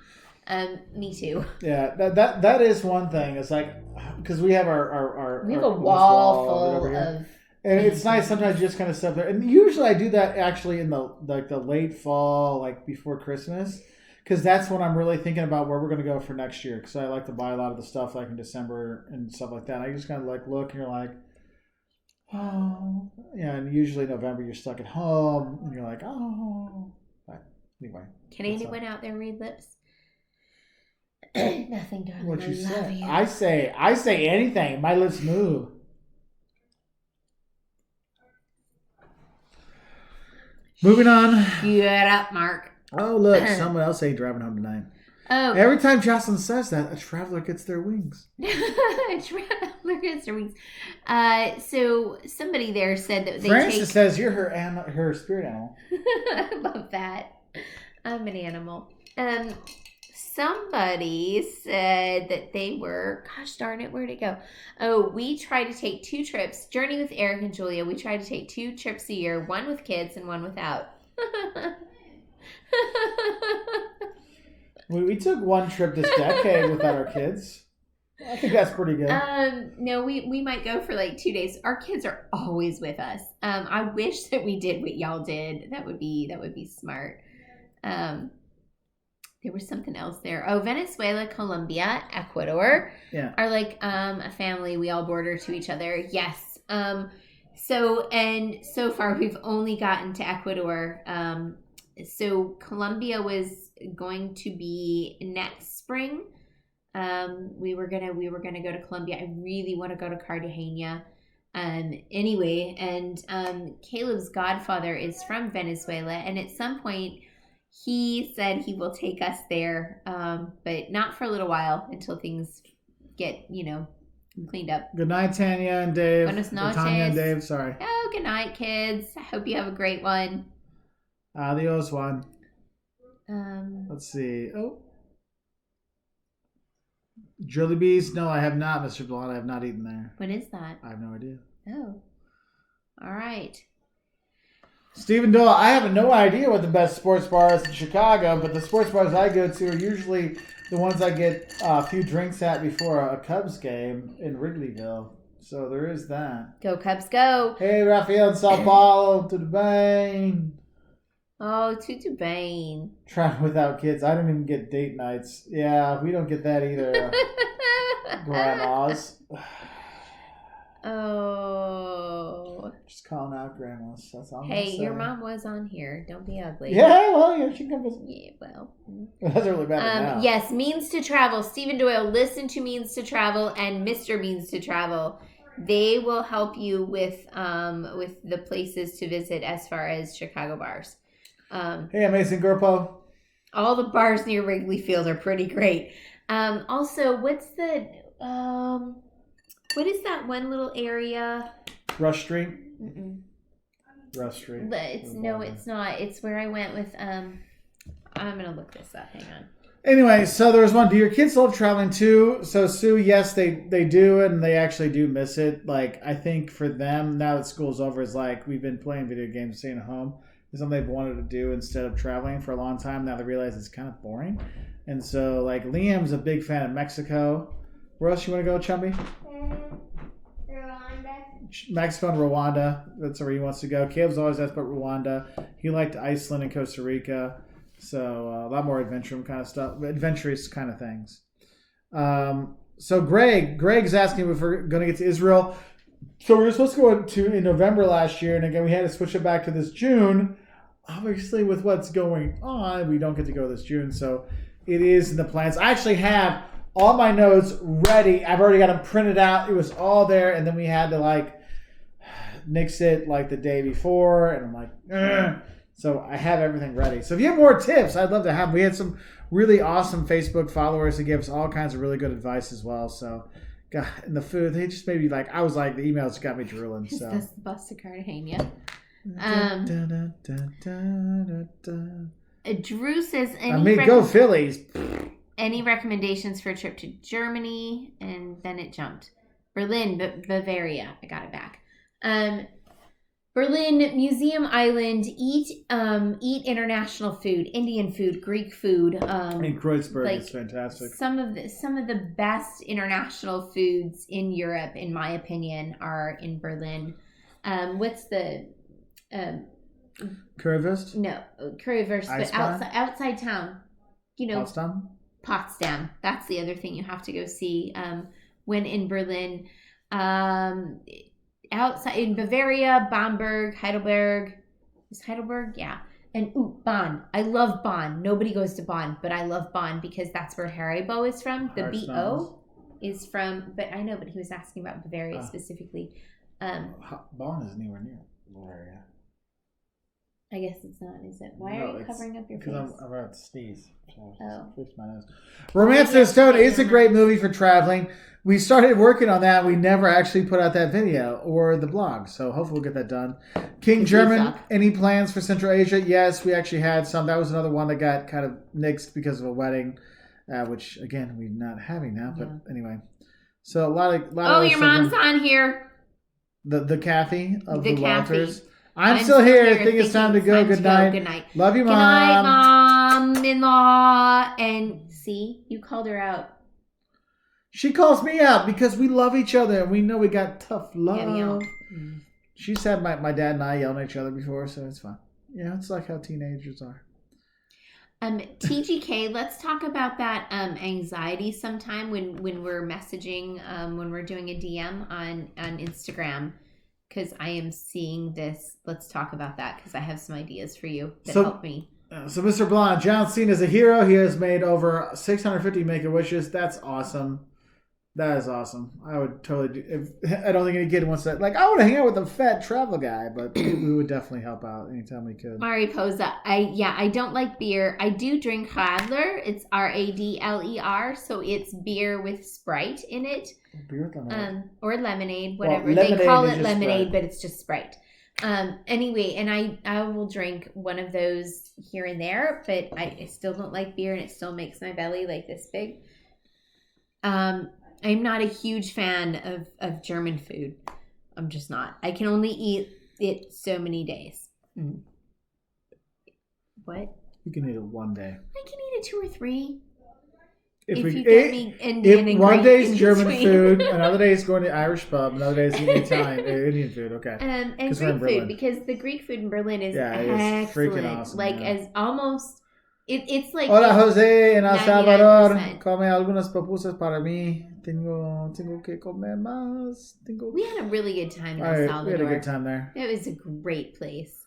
Me too. Yeah, that is one thing. It's like, because we have our a wall full of... And it's nice sometimes you just kind of sit there. And usually I do that actually in the late fall, like before Christmas. Because that's when I'm really thinking about where we're going to go for next year. Because I like to buy a lot of the stuff like in December and stuff like that. And I just kind of like look and you're like, oh. Yeah, and usually November you're stuck at home. And you're like, oh. But anyway. Can anyone out there read lips? Nothing, darling. What you say? I say anything. My lips move. Moving on. Get up, Mark. Oh, look. Someone else ain't driving home tonight. Oh. Every time Jocelyn says that, a traveler gets their wings. A traveler gets their wings. So somebody there said that they Francis says you're her spirit animal. I love that. I'm an animal. Somebody said that they were, gosh darn it, where'd it go? Oh, we try to take 2 trips. Journey with Eric and Julia. We try to take 2 trips a year, one with kids and one without. We took 1 trip this decade without our kids. I think that's pretty good. No, we might go for like 2 days. Our kids are always with us. I wish that we did what y'all did. That would be smart. There was something else there. Oh, Venezuela, Colombia, Ecuador are like a family. We all border to each other. Yes. So far we've only gotten to Ecuador. So Colombia was going to be next spring. We were gonna go to Colombia. I really want to go to Cartagena. Anyway, and Caleb's godfather is from Venezuela, and at some point he said he will take us there, but not for a little while until things get, cleaned up. Good night, Tanya and Dave. Buenos noches. Tanya and Dave, sorry. Oh, good night, kids. I hope you have a great one. Adios, Juan. Let's see. Oh. Jollibees? No, I have not, Mr. Blonde. I have not eaten there. What is that? I have no idea. Oh. All right. Stephen Doyle, I have no idea what the best sports bar is in Chicago, but the sports bars I go to are usually the ones I get a few drinks at before a Cubs game in Wrigleyville. So there is that. Go Cubs, go. Hey, Rafael in Sao Paulo, to the Bain. Oh, to Bain. Travel without kids. I don't even get date nights. Yeah, we don't get that either. Grandmas. Oh. Just calling out grandmas. That's all. Hey, your mom was on here. Don't be ugly. Yeah, well, yeah, she can visit. Yeah, well. It doesn't really matter now. Yes, Means to Travel. Stephen Doyle, listen to Means to Travel and Mr. Means to Travel. They will help you with the places to visit as far as Chicago bars. Hey, Amazing Gurpo. All the bars near Wrigley Field are pretty great. Also, what's the what is that one little area? Rush Street. Mm-mm. Rush Street. It's not. It's where I went with. I'm gonna look this up. Hang on. Anyway, so there's one. Do your kids love traveling too? So Sue, yes, they do, and they actually do miss it. Like I think for them now that school's over, is like we've been playing video games, staying at home. It's something they've wanted to do instead of traveling for a long time. Now they realize it's kind of boring, and so like Liam's a big fan of Mexico. Where else you want to go, Chumby? Vermont. Mexico and Rwanda. That's where he wants to go. Caleb's always asked about Rwanda. He liked Iceland and Costa Rica. So a lot more adventurous kind of things. So Greg's asking if we're going to get to Israel. So we were supposed to go in November last year, and again we had to switch it back to this June. Obviously, with what's going on, we don't get to go this June. So it is in the plans. I actually have all my notes ready. I've already got them printed out. It was all there, and then we had to nix it the day before, and I'm like, ugh. So I have everything ready. So if you have more tips, I'd love to have them. We had some really awesome Facebook followers that give us all kinds of really good advice as well. So, God, and the food, they just made me the emails got me drooling. Is so. this the bus to Cartagena? Drew says, go Phillies. Any recommendations for a trip to Germany? And then it jumped. Berlin, Bavaria. I got it back. Berlin, Museum Island, eat international food, Indian food, Greek food. Kreuzberg is fantastic. Some of the best international foods in Europe, in my opinion, are in Berlin. What's the Currywurst? No, Currywurst, but outside town. Potsdam. That's the other thing you have to go see when in Berlin. Outside in Bavaria, Bamberg, Heidelberg. Is Heidelberg? Yeah. And Bonn. I love Bonn. Nobody goes to Bonn, but I love Bonn because that's where Haribo is from. The B.O. is from, but I know, but he was asking about Bavaria specifically. Bonn is anywhere near Bavaria. I guess it's not, is it? Why are you covering up your face? Because I'm about to sneeze. Oh. My nose. Romantic Stone is a great movie for traveling. We started working on that. We never actually put out that video or the blog. So hopefully we'll get that done. King German, any plans for Central Asia? Yes, we actually had some. That was another one that got kind of nixed because of a wedding, which, again, we're not having now. But anyway. So a lot of your mom's on here. The Kathy of the Walters. Kathy. I'm still here. I think it's time to go. Good night. Good night. Love you, Mom. Good night, Mom-in-law. And see, you called her out. She calls me out because we love each other and we know we got tough love. Yeah, She's had my dad and I yelling at each other before, so it's fine. Yeah, it's like how teenagers are. TGK, let's talk about that anxiety sometime when we're messaging, when we're doing a DM on Instagram. Because I am seeing this. Let's talk about that because I have some ideas for you that help me. So Mr. Blonde, John Cena is a hero. He has made over 650 Make-A-Wishes. That's awesome. That is awesome. I would totally do. I don't think any kid wants that. I want to hang out with a fat travel guy, but we would definitely help out anytime we could. Mariposa. I don't like beer. I do drink Radler. It's Radler, so it's beer with Sprite in it. Beer with lemonade. Or lemonade, whatever. They call it lemonade, but it's just Sprite. Anyway, and I will drink one of those here and there, but I still don't like beer, and it still makes my belly this big. I'm not a huge fan of German food. I'm just not. I can only eat it so many days. What? You can eat it one day. I can eat it 2 or 3. If you get me Indian and one day is German between. food, another day is going to Irish pub, another day is eating Indian food. Okay. And Greek food, because the Greek food in Berlin is excellent. Freaking awesome. As almost, it's like. Hola, Jose, en El Salvador. Come algunas pupusas para mí. Tengo que comer más. We had a really good time in El Salvador. We had a good time there. It was a great place.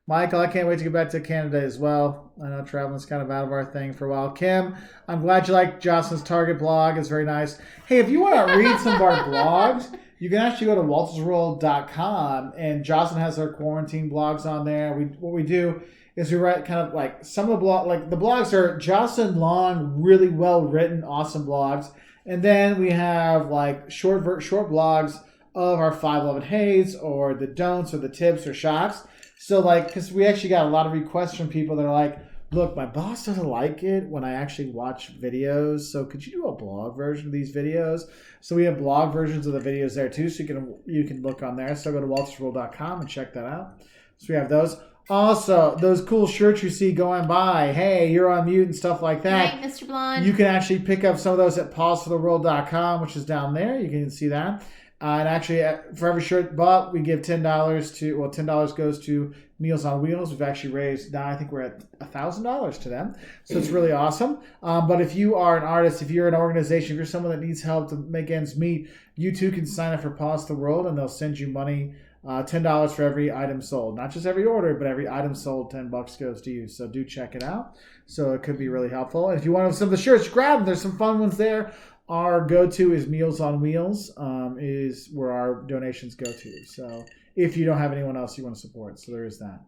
Michael, I can't wait to get back to Canada as well. I know traveling's kind of out of our thing for a while. Kim, I'm glad you like Jocelyn's Target blog. It's very nice. Hey, if you want to read some of our blogs, you can actually go to waltersworld.com, and Jocelyn has her quarantine blogs on there. What we do is we write kind of some of the the blogs are Jocelyn long, really well written, awesome blogs. And then we have short blogs of our 511 hates or the don'ts or the tips or shocks. So because we actually got a lot of requests from people that are look, my boss doesn't like it when I actually watch videos. So could you do a blog version of these videos? So we have blog versions of the videos there too. So you can look on there. So go to waltersworld.com and check that out. So we have those. Also, those cool shirts you see going by, hey, you're on mute and stuff like that. Right, Mr. Blonde. You can actually pick up some of those at pausfortheworld.com, which is down there. You can see that. And actually, for every shirt bought, we give $10 to. Well, $10 goes to Meals on Wheels. We've actually raised now. I think we're at $1,000 to them, so it's really awesome. But if you are an artist, if you're an organization, if you're someone that needs help to make ends meet, you too can sign up for Pause the World, and they'll send you money. $10 for every item sold. Not just every order, but every item sold, $10 goes to you. So do check it out. So it could be really helpful. And if you want some of the shirts, grab them. There's some fun ones there. Our go-to is Meals on Wheels, is where our donations go to. So if you don't have anyone else you want to support, so there is that.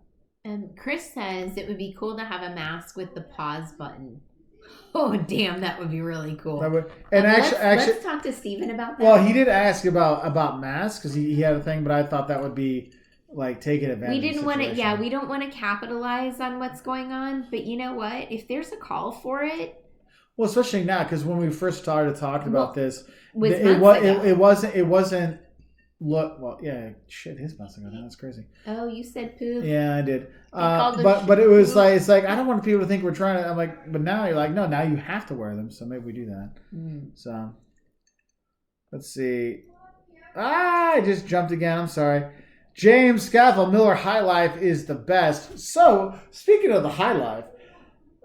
Chris says it would be cool to have a mask with the pause button. Oh, damn, that would be really cool. Let's talk to Steven about that. Well, he did ask about masks because he had a thing, but I thought that would be like taking advantage. We didn't want to. Yeah, we don't want to capitalize on what's going on. But you know what? If there's a call for it. Well, especially now, because when we first started talking about this, it wasn't. Look, well, yeah, shit, his must have gone down. That's crazy. Oh, you said poop. Yeah, I did. But it was like, it's like I don't want people to think we're trying to. I'm like, but now you're like, no, now you have to wear them. So maybe we do that. So let's see. I just jumped again. I'm sorry. James Scaffel, Miller High Life is the best. So speaking of the High Life.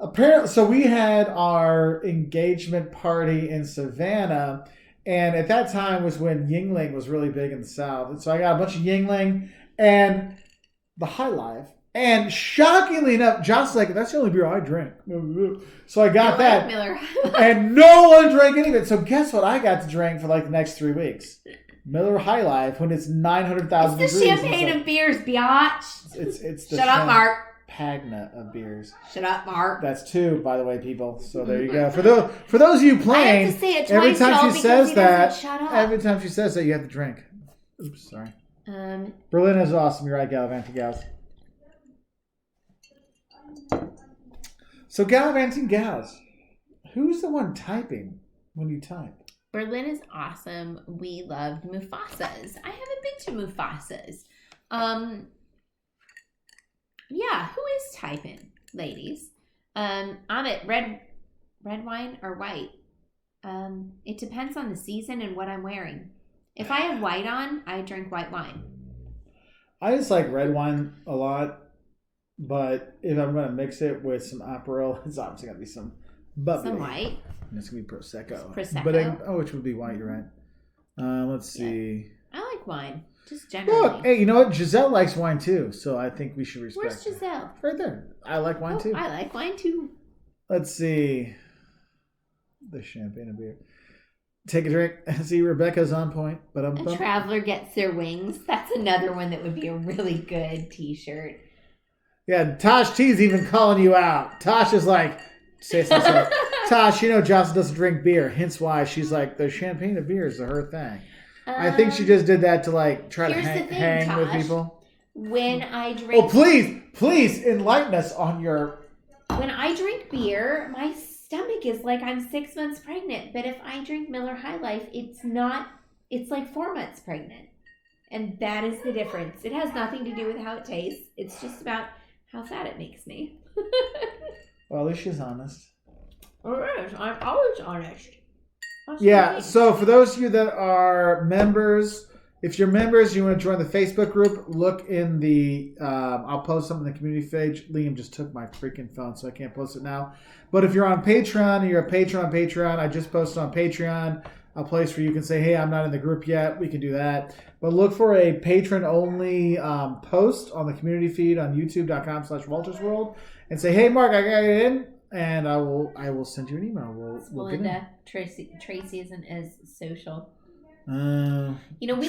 Apparently, so we had our engagement party in Savannah, and at that time was when Yingling was really big in the South. And so I got a bunch of Yingling and the High Life. And shockingly enough, Josh's like, that's the only beer I drink. So I got that. Miller. And no one drank any of it. So guess what I got to drink for like the next 3 weeks? Miller High Life when it's 900,000 degrees. It's the champagne of beers, biatch. It's the Shut up, Mark. Pagna of beers. Shut up, Mark. That's 2, by the way, people. So there you go. For those of you playing, I have to say it every twice, time she says that, shut up. every time she says that, you have to drink. Oops, sorry. Berlin is awesome. You're right, Gallivanting Gals. So Gallivanting Gals, who's the one typing when you type? Berlin is awesome. We loved Mufasas. I haven't been to Mufasas. Yeah, who is typing, ladies? Amit, red wine or white? It depends on the season and what I'm wearing. If I have white on, I drink white wine. I just like red wine a lot, but if I'm going to mix it with some Aperol, it's obviously going to be some bubbly. Some white? And it's going to be Prosecco. Prosecco? But which would be white, you're right. Let's see. I like wine. Just generally. Look, hey, you know what? Giselle likes wine too, so I think we should respect Where's Giselle? Right there. I like wine too. I like wine too. Let's see. The champagne and beer. Take a drink. See, Rebecca's on point. But A traveler gets their wings. That's another one that would be a really good t-shirt. Yeah, Tosh T's even calling you out. Tosh is like, say something. Tosh, you know Jocelyn doesn't drink beer. Hence why she's like, the champagne and beer is her thing. I think she just did that to like try to hang with people. When I drink... Oh, please enlighten us on your... When I drink beer, my stomach is like I'm 6 months pregnant. But if I drink Miller High Life, it's not... It's like 4 months pregnant. And that is the difference. It has nothing to do with how it tastes. It's just about how fat it makes me. Well, at least she's honest. It is. I'm always honest. Yeah, so for those of you that are members, if you're members, you want to join the Facebook group, look in the, I'll post something in the community page. Liam just took my freaking phone, so I can't post it now. But if you're on Patreon and you're a patron on Patreon, I just posted on Patreon a place where you can say, hey, I'm not in the group yet. We can do that. But look for a patron-only post on the community feed on youtube.com/WaltersWorld and say, hey, Mark, I got it in. And I will send you an email. We'll get in. Tracy isn't as social. We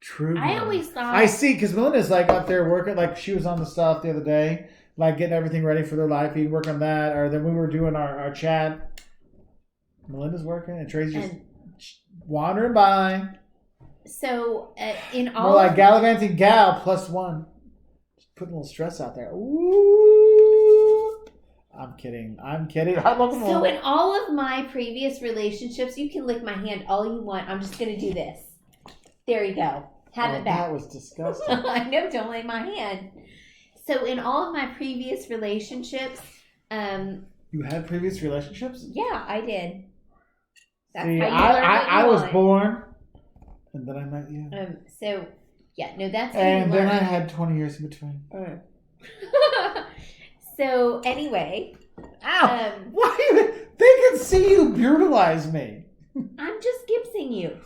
True. I always thought... I see, because Melinda's like up there working, like she was on the stuff the other day, like getting everything ready for their live feed, work on that. Or then we were doing our chat. Melinda's working and Tracy's just wandering by. So in all... More like gallivanting gal +1. Just putting a little stress out there. Ooh. I'm kidding. So in all of my previous relationships, you can lick my hand all you want. I'm just going to do this. There you go. Have it back. That was disgusting. I know. Don't lay my hand. So in all of my previous relationships... You had previous relationships? Yeah, I did. That's how you I was born And then I met you. So, yeah, no, that's how And you then learn. I had 20 years in between. So, anyway. Ow! Why? They can see you brutalize me. I'm just gibsing you.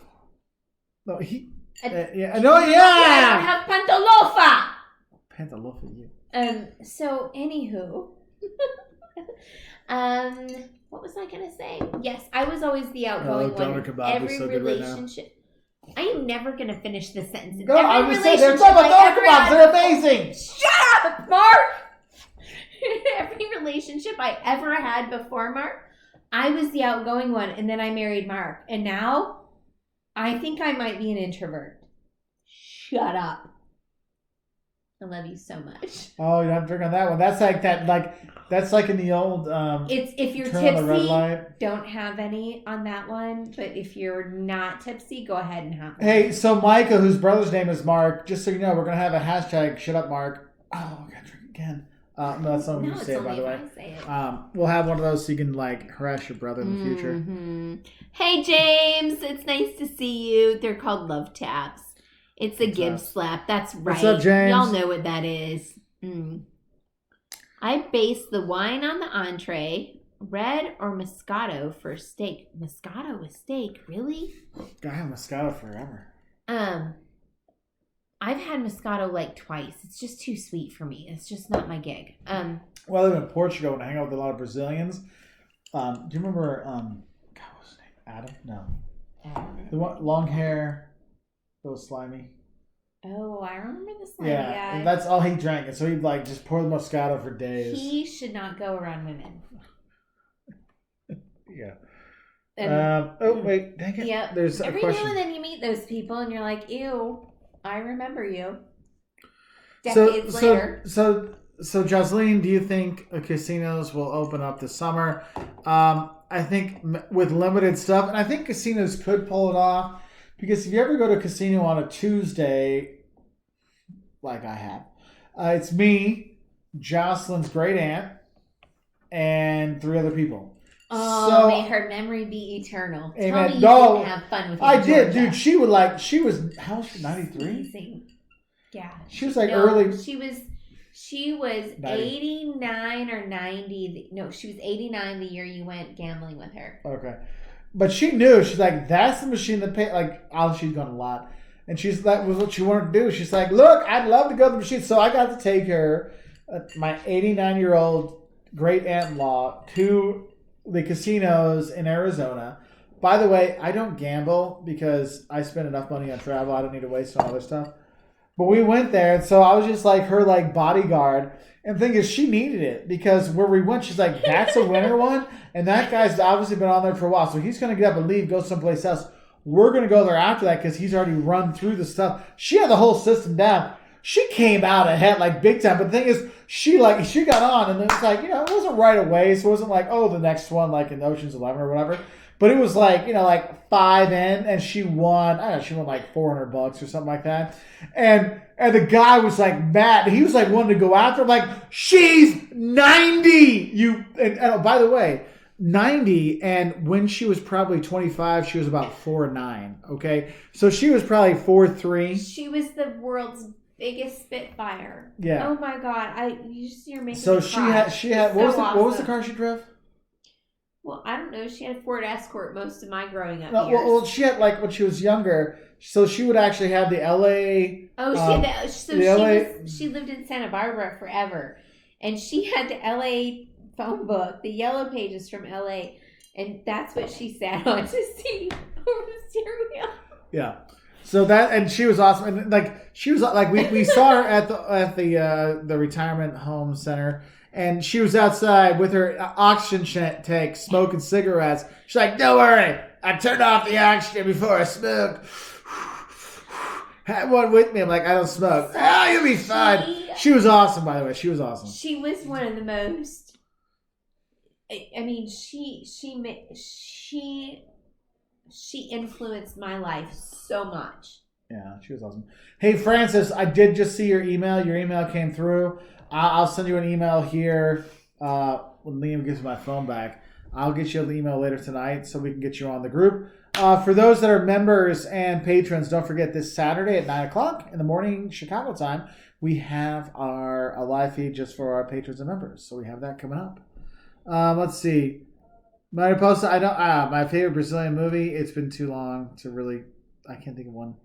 No, he... yeah. No, yeah! I have pantalofa! Pantalofa, you. So, anywho. What was I gonna say? Yes, I was always the outgoing one. Every so relationship. I am never gonna finish this sentence. No, I'm just saying, they're talking about doner kebabs. They're amazing. Shut up, Mark! Every relationship I ever had before Mark, I was the outgoing one, and then I married Mark. And now, I think I might be an introvert. Shut up. I love you so much. Oh, you're not drinking on that one. That's like that, that's like in the old. It's if you're tipsy, don't have any on that one. But if you're not tipsy, go ahead and have one. Hey, so Micah, whose brother's name is Mark, just so you know, we're gonna have a hashtag. Shut up, Mark. Oh, I gotta drink again. No, that's not what you say, by the way. We'll have one of those so you can harass your brother in the future. Mm-hmm. Hey, James, it's nice to see you. They're called love taps. It's a Gibbs slap. That's right. What's up, James? Y'all know what that is. I base the wine on the entree, red or Moscato for steak. Moscato with steak, really? I have Moscato forever. I've had Moscato twice. It's just too sweet for me. It's just not my gig. Well, I live in Portugal and I hang out with a lot of Brazilians. Do you remember? God, what's his name? Adam? No. The one, long hair, a little slimy. Oh, I remember the slimy guy. And that's all he drank, and so he'd just pour the Moscato for days. He should not go around women. Yeah. Oh wait, dang it! Yep. There's a Every question. now and then you meet those people, and you're like, "Ew, I remember you." Decades later. So Jocelyn, do you think casinos will open up this summer? I think with limited stuff, and I think casinos could pull it off. Because if you ever go to a casino on a Tuesday, like I have, it's me, Jocelyn's great aunt, and 3 other people. Oh, so, may her memory be eternal. Amen. Tell me you didn't have fun with I Georgia. did, dude. She was, how old was she, 93? Yeah. She was early. She was 89 or 90. No, she was 89 the year you went gambling with her. Okay. But she knew. She's like, that's the machine that paid. She's gone a lot. And that was what she wanted to do. She's like, look, I'd love to go to the machine. So I got to take her, my 89-year-old great aunt-in-law, to the casinos in Arizona. By the way, I don't gamble because I spend enough money on travel. I don't need to waste on other stuff. But we went there, and so I was just like her bodyguard. And the thing is, she needed it because where we went, she's like, that's a winner one. And that guy's obviously been on there for a while. So he's going to get up and leave, go someplace else. We're going to go there after that because he's already run through the stuff. She had the whole system down. She came out ahead big time. But the thing is, she got on and it was it wasn't right away. So it wasn't the next one in Ocean's 11 or whatever. But it was 5 in and she won. I don't know, she won $400 or something like that. And the guy was mad. He was wanting to go after her. She's 90. And by the way, 90, and when she was probably 25, she was about 4'9". Okay, so she was probably 4'3". She was the world's biggest Spitfire. Yeah. Oh my God, you're making. So me cry. she had what was the car she drove? Well, I don't know. She had a Ford Escort most of my growing up years. Well, she had when she was younger. So she would actually have the LA. Oh, she lived in Santa Barbara forever, and she had the LA phone book, the yellow pages from LA, and that's what she sat on to see over the steering wheel. Yeah. So and she was awesome, and she was we saw her at the retirement home center. And she was outside with her oxygen tank smoking cigarettes. She's like, don't worry. I turned off the oxygen before I smoke. Had one with me. I'm like, I don't smoke. You'll be fine. She was awesome, by the way. She was awesome. She was one of the most... I mean, she influenced my life so much. Yeah, she was awesome. Hey, Francis, I did just see your email. Your email came through. I'll send you an email here when Liam gives my phone back. I'll get you an email later tonight so we can get you on the group. For those that are members and patrons, don't forget this Saturday at 9 o'clock in the morning, Chicago time, we have a live feed just for our patrons and members. So we have that coming up. Let's see. Mariposa, my favorite Brazilian movie. It's been too long to really, I can't think of one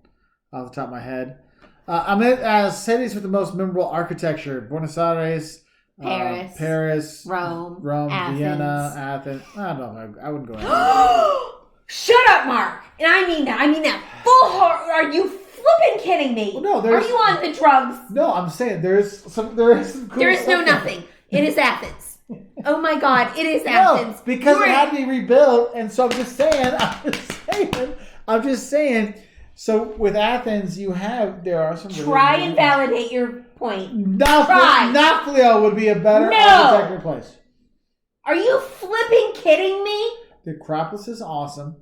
off the top of my head. I'm at cities with the most memorable architecture. Buenos Aires, Paris, Rome, Athens. Vienna, Athens. I don't know. I wouldn't go Athens. Shut up, Mark. And I mean that full heart. Are you flipping kidding me? Well, no, are you on the drugs? No, I'm saying there is some cool there is no nothing. It is Athens. Oh my God, it is Athens. No, because it had to be rebuilt, and so I'm just saying. So with Athens, there are some. Try and validate your point. Nafplio would be a better architecture place. Are you flipping kidding me? The Acropolis is awesome.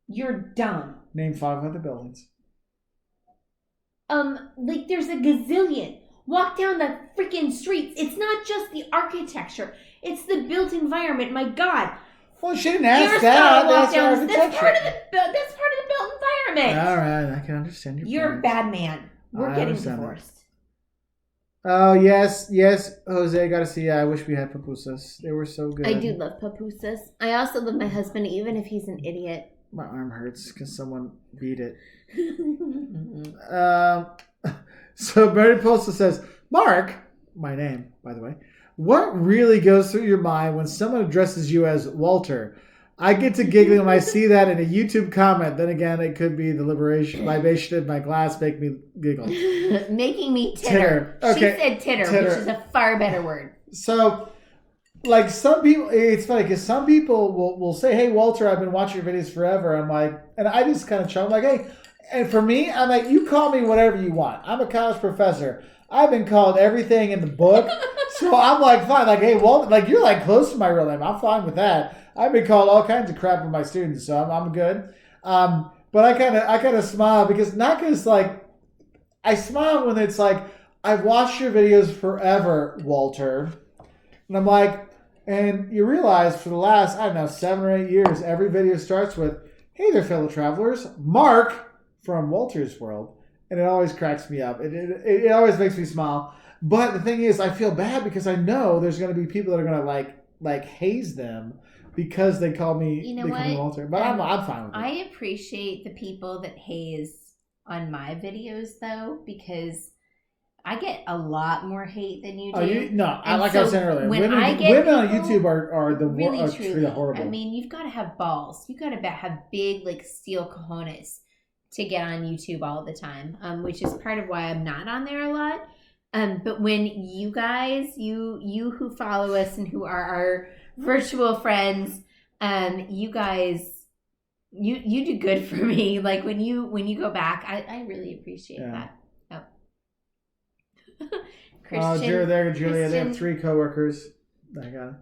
You're dumb. Name 5 other buildings. There's a gazillion. Walk down the freaking streets. It's not just the architecture. It's the built environment. My God. Well, she didn't ask that. That's part of the built environment. All right, I can understand your You're point. a bad man. We're getting divorced. Oh, yes, Jose, I gotta see. I wish we had pupusas. They were so good. I do love pupusas. I also love my husband, even if he's an idiot. My arm hurts because someone beat it. So Mary Posta says, Mark, my name, by the way, what really goes through your mind when someone addresses you as Walter? I get to giggling when I see that in a YouTube comment. Then again, it could be the libation in my glass make me giggle. Making me titter. Okay. She said titter, which is a far better word. So, like some people, it's funny because some people will say, hey, Walter, I've been watching your videos forever. I'm like, and I just kind of chuckle. I'm like, hey, and for me, I'm like, you call me whatever you want. I'm a college professor. I've been called everything in the book. So I'm like, fine. Like, hey, Walter, like you're like close to my real name. I'm fine with that. I've been called all kinds of crap with my students, so I'm good. But I kind of smile because not because like I smile when it's like I've watched your videos forever, Walter, and I'm like, and you realize for the last 7 or 8 years, every video starts with, "Hey there, fellow travelers, Mark from Walter's World," and it always cracks me up. It always makes me smile. But the thing is, I feel bad because I know there's going to be people that are going to like haze them. Because they call me, call me Walter, but I'm fine with it. I appreciate the people that haze on my videos though, because I get a lot more hate than you do. I was saying earlier, women on YouTube are the really truly horrible. I mean, you've got to have balls. You've got to have big steel cojones to get on YouTube all the time, which is part of why I'm not on there a lot. But when you guys, you who follow us and who are our virtual friends, you guys, you do good for me. Like when you go back, I really appreciate that. Oh, Christian, Julia, they have 3 coworkers. I got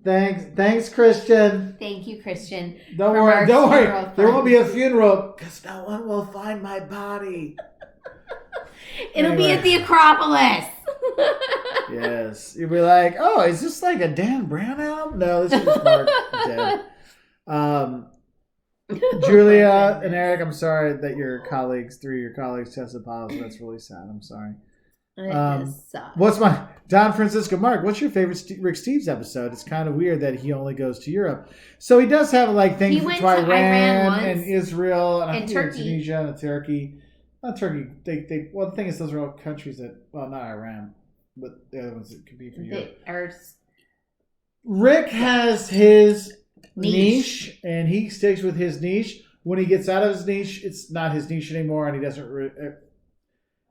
it. Thanks, Christian. Thank you, Christian. Don't worry. There won't be a funeral because no one will find my body. It'll be at the Acropolis. Yes. You'll be like, oh, is this like a Dan Brown album? No, this is just Mark dead. Julia and Eric, I'm sorry that 3 of your colleagues tested positive. That's really sad. I'm sorry. It does suck. Don Francisco Mark, what's your favorite Rick Steves episode? It's kind of weird that he only goes to Europe. So he does have things to Iran and Israel and Turkey. Tunisia and Turkey. Not Turkey. The thing is, those are all countries that, not Iran, but the other ones that could be for Europe. Rick has his niche, and he sticks with his niche. When he gets out of his niche, it's not his niche anymore, and he doesn't.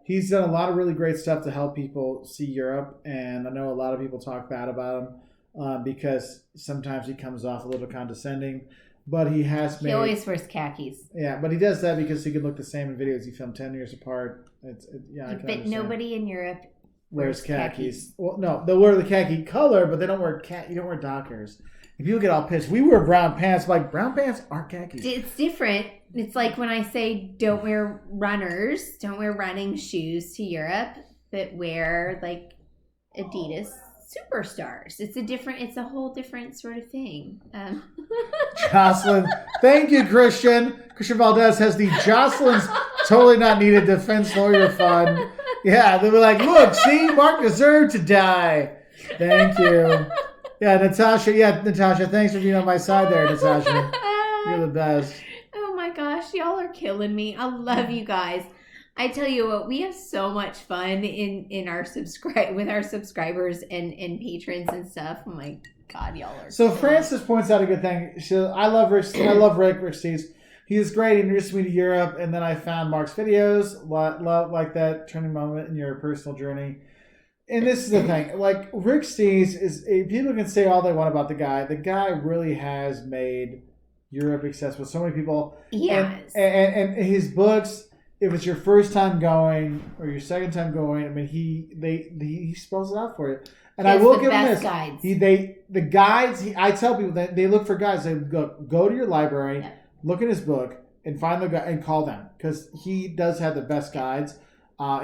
He's done a lot of really great stuff to help people see Europe, and I know a lot of people talk bad about him because sometimes he comes off a little condescending. But he always wears khakis. Yeah, but he does that because he can look the same in videos he filmed 10 years apart. But nobody in Europe wears khakis. Well, no, they'll wear the khaki color, but they don't wear you don't wear Dockers. And people get all pissed. We wear brown pants. Like, brown pants aren't khakis. It's different. It's like when I say don't wear running shoes to Europe, but wear Adidas superstars. It's a whole different sort of thing. Jocelyn, thank you, Christian. Christian Valdez has the Jocelyn's totally not needed defense lawyer fund. Yeah, they'll be like, look, see, Mark deserved to die. Thank you. Yeah, Natasha. Yeah, Natasha, thanks for being on my side there, Natasha. You're the best. Oh my gosh, y'all are killing me. I love you guys. I tell you what, we have so much fun in our with our subscribers and patrons and stuff. Oh my God, y'all are. So Frances points out a good thing. She says, I love Rick. Rick Steves. He is great. He introduced me to Europe, and then I found Mark's videos. Love like that turning moment in your personal journey. And this is the thing. Like, Rick Steves is, people can say all they want about the guy. The guy really has made Europe accessible to so many people. Yes. And his books, if it's your first time going or your second time going, I mean, he spells it out for you. And I will give him this. Guides. The guides, I tell people that they look for guides. They go to your library, look at his book, and find the guy and call them, because he does have the best guides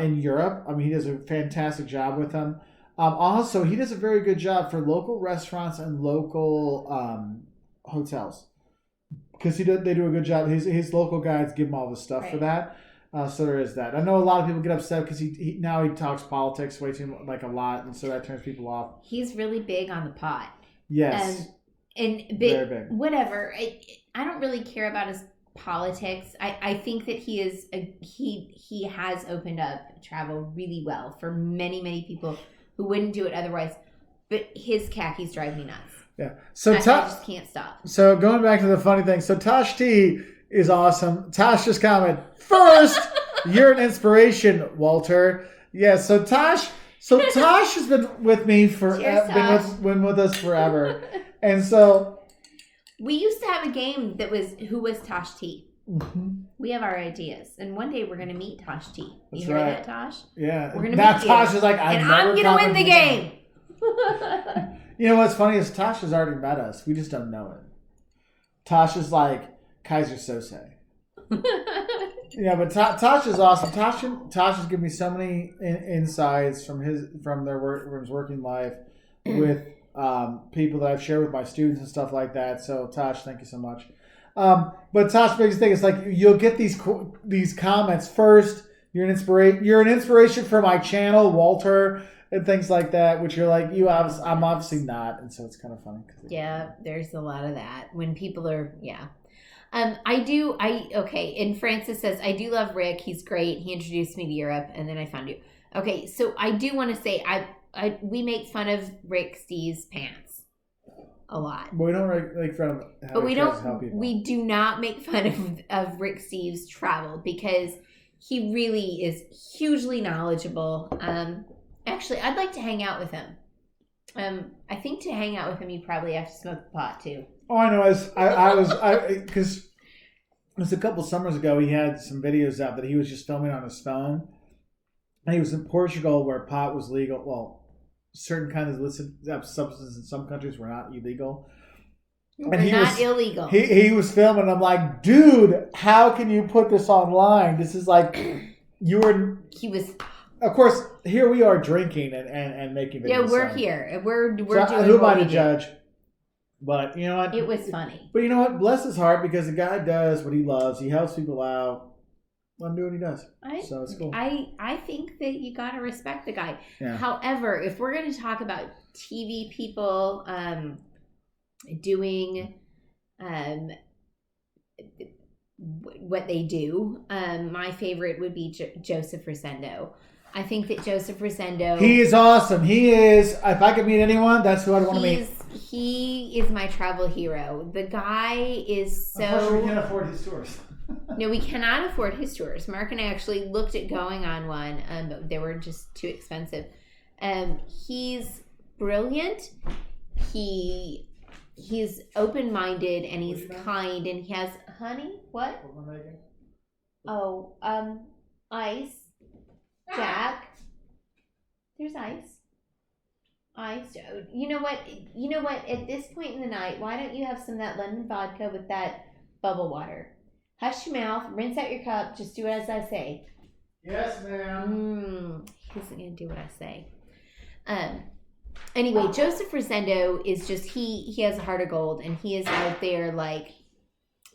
in Europe. I mean, he does a fantastic job with them. Also, he does a very good job for local restaurants and local hotels, because they do a good job. His local guides give him all the stuff for that. So there is that. I know a lot of people get upset because he now talks politics way too a lot, and so that turns people off. He's really big on the pot. Yes, and very big. Whatever. I don't really care about his politics. I think that he has opened up travel really well for many people who wouldn't do it otherwise. But his khakis drive me nuts. Yeah. So I just can't stop. So going back to the funny thing, so Tosh T is awesome. Tosh just commented, first, you're an inspiration, Walter. Yeah, so Tosh has been with me for been with us forever. And so we used to have a game that was who was Tosh T. Mm-hmm. We have our ideas, and one day we're going to meet Tosh T. That's you heard right. that, Tosh? Yeah. We're going to now meet Tosh you. is like, I'm going to win the game. You know what's funny is Tosh has already met us. We just don't know it. Tosh is like Kaiser Sose. Yeah, but Tosh is awesome. Tosh has given me so many insights from his working life with people that I've shared with my students and stuff like that. So Tosh, thank you so much. But Tosh's biggest thing is like you'll get these comments first. You're an inspiration for my channel, Walter, and things like that. Which you're like, I'm obviously not, and so it's kind of funny. Yeah, there's a lot of that when people are okay. And Francis says, I do love Rick. He's great. He introduced me to Europe, and then I found you. Okay, so I do want to say, we make fun of Rick Steves' pants a lot. But we don't make fun of how but we don't. Help people. We do not make fun of Rick Steves' travel, because he really is hugely knowledgeable. Actually, I'd like to hang out with him. I think to hang out with him, you probably have to smoke the pot too. Oh, I know. Because it was a couple summers ago, he had some videos out that he was just filming on his phone. And he was in Portugal, where pot was legal. Well, certain kinds of illicit substances in some countries were not illegal. Illegal. He was filming. I'm like, dude, how can you put this online? This is like, He was. Of course, here we are drinking and making videos. Yeah, we're here. We're doing. Who am I to judge? But you know what? It was funny. But you know what? Bless his heart, because the guy does what he loves. He helps people out. Let him do what he does. So it's cool. I think that you got to respect the guy. Yeah. However, if we're going to talk about TV people doing what they do, my favorite would be Joseph Rosendo. I think that Joseph Rosendo... He is awesome. He is... If I could meet anyone, that's who I'd want to meet. He is my travel hero. The guy is so... Unfortunately, we can't afford his tours. No, we cannot afford his tours. Mark and I actually looked at going on one, but they were just too expensive. He's brilliant. He's open-minded, and he's kind, and he has... Honey? What? What am I making? Oh, ice. Jack. There's ice. Ice. You know what? At this point in the night, why don't you have some of that lemon vodka with that bubble water? Hush your mouth. Rinse out your cup. Just do as I say. Yes, ma'am. He isn't going to do what I say. anyway, Joseph Rosendo is just, he has a heart of gold, and he is out there like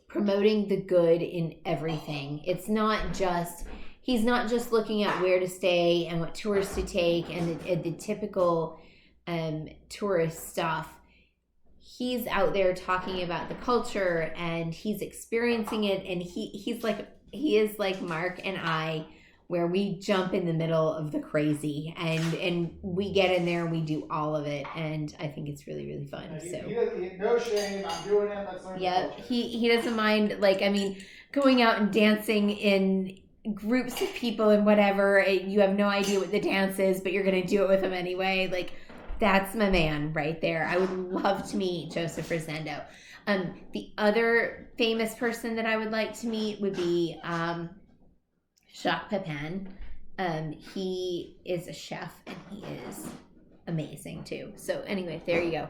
promoting the good in everything. It's not just, he's not just looking at where to stay and what tours to take and the typical tourist stuff. He's out there talking about the culture, and he's experiencing it, and he is like Mark and I, where we jump in the middle of the crazy, and we get in there and we do all of it, and I think it's really, really fun. No shame, I'm doing it. Let's learn. Yeah, he doesn't mind. Like, I mean, going out and dancing in groups of people and whatever. You have no idea what the dance is, but you're gonna do it with him anyway. Like, that's my man right there. I would love to meet Joseph Rosendo. The other famous person that I would like to meet would be Jacques Pepin. He is a chef, and he is amazing too. So anyway, there you go.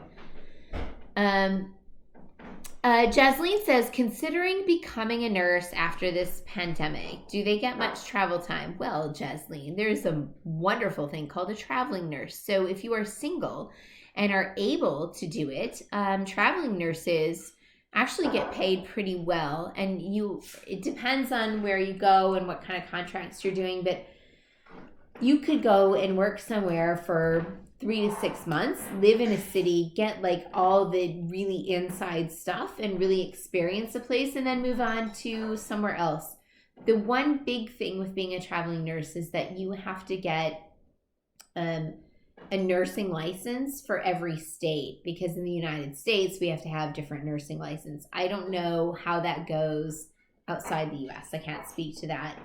Jasleen says, considering becoming a nurse after this pandemic, do they get much travel time? Well, Jasleen, there's a wonderful thing called a traveling nurse. So if you are single and are able to do it, traveling nurses actually get paid pretty well. And it depends on where you go and what kind of contracts you're doing, but you could go and work somewhere for 3 to 6 months, live in a city, get like all the really inside stuff and really experience a place, and then move on to somewhere else. The one big thing with being a traveling nurse is that you have to get a nursing license for every state, because in the United States, we have to have different nursing license. I don't know how that goes outside the US. I can't speak to that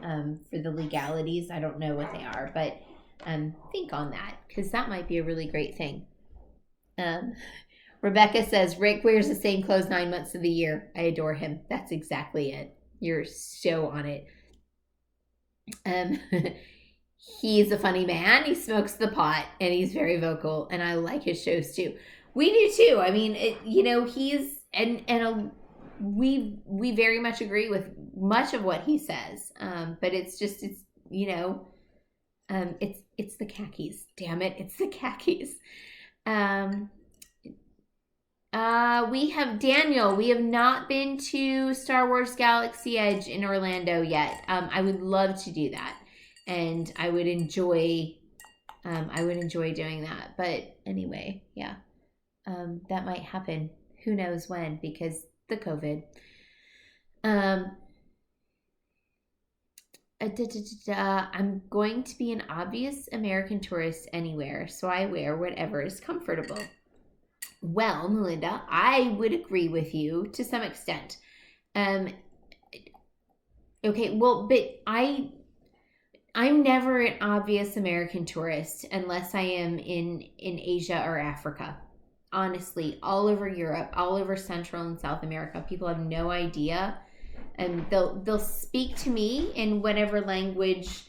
for the legalities. I don't know what they are, but think on that, because that might be a really great thing. Rebecca says, Rick wears the same clothes 9 months of the year. I adore him. That's exactly it. You're so on it. He's a funny man. He smokes the pot, and he's very vocal, and I like his shows too. We do too. I mean, he's we very much agree with much of what he says. But it's the khakis. Damn it, it's the khakis. We have Daniel. We have not been to Star Wars Galaxy Edge in Orlando yet. I would love to do that, and I would enjoy doing that. But anyway, yeah, that might happen. Who knows when, because the COVID. I'm going to be an obvious American tourist anywhere, so I wear whatever is comfortable. Well, Melinda, I would agree with you to some extent. Okay, well, but I'm never an obvious American tourist unless I am in Asia or Africa. Honestly, all over Europe, all over Central and South America, people have no idea. And they'll speak to me in whatever language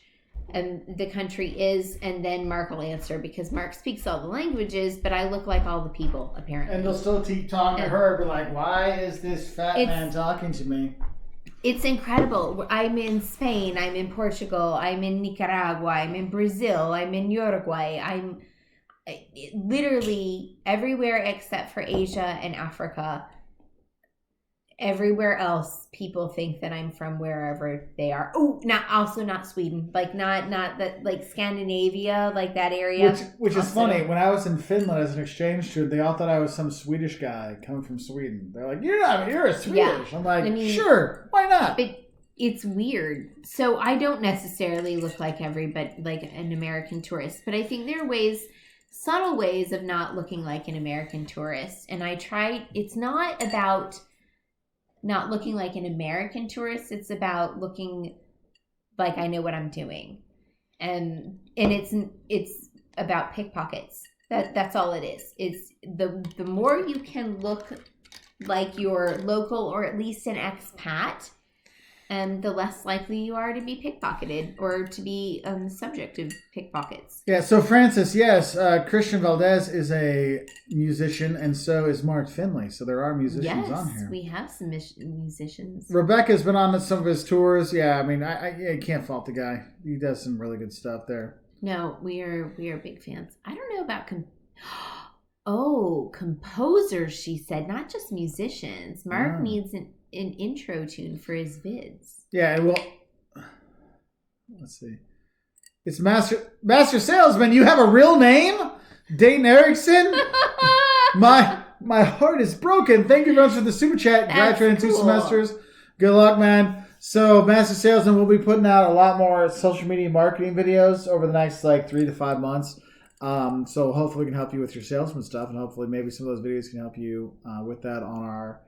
the country is, and then Mark will answer, because Mark speaks all the languages, but I look like all the people, apparently. And they'll still keep talking to her, but like, why is this fat man talking to me? It's incredible. I'm in Spain, I'm in Portugal, I'm in Nicaragua, I'm in Brazil, I'm in Uruguay, I'm literally everywhere except for Asia and Africa. Everywhere else, people think that I'm from wherever they are. Oh, not Sweden. Like not that, like Scandinavia, like that area. Which is funny. When I was in Finland as an exchange student, they all thought I was some Swedish guy coming from Sweden. They're like, "You're not. You're a Swedish." Yeah. I'm like, sure, why not? But it's weird. So I don't necessarily look like like an American tourist, but I think there are subtle ways of not looking like an American tourist. And I try. It's not about not looking like an American tourist. It's about looking like I know what I'm doing. And it's about pickpockets. That's all it is. It's the more you can look like you're local, or at least an expat, the less likely you are to be pickpocketed or to be subject to pickpockets. Yeah, so Francis, yes, Christian Valdez is a musician, and so is Mark Finley. So there are musicians on here. Yes, we have some musicians. Rebecca's been on some of his tours. Yeah, I mean, I can't fault the guy. He does some really good stuff there. No, we are big fans. I don't know about Oh, composers, she said, not just musicians. Mark needs an intro tune for his vids. Yeah, well, let's see. It's Master Salesman. You have a real name? Dayton Erickson? My heart is broken. Thank you very much for the super chat. Graduating cool. 2 semesters. Good luck, man. So, Master Salesman will be putting out a lot more social media marketing videos over the next 3 to 5 months. So hopefully we can help you with your salesman stuff, and hopefully maybe some of those videos can help you with that on our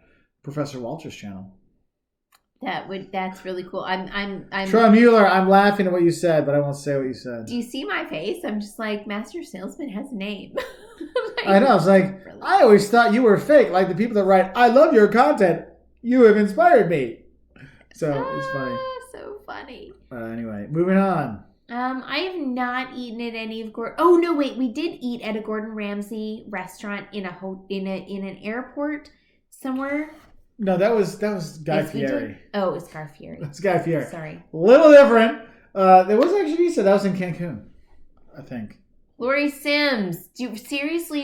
Professor Walters channel. That's really cool. I'm Troy Mueller, I'm laughing at what you said, but I won't say what you said. Do you see my face? I'm just like, Master Salesman has a name. I know. I was like, really? I always thought you were fake. Like the people that write, I love your content. You have inspired me. So it's funny. So funny. Anyway, moving on. I have not eaten at any of Gordon. Oh no, wait, we did eat at a Gordon Ramsay restaurant in an airport somewhere. No, that was Guy Fieri. Oh, it's Guy Fieri. That's Guy Fieri. Sorry. A little different. There was actually, you said that was in Cancun, I think. Lori Sims, you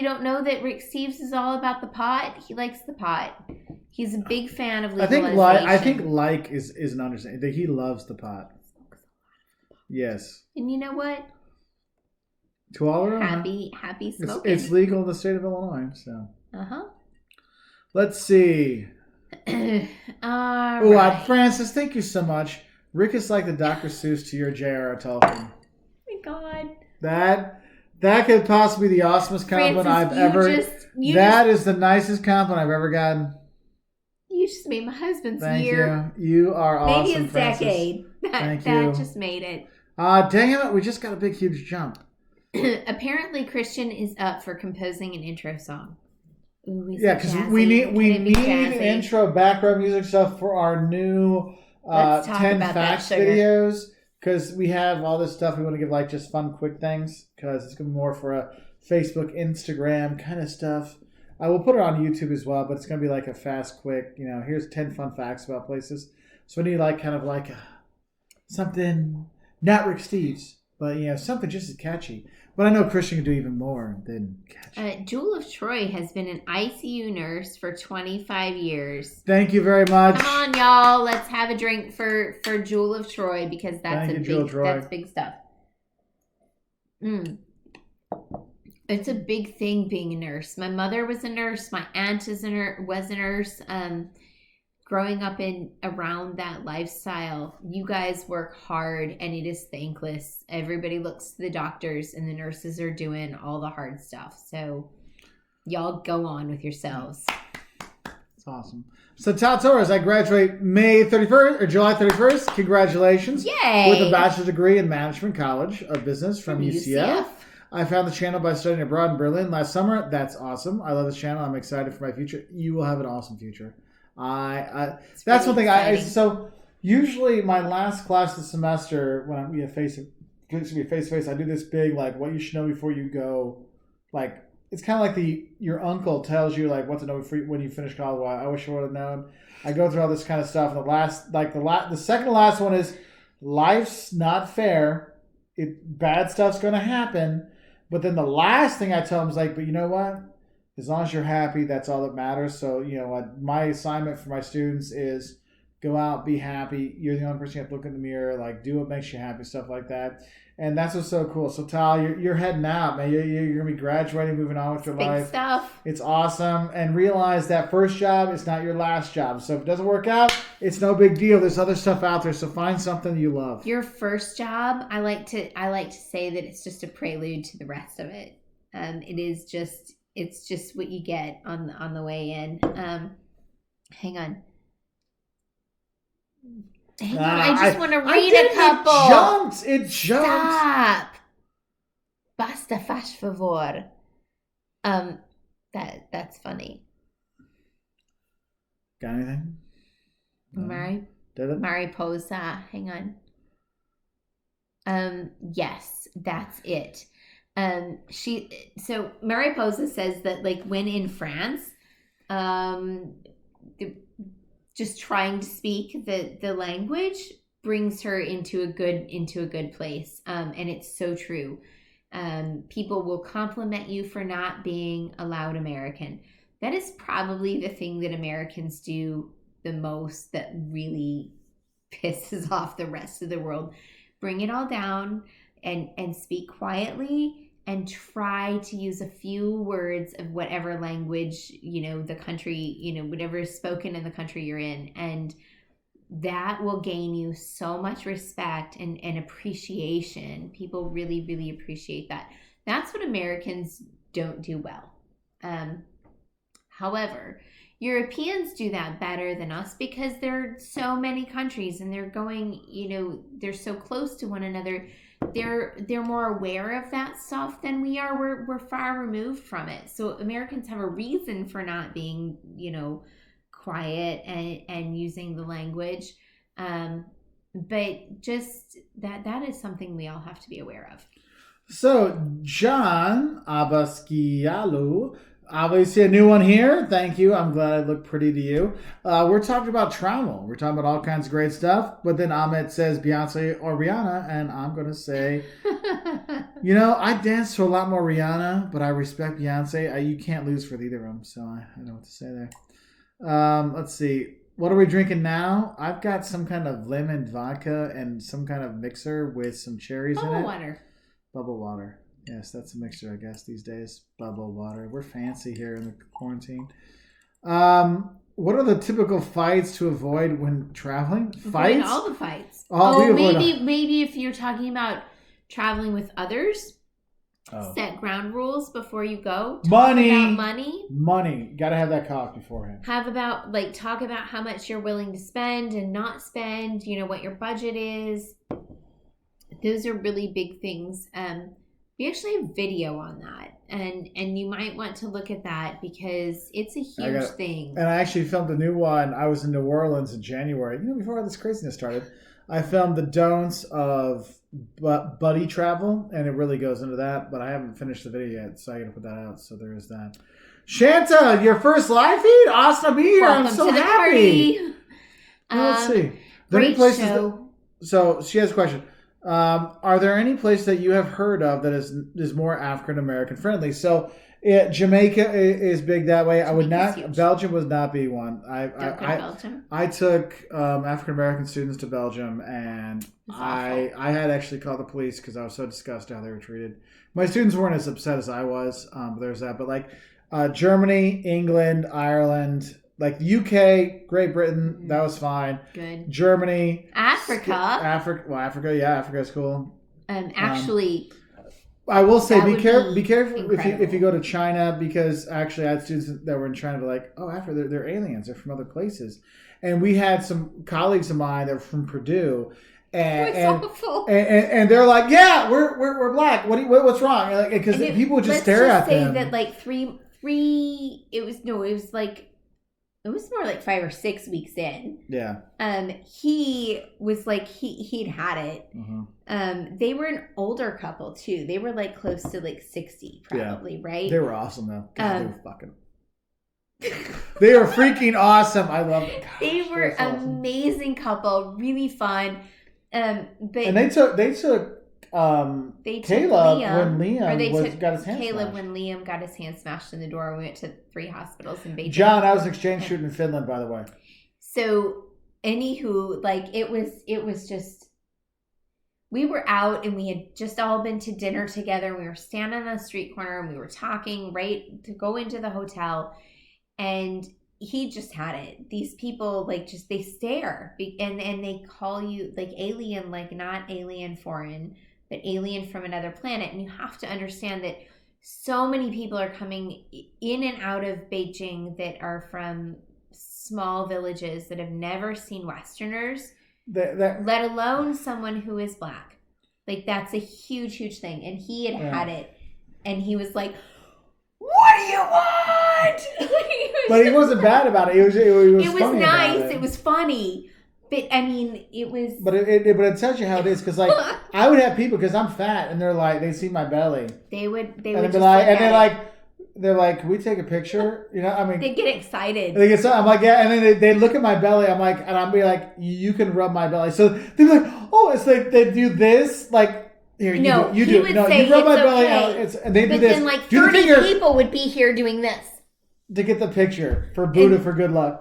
don't know that Rick Steves is all about the pot? He likes the pot. He's a big fan of legalization. I think like is an understanding. That he loves the pot. Yes. And you know what? To all around. Happy smoking. It's legal in the state of Illinois, so. Uh-huh. Let's see. Right. Francis, thank you so much. Rick is like the Dr. Seuss to your J.R.R. Tolkien. Oh my God. That could possibly be the awesomest compliment I've ever. That is the nicest compliment I've ever gotten. You just made my husband's Thank year. You are awesome, maybe his Francis. Decade. That just made it. Dang it, we just got a big, huge jump. Apparently, Christian is up for composing an intro song. Ooh, because we need intro background music stuff for our new 10 facts videos. Because we have all this stuff we want to give just fun, quick things. Because it's going to be more for a Facebook, Instagram kind of stuff. I will put it on YouTube as well, but it's going to be like a fast, quick, here's 10 fun facts about places. So we need something, not Rick Steves, but something just as catchy. But I know Christian can do even more than catchy. Jewel of Troy has been an ICU nurse for 25 years. Thank you very much. Come on, y'all. Let's have a drink for Jewel of Troy because that's big stuff. It's a big thing being a nurse. My mother was a nurse. My aunt was a nurse. Growing up around that lifestyle, you guys work hard and it is thankless. Everybody looks to the doctors and the nurses are doing all the hard stuff. So y'all go on with yourselves. That's awesome. So Todd Torres, I graduate May 31st or July 31st. Congratulations. Yay. With a bachelor's degree in Management College of Business from UCF. I found the channel by studying abroad in Berlin last summer. That's awesome. I love this channel. I'm excited for my future. You will have an awesome future. That's one thing. So usually my last class of the semester when I'm face to face, I do this big what you should know before you go. It's kind of like your uncle tells you what to know when you finish college. Well, I wish I would have known. I go through all this kind of stuff. And the second to last one is life's not fair. Bad stuff's going to happen. But then the last thing I tell them is but you know what? As long as you're happy, that's all that matters. So, my assignment for my students is go out, be happy. You're the only person you have to look in the mirror, do what makes you happy, stuff like that. And that's what's so cool. So, Tal, you're heading out, man. You're going to be graduating, moving on with your life. Big stuff. It's awesome. And realize that first job is not your last job. So if it doesn't work out, it's no big deal. There's other stuff out there. So find something you love. Your first job, I like to say that it's just a prelude to the rest of it. It's just what you get on the way in. Hang on. I just want to read a couple. It jumped. Stop. Basta, faz favor. That's funny. Got anything? Mariposa. Hang on. Yes, that's it. So Mariposa says that when in France, just trying to speak the language brings her into a good place. And it's so true. People will compliment you for not being a loud American. That is probably the thing that Americans do the most that really pisses off the rest of the world. Bring it all down and speak quietly and try to use a few words of whatever language, the country, whatever is spoken in the country you're in. And that will gain you so much respect and appreciation. People really, really appreciate that. That's what Americans don't do well. However, Europeans do that better than us because there are so many countries and they're going, they're so close to one another. They're more aware of that stuff than we are. We're far removed from it. So Americans have a reason for not being, quiet and using the language. But just that is something we all have to be aware of. So John Abasquialu, obviously a new one here. Thank you. I'm glad I look pretty to you. We're talking about travel. We're talking about all kinds of great stuff. But then Ahmed says Beyonce or Rihanna, and I'm going to say, I dance to a lot more Rihanna, but I respect Beyonce. You can't lose for either of them, so I don't know what to say there. Let's see. What are we drinking now? I've got some kind of lemon vodka and some kind of mixer with some cherries in it. Bubble water. Yes, that's a mixture, I guess, these days. Bubble water. We're fancy here in the quarantine. What are the typical fights to avoid when traveling? Fights? Avoid all the fights. Maybe if you're talking about traveling with others, set ground rules before you go. Talk about money. Got to have that talk beforehand. Talk about how much you're willing to spend and not spend. What your budget is. Those are really big things. We actually have video on that, and you might want to look at that because it's a huge thing. And I actually filmed a new one. I was in New Orleans in January. Before all this craziness started, I filmed the don'ts of buddy travel, and it really goes into that. But I haven't finished the video yet, so I got to put that out. So there is that. Shanta, your first live feed? Awesome to be here. Welcome I'm so to the happy. Party. Let's see. Great show. So she has a question. Are there any place that you have heard of that is more African American friendly? So Jamaica is big that way. Belgium would not be one. I took African American students to Belgium, and I had actually called the police because I was so disgusted how they were treated. My students weren't as upset as I was. But there's that. But Germany, England, Ireland. Like UK, Great Britain, that was fine. Good. Germany. Africa, yeah, Africa is cool. Actually, I will say be careful if you go to China, because actually I had students that were in China that were like, oh, Africa, they're aliens, they're from other places. And we had some colleagues of mine that were from Purdue, and they're like, yeah, we're black. What's wrong? Because people would just stare at them. Let's just say that it was more like 5 or 6 weeks in. Yeah. He was like, he'd had it. Mm-hmm. They were an older couple too. They were like close to 60 probably, right? They were awesome though. They were fucking. They were freaking awesome. I love it. Gosh, they were amazing couple, really fun. And they took Caleb when Liam got his hand Caleb smashed. when Liam got his hand smashed in the door. We went to 3 hospitals in Beijing. John, I was an exchange student in Finland, by the way. So, anywho, it was just, we were out and we had just all been to dinner together. We were standing on the street corner and we were talking right to go into the hotel, and he just had it. These people they stare and they call you alien, not alien foreign, but alien from another planet. And you have to understand that so many people are coming in and out of Beijing that are from small villages that have never seen Westerners, let alone someone who is black. That's a huge, huge thing. And he had it. And he was like, what do you want? But he wasn't bad about it. It was funny nice. About it. It was funny. But I mean, it was. But it tells you how it is, because I would have people, because I'm fat, and they're like, they see my belly. They would be like, and they're like, can we take a picture? they get excited. I'm like, yeah, and then they look at my belly. I'm like, and I'll be like, you can rub my belly. So they're like, oh, it's like they do this, Here, No, you he do. would No, say you rub my it's belly okay. out. And they do But this. then like do the 30 finger people would be here doing this. to get the picture for Buddha for good luck.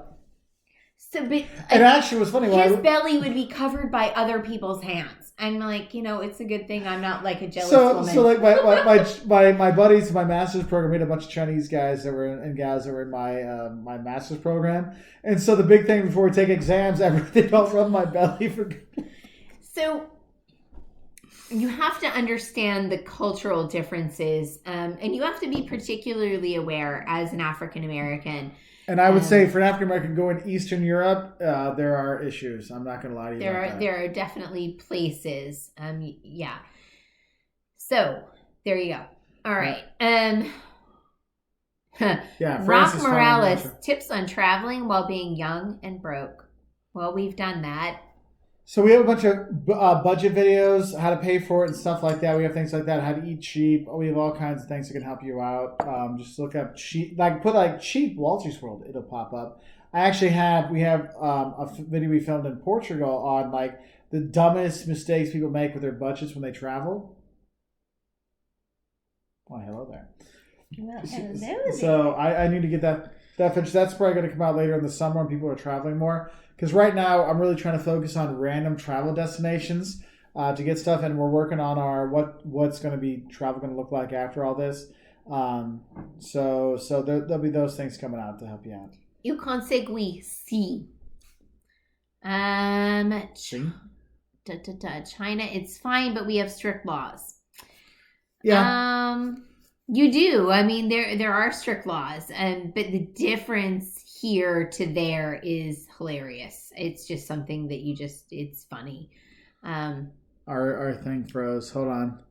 So, but It actually was funny. his belly would be covered by other people's hands. I'm like, it's a good thing I'm not like a jealous woman. So like my buddies in my master's program, we had a bunch of Chinese guys that were and gals that were in my master's program, and so the big thing before we take exams, they don't rub my belly for good. So you have to understand the cultural differences, and you have to be particularly aware as an African American. And I would say for an African American going to Eastern Europe, there are issues. I'm not going to lie to you. There are definitely places. Yeah. So there you go. All right. Yeah. Rock Morales, tips on traveling while being young and broke. Well, we've done that. So we have a bunch of budget videos, how to pay for it and stuff like that. We have things like that, how to eat cheap. We have all kinds of things that can help you out. Just look up cheap, put cheap Walter's World. It'll pop up. We have a video we filmed in Portugal on the dumbest mistakes people make with their budgets when they travel. Oh, hello there. Well, hello there. So I need to get that finished. That's probably going to come out later in the summer when people are traveling more. Because right now I'm really trying to focus on random travel destinations to get stuff, and we're working on our what's going to be travel going to look like after all this. So there'll be those things coming out to help you out. You consegui si. China, it's fine, but we have strict laws. Yeah. You do. I mean, there are strict laws, but the difference here to there is hilarious. It's just something that it's funny. Our thing froze. Hold on.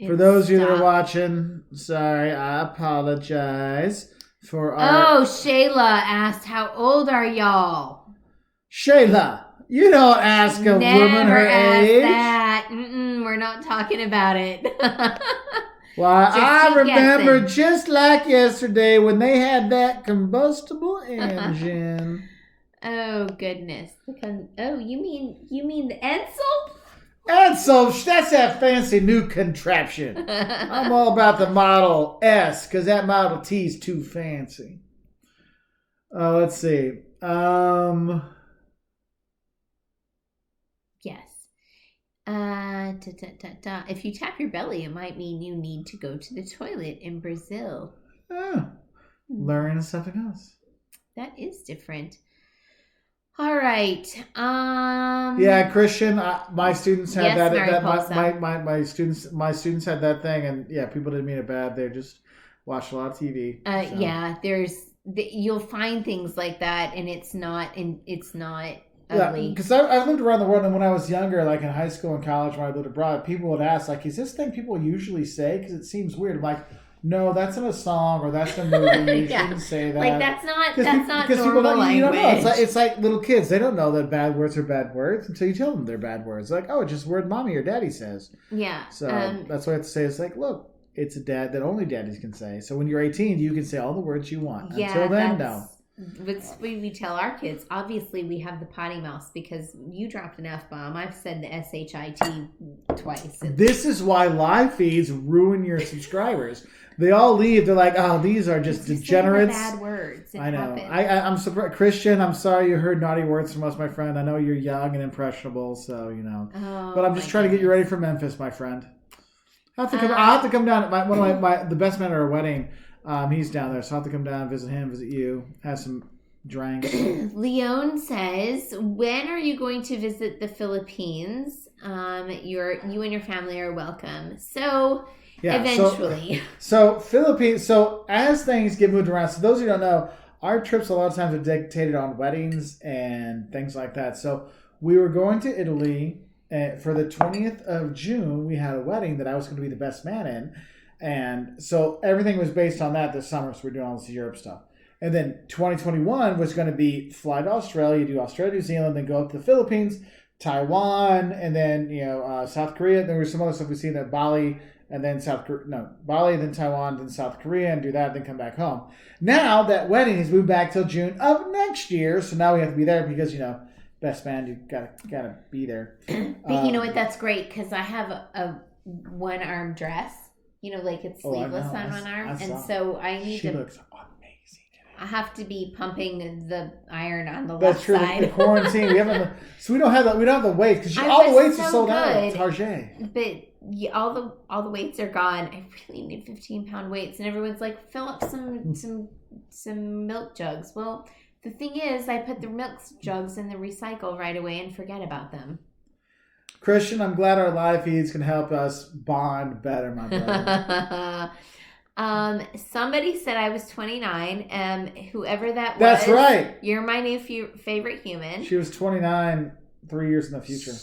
For those of you that are watching, sorry, I apologize for our... Oh, Shayla asked, how old are y'all? Shayla, you don't ask a woman her age. That. We're not talking about it. Well, I remember just like yesterday when they had that combustible engine. Oh goodness! You mean the Edsel? Edsel, that's that fancy new contraption. I'm all about the Model S because that Model T is too fancy. Let's see. Yes. If you tap your belly, it might mean you need to go to the toilet in Brazil. Learn something else. That is different. All right. Yeah, Christian. My students had that. My students had that thing, and yeah, people didn't mean it bad. They just watched a lot of TV. Yeah, you'll find things like that, and it's not ugly. Yeah, because I lived around the world, and when I was younger, like in high school and college, when I lived abroad, people would ask, is this thing people usually say? Because it seems weird. I'm like, no, that's in a song or that's in a movie. You shouldn't say that. That's not because normal language. You don't know. It's like little kids. They don't know that bad words are bad words until you tell them they're bad words. Like, oh, it's just a word mommy or daddy says. Yeah. So that's what I have to say. It's like, look, it's a dad that only daddies can say. So when you're 18, you can say all the words you want. Yeah, until then, no. But we tell our kids, obviously we have the potty mouth because you dropped an F-bomb. I've said the S-H-I-T twice. This is why live feeds ruin your subscribers. They all leave. They're like, oh, these are just degenerates. Bad words. I know. I'm surprised. Christian, I'm sorry you heard naughty words from us, my friend. I know you're young and impressionable, so, but I'm just trying to get you ready for Memphis, my friend. I'll have to come down. The best man at our wedding, he's down there, so I'll have to come down and visit him, visit you, have some drinks. Leon says, when are you going to visit the Philippines? You and your family are welcome. So, yeah, eventually. So Philippines, as things get moved around, so those of you who don't know, our trips a lot of times are dictated on weddings and things like that. So we were going to Italy for the 20th of June. We had a wedding that I was going to be the best man in. And so everything was based on that this summer. So we're doing all this Europe stuff. And then 2021 was going to be fly to Australia, do Australia, New Zealand, then go up to the Philippines, Taiwan, and then, South Korea. There was some other stuff we seen at Bali, and then Bali, then Taiwan, then South Korea, and do that, then come back home. Now that wedding has moved back till June of next year. So now we have to be there because, best man, you gotta be there. But you know what? That's great because I have a one arm dress. You know, like it's sleeveless on one arm. And so I need She looks amazing. I have to be pumping the iron on the That's left true. side. The quarantine, we haven't. So we don't have that. We don't have the weights because all the weights are sold out at Target. But all the weights are gone. I really need 15-pound weights, and everyone's like, fill up some milk jugs. Well, the thing is, I put the milk jugs in the recycle right away and forget about them. Christian, I'm glad our live feeds can help us bond better, my brother. Somebody said I was 29. Whoever that was. That's right. You're my new favorite human. She was 29 3 years in the future.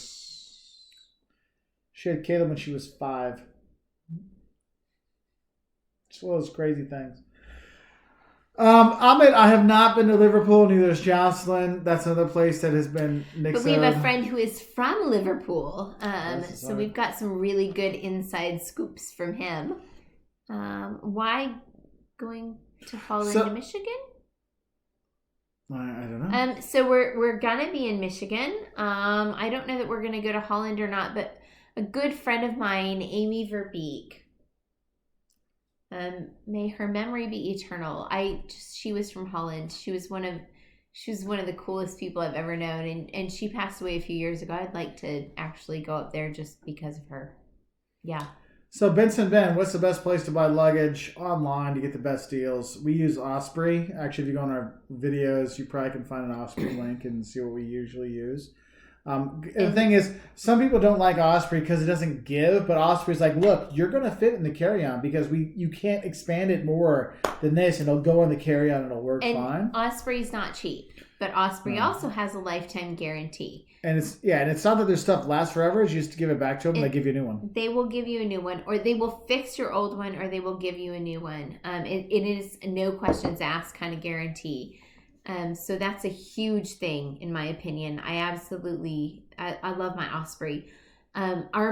She had Caleb when she was 5. It's one of those crazy things. Ahmed, I have not been to Liverpool. Neither has Jocelyn. That's another place that has been nixed. But we have a friend who is from Liverpool. So we've got some really good inside scoops from him. Why going to Holland to Michigan? I don't know. So we're gonna be in Michigan. I don't know that we're gonna go to Holland or not, but a good friend of mine, Amy Verbeek. May her memory be eternal. She was from Holland. She was one of the coolest people I've ever known, and she passed away a few years ago. I'd like to actually go up there just because of her. Yeah. So Benson Ben, what's the best place to buy luggage online to get the best deals? We use Osprey. Actually, if you go on our videos, you probably can find an Osprey link and see what we usually use. The thing is, some people don't like Osprey because it doesn't give, but Osprey's like, look, you're going to fit in the carry-on because you can't expand it more than this, and it'll go in the carry-on and it'll work fine. Osprey's not cheap, but Osprey also has a lifetime guarantee. And it's not that their stuff lasts forever. It's just to give it back to them and they give you a new one. They will give you a new one, or they will fix your old one, or they will give you a new one. It is a no questions asked kind of guarantee. So that's a huge thing, in my opinion. I love my Osprey. Our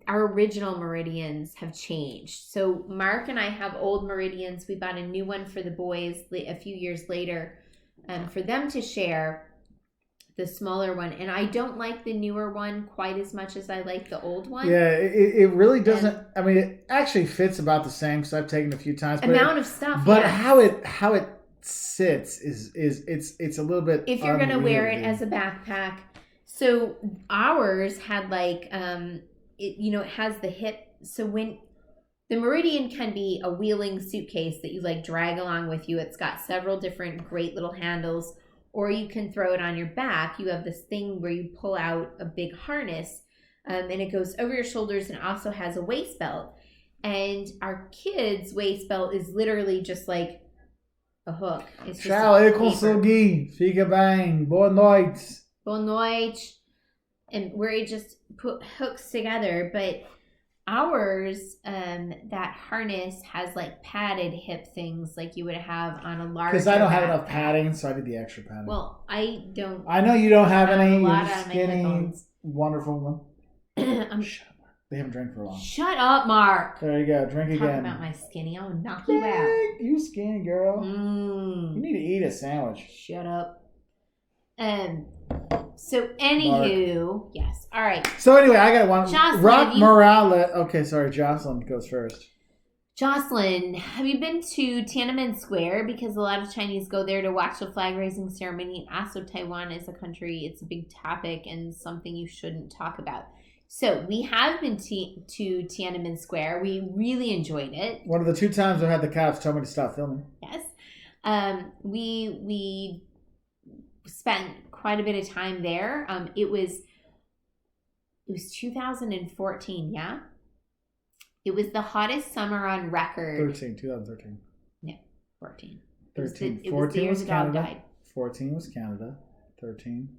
original Meridians have changed. So Mark and I have old Meridians. We bought a new one for the boys a few years later for them to share, the smaller one. And I don't like the newer one quite as much as I like the old one. Yeah, it really doesn't. It actually fits about the same because I've taken it a few times. Amount of stuff. But how it sits is it's a little bit, if you're gonna wear it as a backpack. So ours had it has the hip, so when the Meridian can be a wheeling suitcase that you drag along with you. It's got several different great little handles, or you can throw it on your back. You have this thing where you pull out a big harness, and it goes over your shoulders, and also has a waist belt. And our kids' waist belt is literally just like a hook. It's just Ciao, consegui. Fica bem. Boa noite. Boa noite. And where it just put hooks together. But ours, that harness has padded hip things like you would have on a large. Because I don't have enough padding, so I did the extra padding. Well, I don't. I know you don't have any. A lot You're on my skinny, headphones. wonderful one. Shut up. They haven't drank for a while. Shut up, Mark. There you go. Drink Talk again. about my skinny. I'll knock you out. You skinny girl. You need to eat a sandwich. Shut up. So anywho, Mark. Yes. All right. So anyway, I got one. Jocelyn, Rock Morales. Okay, sorry. Jocelyn goes first. Jocelyn, have you been to Tiananmen Square? Because a lot of Chinese go there to watch the flag raising ceremony. Also, Taiwan is a country. It's a big topic and something you shouldn't talk about. So we have been to Tiananmen Square. We really enjoyed it. One of the 2 times I had the cops tell me to stop filming. Yes. We spent quite a bit of time there. It was 2014, yeah? It was the hottest summer on record. 2013. No, 14. 13. It was the year the dog died. 14 was Canada. 13,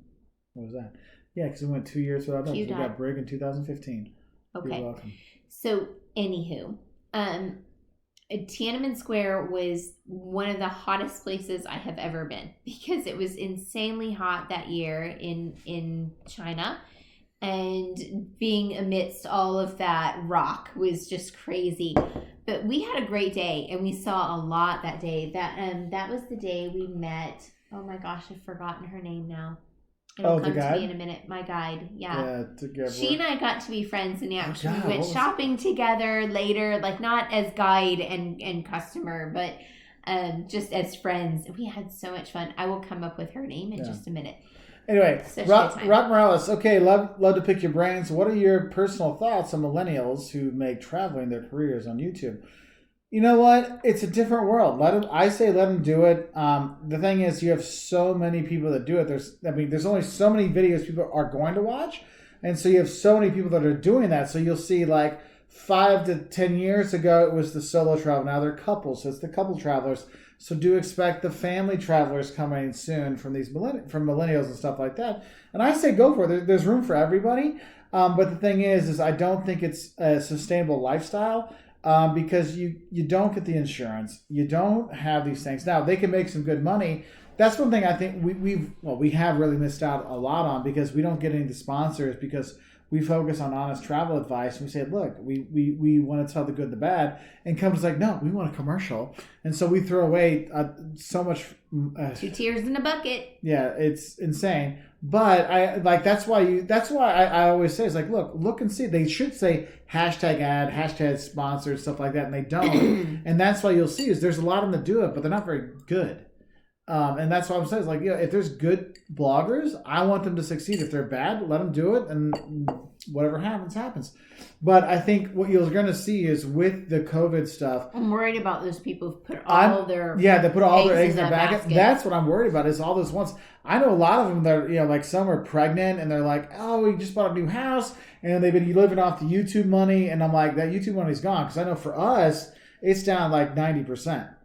what was that? Yeah, because we went 2 years without dogs. We got Brig in 2015. Okay. You're welcome. So, anywho, Tiananmen Square was one of the hottest places I have ever been because it was insanely hot that year in China, and being amidst all of that rock was just crazy. But we had a great day, and we saw a lot that day. That was the day we met. Oh my gosh, I've forgotten her name now. It'll the come to guide? me in a minute. My guide, yeah. Yeah, together. She and I got to be friends, and actually God, went shopping together later, like not as guide and customer, but just as friends. We had so much fun. I will come up with her name in just a minute. Anyway, Such Rock a good time. Morales. Okay, love to pick your brains. What are your personal thoughts on millennials who make traveling their careers on YouTube? You know what? It's a different world. I say let them do it. The thing is, you have so many people that do it. There's only so many videos people are going to watch, and so you have so many people that are doing that. So you'll see like 5 to 10 years ago, it was the solo travel. Now they're couples, so it's the couple travelers. So do expect the family travelers coming soon from these from millennials and stuff like that. And I say go for it. There's room for everybody. But the thing is I don't think it's a sustainable lifestyle because you don't get the insurance. You don't have these things. Now, they can make some good money. That's one thing I think we have really missed out a lot on because we don't get any of the sponsors because we focus on honest travel advice. And we say, look, we want to tell the good and the bad. And companies like, no, we want a commercial. And so we throw away so much. 2 tears in a bucket. Yeah, it's insane. But that's why I always say, it's like, look and see. They should say hashtag ad, hashtag sponsored, stuff like that. And they don't. And that's why you'll see is there's a lot of them that do it, but they're not very good. And that's what I'm saying. It's like, if there's good bloggers, I want them to succeed. If they're bad, let them do it, and whatever happens. But I think what you're going to see is with the COVID stuff. I'm worried about those people who put they put all their eggs in their basket. basket. That's what I'm worried about. Is all those ones. I know a lot of them that like some are pregnant and they're like, oh, we just bought a new house and they've been living off the YouTube money, and I'm like, that YouTube money's gone because I know for us it's down like 90%.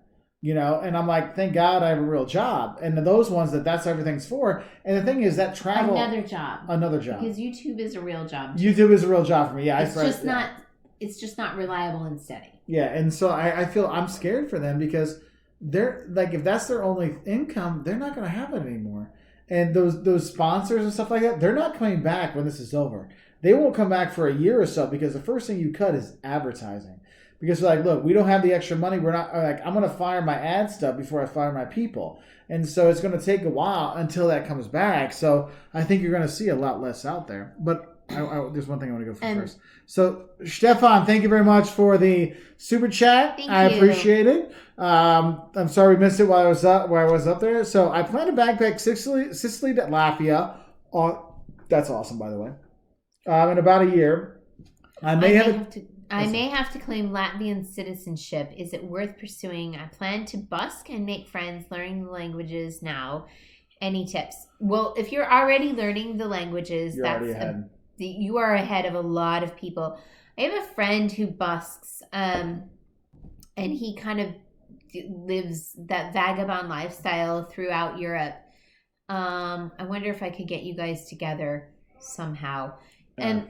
And I'm like, thank God I have a real job. And those ones that's everything's for. And the thing is that travel. Another job. Because YouTube is a real job. YouTube is a real job for me. Yeah. It's just not reliable and steady. Yeah. And so I feel I'm scared for them because they're like, if that's their only income, they're not going to have it anymore. And those sponsors and stuff like that, they're not coming back when this is over. They won't come back for a year or so because the first thing you cut is advertising. Because they're like, look, we don't have the extra money. We're not like, I'm going to fire my ad stuff before I fire my people. And so it's going to take a while until that comes back. So I think you're going to see a lot less out there. But there's one thing I want to go for first. So Stefan, thank you very much for the super chat. I appreciate it. I'm sorry we missed it while I was up there. So I plan to backpack Sicily to Latvia. That's awesome, by the way. In about a year. I may have to claim Latvian citizenship. Is it worth pursuing? I plan to busk and make friends learning the languages now. Any tips? Well, if you're already learning the languages, you are ahead of a lot of people. I have a friend who busks, and he kind of lives that vagabond lifestyle throughout Europe. I wonder if I could get you guys together somehow.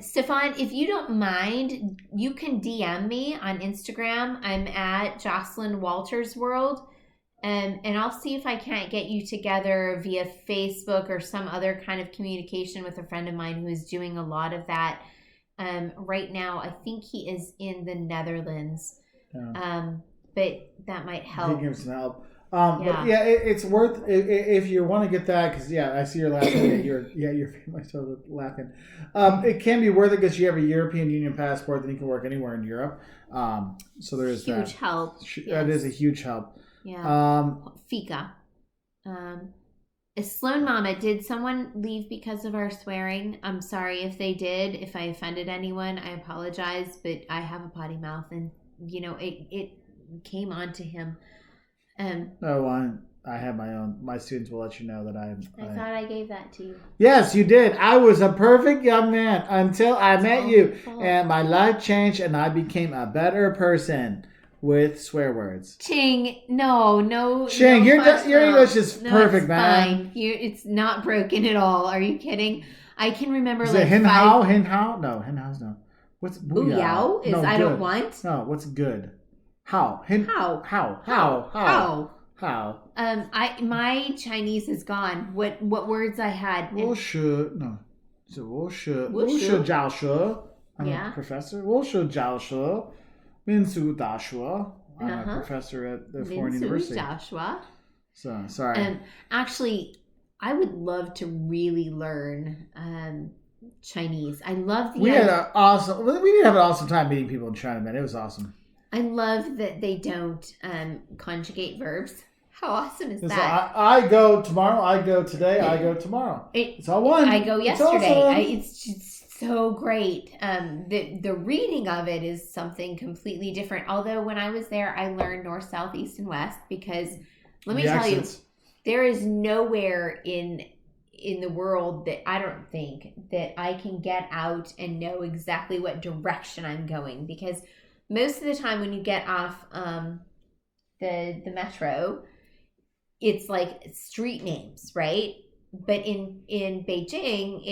Stefan, if you don't mind, you can DM me on Instagram. I'm at Jocelyn Walters World. And I'll see if I can't get you together via Facebook or some other kind of communication with a friend of mine who is doing a lot of that. Right now, I think he is in the Netherlands. But that might help. He gives some help. But yeah, it's worth if you want to get that because I see you're laughing. Your family started laughing. It can be worth it because you have a European Union passport, then you can work anywhere in Europe. So there is huge help. That is a huge help. Yeah. Fika. Sloan Mama, did someone leave because of our swearing? I'm sorry if they did. If I offended anyone, I apologize. But I have a potty mouth, and it came onto him. I have my own. My students will let you know that I thought I gave that to you. Yes, you did. I was a perfect young man until I met you, and my life changed, and I became a better person with swear words. Ching, no. Ching, your English is perfect, man. Fine. It's not broken at all. Are you kidding? I can remember is it hin hao? Hin hao? No, hin hao's no. What's booyah? Is no, I good. Don't want. No, what's good? How? My Chinese is gone. What words I had? 我是 no. So 我是教授. I'm a professor. 我是教授. 民族大学. I'm a professor at the foreign university. 民族大学. So sorry. Actually, I would love to really learn Chinese. I love the We did have an awesome time meeting people in China, man. It was awesome. I love that they don't conjugate verbs. How awesome is It's that? I go tomorrow, I go today, I go tomorrow. It's all one. I go yesterday. Awesome. It's just so great. The reading of it is something completely different. Although when I was there, I learned north, south, east, and west because let me tell you, there is nowhere in the world that I don't think that I can get out and know exactly what direction I'm going, because most of the time when you get off the metro, it's like street names, right? But in Beijing,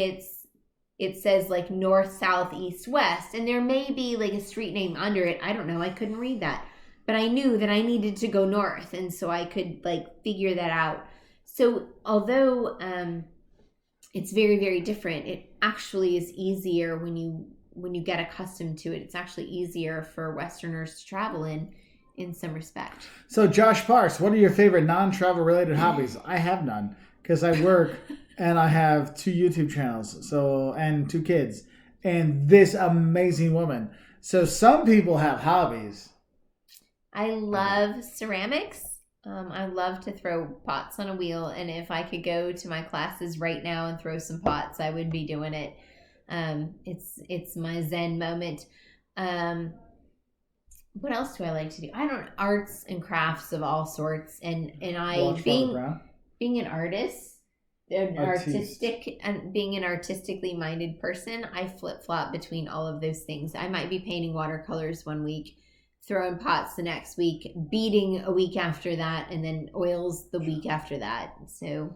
it says like north, south, east, west, and there may be like a street name under it. I don't know. I couldn't read that, but I knew that I needed to go north, and so I could like figure that out. So although it's very, very different, it actually is easier when you get accustomed to it. It's actually easier for Westerners to travel in some respect. So Josh Parks, what are your favorite non-travel related hobbies? I have none because I work and I have 2 YouTube channels, and 2 kids and this amazing woman. So some people have hobbies. I love ceramics. I love to throw pots on a wheel, and if I could go to my classes right now and throw some pots, I would be doing it. It's my Zen moment. What else do I like to do? I don't know, arts and crafts of all sorts, and I being an artist, artistic, and being an artistically minded person, I flip flop between all of those things. I might be painting watercolors one week, throwing pots the next week, beading a week after that, and then oils the week after that. So,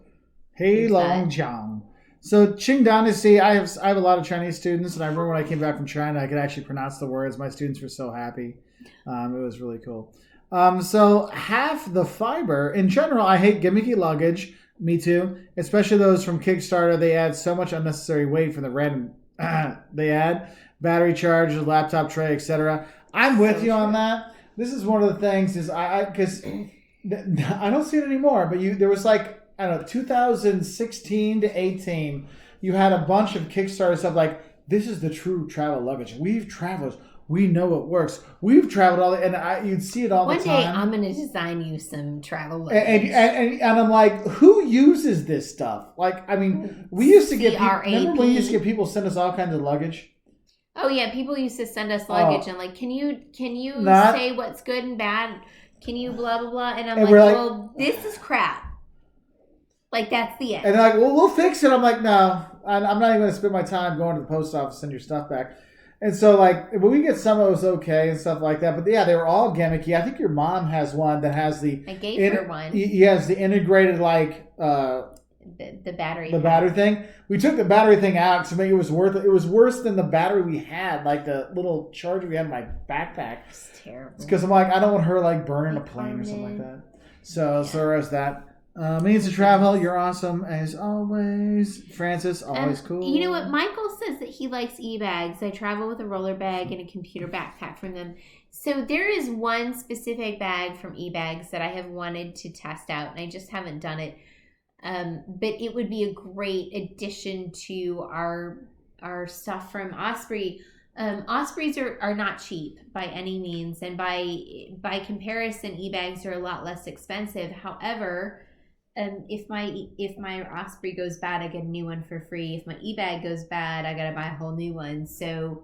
Hey Long Jiang. So Qing Dynasty, I have a lot of Chinese students, and I remember when I came back from China, I could actually pronounce the words. My students were so happy. It was really cool. So half the fiber, in general, I hate gimmicky luggage. Me too. Especially those from Kickstarter. They add so much unnecessary weight from the random they add. Battery chargers, laptop tray, etc. I'm with you on that. This is one of the things is because I don't see it anymore, but there was like, I don't know, 2016 to 18, you had a bunch of Kickstarter stuff like, this is the true travel luggage. We've traveled. We know it works. We've traveled all, and you'd see it all the time. One day I'm going to design you some travel luggage. And I'm like, who uses this stuff? Like, I mean, we used to get people, remember when we used to get people send us all kinds of luggage? Oh yeah, people used to send us luggage and like, can you say what's good and bad? Can you blah blah blah? And I'm like, well, this is crap. Like that's the end. And they're like, well, we'll fix it. I'm like, no, I'm not even going to spend my time going to the post office to send your stuff back. And so like, when we get some of those okay and stuff like that, but yeah, they were all gimmicky. I think your mom has one that has the. I gave her one. He has the integrated like. The battery. The battery thing. We took the battery thing out to make it was worth it. It was worse than the battery we had, like the little charger we had in my backpack. It's terrible. It's because I'm like, I don't want her like burning a plane or something like that. So there's that. Means to travel. You're awesome as always, Francis. Always cool. You know what? Michael says that he likes e-bags. I travel with a roller bag and a computer backpack from them. So there is one specific bag from e-bags that I have wanted to test out, and I just haven't done it. But it would be a great addition to our stuff from Osprey. Ospreys are not cheap by any means, and by comparison, e-bags are a lot less expensive. However, if my Osprey goes bad, I get a new one for free. If my e-bag goes bad, I gotta buy a whole new one. So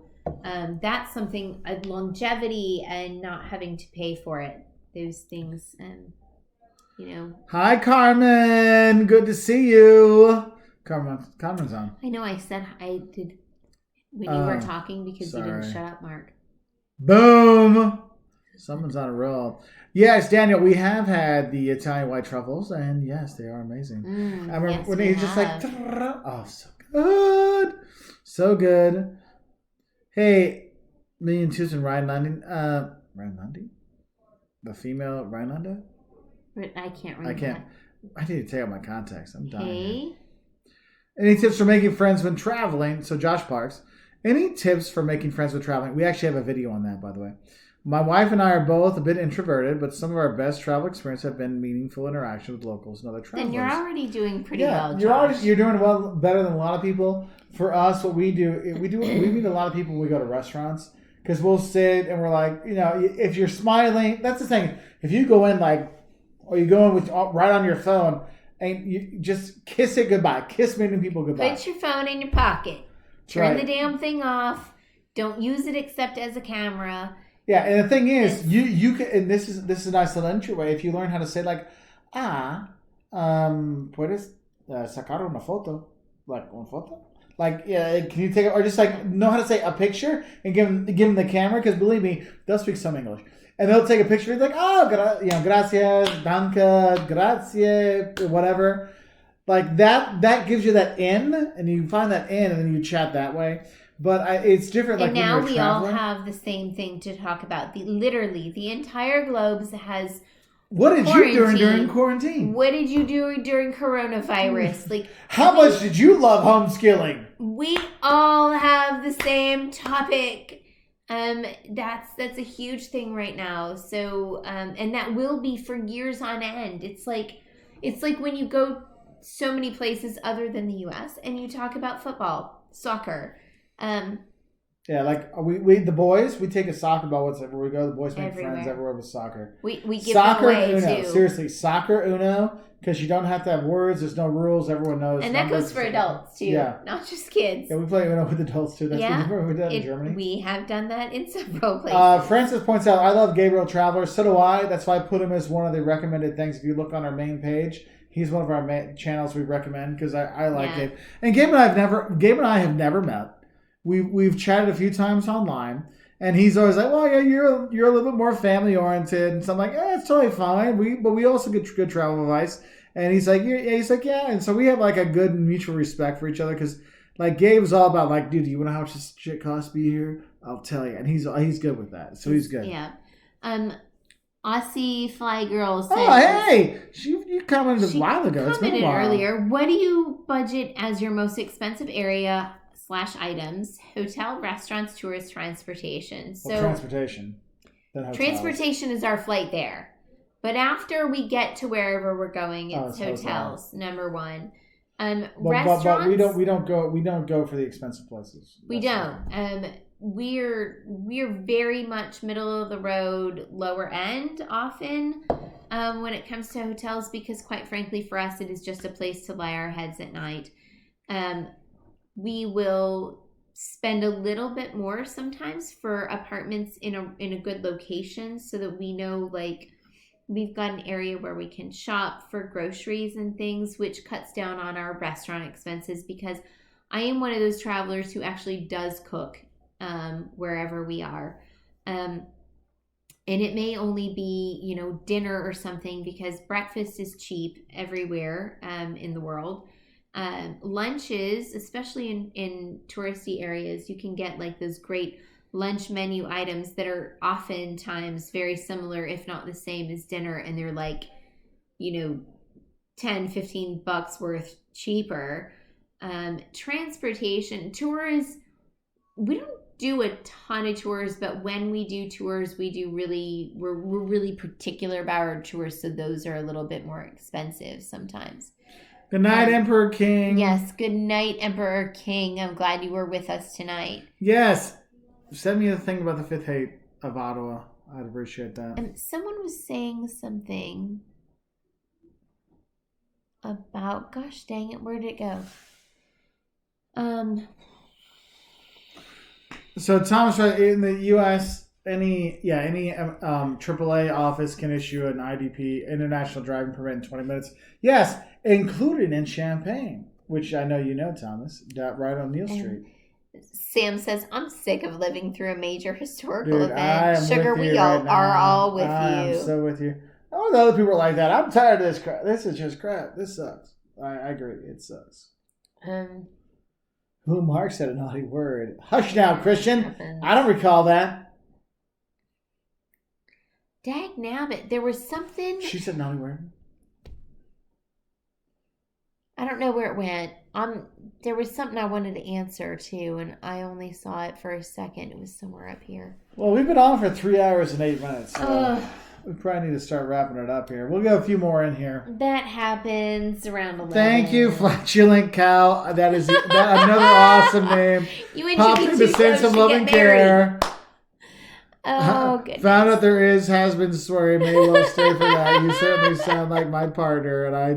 that's something, longevity and not having to pay for it. Those things. You know. Hi, Carmen. Good to see you. Carmen's on. I know. I said I did when you were talking because you didn't shut up, Mark. Boom. Someone's on a roll. Yes, Daniel. We have had the Italian white truffles, and yes, they are amazing. I remember when he's just like, oh, so good, so good. Hey, me and Susan Rhinelander, the female Rhinelander. I can't remember. I need to take out my contacts. I'm dying. Hey. Any tips for making friends when traveling? So Josh Parks. Any tips for making friends when traveling? We actually have a video on that, by the way. My wife and I are both a bit introverted, but some of our best travel experiences have been meaningful interaction with locals and other travelers. Then you're already doing pretty well, Josh. You're doing well, better than a lot of people. For us, what we do, we meet a lot of people when we go to restaurants because we'll sit and we're like, if you're smiling, that's the thing. If you go in or you go in with right on your phone and you just kiss it goodbye, kiss many people goodbye. Put your phone in your pocket. Turn the damn thing off. Don't use it except as a camera. Yeah, and the thing is, you can, and this is a nice little entryway if you learn how to say puedes sacar una foto, like una foto, like can you take it, or just know how to say a picture and give them the camera, because believe me, they'll speak some English and they'll take a picture. It's like gracias, danke, grazie, whatever, like that gives you that in, and you find that in, and then you chat that way. But it's different. And now we all have the same thing to talk about. Literally, the entire globe has. What did you do during quarantine? What did you do during coronavirus? Like, how much did you love homeschooling? We all have the same topic. That's a huge thing right now. So, and that will be for years on end. It's like when you go so many places other than the U.S. and you talk about football, soccer. We the boys, we take a soccer ball wherever we go. The boys make friends everywhere with soccer. We give soccer them away Uno. too. Seriously, soccer Uno, because you don't have to have words. There's no rules. Everyone knows. And that goes for adults too, not just kids. Yeah, we play Uno with adults too. That's what we did in Germany. We have done that in several places. Francis points out, I love Gabriel Traveler. So do I. That's why I put him as one of the recommended things. If you look on our main page, he's one of our channels we recommend because I like Gabe. And Gabe and I have never met. We've chatted a few times online, and he's always like, "Well, yeah, you're a little bit more family oriented," and so I'm like, "It's totally fine." We also get good travel advice, and he's like, "Yeah," and so we have like a good mutual respect for each other because like Gabe's all about like, "Dude, do you want to know how much this shit costs to be here? I'll tell you," and he's good with that, so he's good. Yeah. Aussie Fly Girl said, hey! You commented a while ago. It's been a while. Earlier. What do you budget as your most expensive area / items? Hotel, restaurants, tourist, transportation. So transportation. Transportation is our flight there. But after we get to wherever we're going, it's hotels, number one. Restaurants. But we don't go for the expensive places. We don't. We're very much middle of the road, lower end often when it comes to hotels, because quite frankly for us it is just a place to lie our heads at night. We will spend a little bit more sometimes for apartments in a good location, so that we know like we've got an area where we can shop for groceries and things, which cuts down on our restaurant expenses, because I am one of those travelers who actually does cook wherever we are. And it may only be, dinner or something, because breakfast is cheap everywhere in the world. Lunches, especially in touristy areas, you can get like those great lunch menu items that are oftentimes very similar, if not the same as dinner. And they're like, $10-15 worth cheaper. Transportation, tours, we don't do a ton of tours, but when we do tours, we're really particular about our tours. So those are a little bit more expensive sometimes. Good night, Emperor King. Yes, good night, Emperor King. I'm glad you were with us tonight. Yes. Send me the thing about the fifth hate of Ottawa. I'd appreciate that. And someone was saying something about, gosh dang it, where did it go? So Thomas, right, in the U.S., any AAA office can issue an IDP, International Driving Permit, in 20 minutes. Yes, included in Champaign, which I know you know, Thomas, right on Neal Street. Sam says, I'm sick of living through a major historical event. Sugar, we all are all with you. I'm so with you. Oh, the other people are like that. I'm tired of this crap. This is just crap. This sucks. I agree. It sucks. Who Mark said a naughty word. Hush now, Christian. I don't recall that. Dag nabbit. There was something. She said naughty word. I don't know where it went. There was something I wanted to answer too, and I only saw it for a second. It was somewhere up here. Well, we've been on for 3 hours and 8 minutes. So we probably need to start wrapping it up here. We'll get a few more in here. That happens around 11. Thank you, Flatulent Cow. That is another awesome name. You and Popped Jimmy in to too send close some to love get and married. care. Oh, goodness. Found out there has been story. May well stay for that. You certainly sound like my partner, and I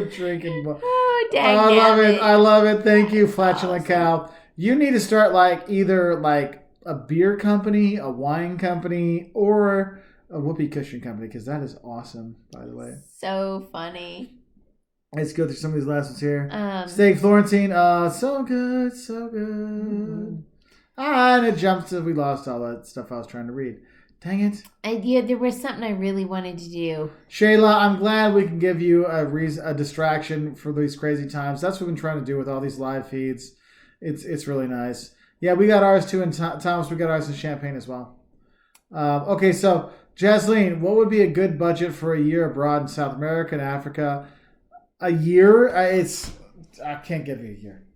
drinking. Oh, dang I love it. it. I love it. Thank you, Flatulent Cow. You need to start either a beer company, a wine company, or a whoopee cushion company, because that is awesome, by the way. So funny. Let's go through some of these last ones here. Um, Steak Florentine. So good. So good. Mm-hmm. And it jumps to we lost all that stuff I was trying to read. Dang it. yeah, there was something I really wanted to do. Shayla, I'm glad we can give you a distraction for these crazy times. That's what we've been trying to do with all these live feeds. It's really nice. Yeah, we got ours too in Thomas. We got ours in Champagne as well. Okay, so Jasleen, what would be a good budget for a year abroad in South America and Africa? A year? I can't give you a year.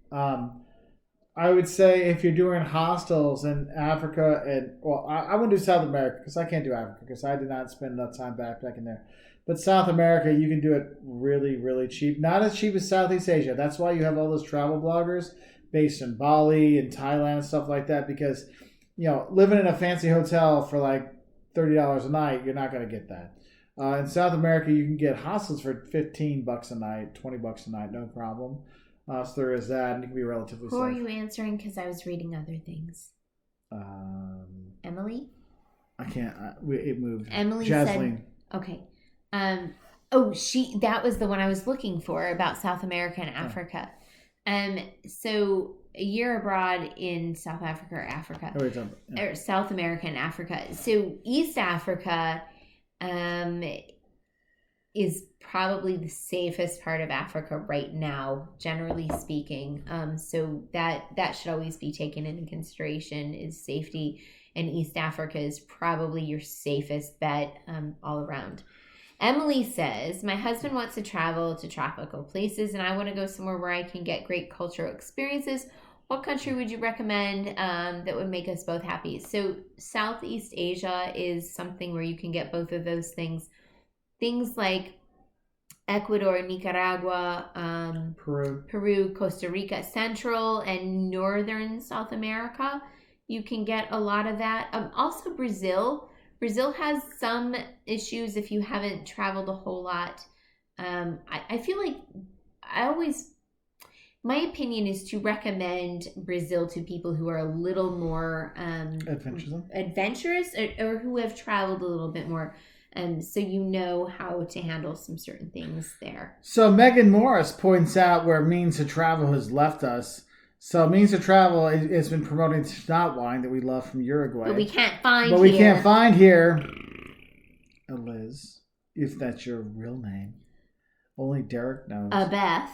I would say if you're doing hostels in Africa I wouldn't do South America because I can't do Africa because I did not spend enough time backpacking there. But South America, you can do it really, really cheap. Not as cheap as Southeast Asia. That's why you have all those travel bloggers based in Bali and Thailand and stuff like that because, living in a fancy hotel for $30 a night, you're not going to get that. In South America, you can get hostels for $15 a night, $20 a night, no problem. So there is that, and it can be relatively Who safe. are you answering? Because I was reading other things. Emily? I can't. It moved. Emily Jasleen. said... Okay. That was the one I was looking for about South America and Africa. So a year abroad in South Africa or Africa. Oh, wait, yeah. Or South America and Africa. So East Africa is probably the safest part of Africa right now, generally speaking. So that should always be taken into consideration is safety. And East Africa is probably your safest bet all around. Emily says, my husband wants to travel to tropical places and I want to go somewhere where I can get great cultural experiences. What country would you recommend that would make us both happy? So Southeast Asia is something where you can get both of those things. Things like Ecuador, Nicaragua, Peru, Costa Rica, Central and Northern South America. You can get a lot of that. Also Brazil. Brazil has some issues if you haven't traveled a whole lot. I feel like my opinion is to recommend Brazil to people who are a little more adventurous or who have traveled a little bit more. So you know how to handle some certain things there. So Megan Morris points out where Means to Travel has left us. So Means to Travel has been promoting Schnott wine that we love from Uruguay. But we can't find here. We can't find here. Liz, if that's your real name. Only Derek knows. Beth.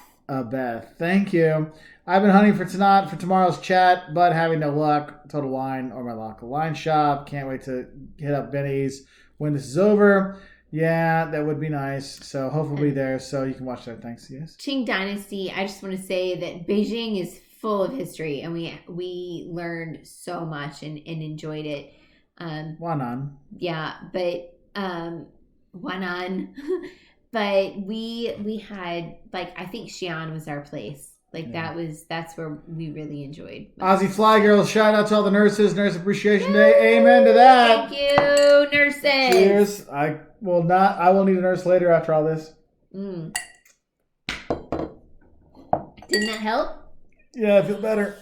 Thank you. I've been hunting for tomorrow's chat, but having no luck. Total Wine or my local wine shop. Can't wait to hit up Benny's when this is over. Yeah, that would be nice. So hopefully we'll be there so you can watch that. Thanks, yes. Qing Dynasty, I just want to say that Beijing is full of history and we learned so much and enjoyed it. Wanan. Yeah, but Wanan. But we had I think Xi'an was our place. That's where we really enjoyed. Aussie Fly Girls, shout out to all the nurses, Nurse Appreciation Day. Amen to that. Thank you, nurses. Cheers. I will need a nurse later after all this. Didn't that help? Yeah, I feel better.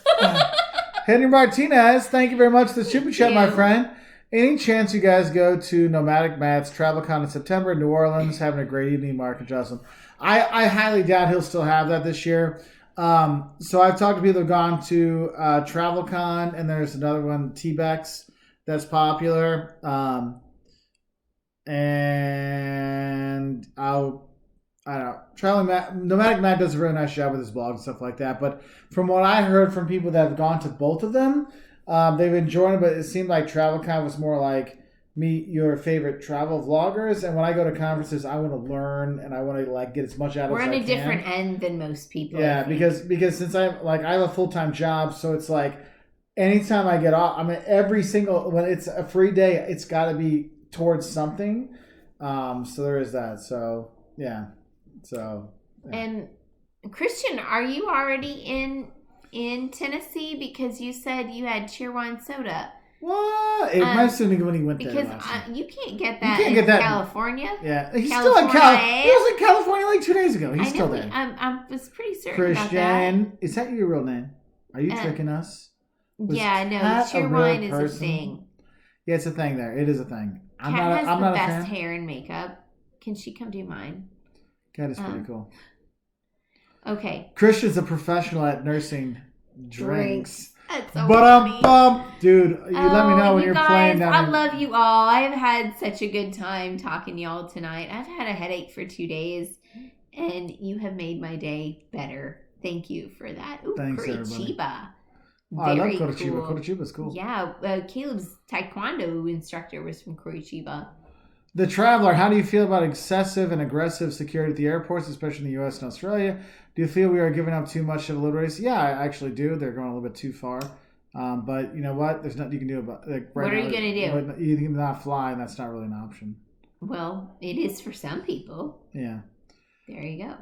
Henry Martinez, thank you very much for the super chat, my friend. Any chance you guys go to Nomadic Matt's TravelCon in September in New Orleans, having a great evening, Mark and Jocelyn? I highly doubt he'll still have that this year. So I've talked to people who've gone to TravelCon, and there's another one, T-Bex, that's popular. And I don't know. Nomadic Matt does a really nice job with his blog and stuff like that. But from what I heard from people that have gone to both of them, they've enjoyed it. But it seemed like TravelCon was more like meet your favorite travel vloggers. And when I go to conferences, I want to learn and I want to like get as much out of it as I can. We're on a different end than most people. Yeah, because since I have a full-time job, so it's like anytime I get off, when it's a free day, it's got to be towards something. So there is that. So yeah. And Christian, are you already in Tennessee? Because you said you had Cheerwine soda. What? It might have been when he went there. Because you can't get that in California. Yeah, he's still in California. He was in California like 2 days ago. He's still there. I was pretty certain Christian, about that. Is that your real name? Are you tricking us? Yeah, no. Cheerwine is a thing. Yeah, it's a thing there. It is a thing. Kat has the best hair and makeup. Can she come do mine? Kat is pretty cool. Okay. Christian's a professional at nursing drinks. That's so funny. Dude, you let me know when you're playing down I love you all. I've had such a good time talking to y'all tonight. I've had a headache for 2 days, and you have made my day better. Thank you for that. Ooh, thanks, Curitiba. I love Curitiba. Cool. Curitiba's cool. Yeah, Caleb's taekwondo instructor was from Curitiba. The Traveler, how do you feel about excessive and aggressive security at the airports, especially in the U.S. and Australia? Do you feel we are giving up too much at a little race? Yeah, I actually do. They're going a little bit too far. But you know what? There's nothing you can do about it. What are you going to do? You can not fly, and that's not really an option. Well, it is for some people. Yeah. There you go.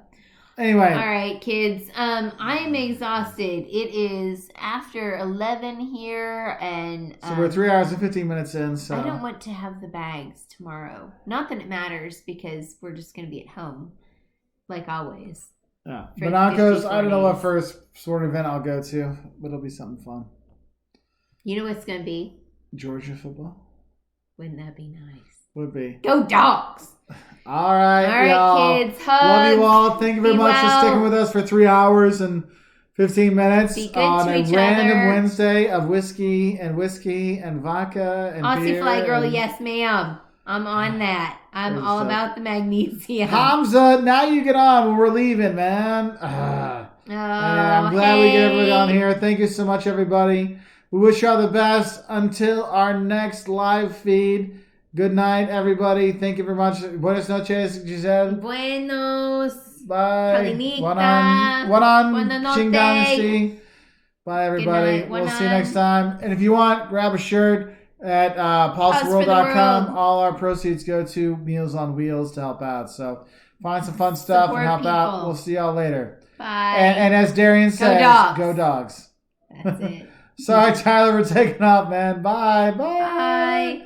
Anyway. All right, kids. I am exhausted. It is after 11 here, and so we're 3 hours and 15 minutes in. So I don't want to have the bags tomorrow. Not that it matters, because we're just going to be at home, like always. Yeah. Monaco's, I don't know what first sort of event I'll go to, but it'll be something fun. You know what's going to be? Georgia football. Wouldn't that be nice? Would be. Go Dogs! All right, y'all. Kids. Hugs. Love you all. Thank you very much for sticking with us for 3 hours and 15 minutes on a random Wednesday of whiskey and vodka and Aussie beer. Fly Girl, yes ma'am. I'm on that. I'm all about the magnesium. Hamza, now you get on when we're leaving, man. I'm glad we get everybody on here. Thank you so much, everybody. We wish you all the best until our next live feed. Good night, everybody. Thank you very much. Buenas noches, Giselle. Buenos. Bye. Calinita. Wanan. Ching Dynasty. Bye, everybody. We'll see you next time. And if you want, grab a shirt at paulsworld.com. All our proceeds go to Meals on Wheels to help out. So find some fun stuff and help out. We'll see y'all later. Bye. And as Darian says, go dogs. That's it. Sorry, Tyler, for taking off, man. Bye. Bye.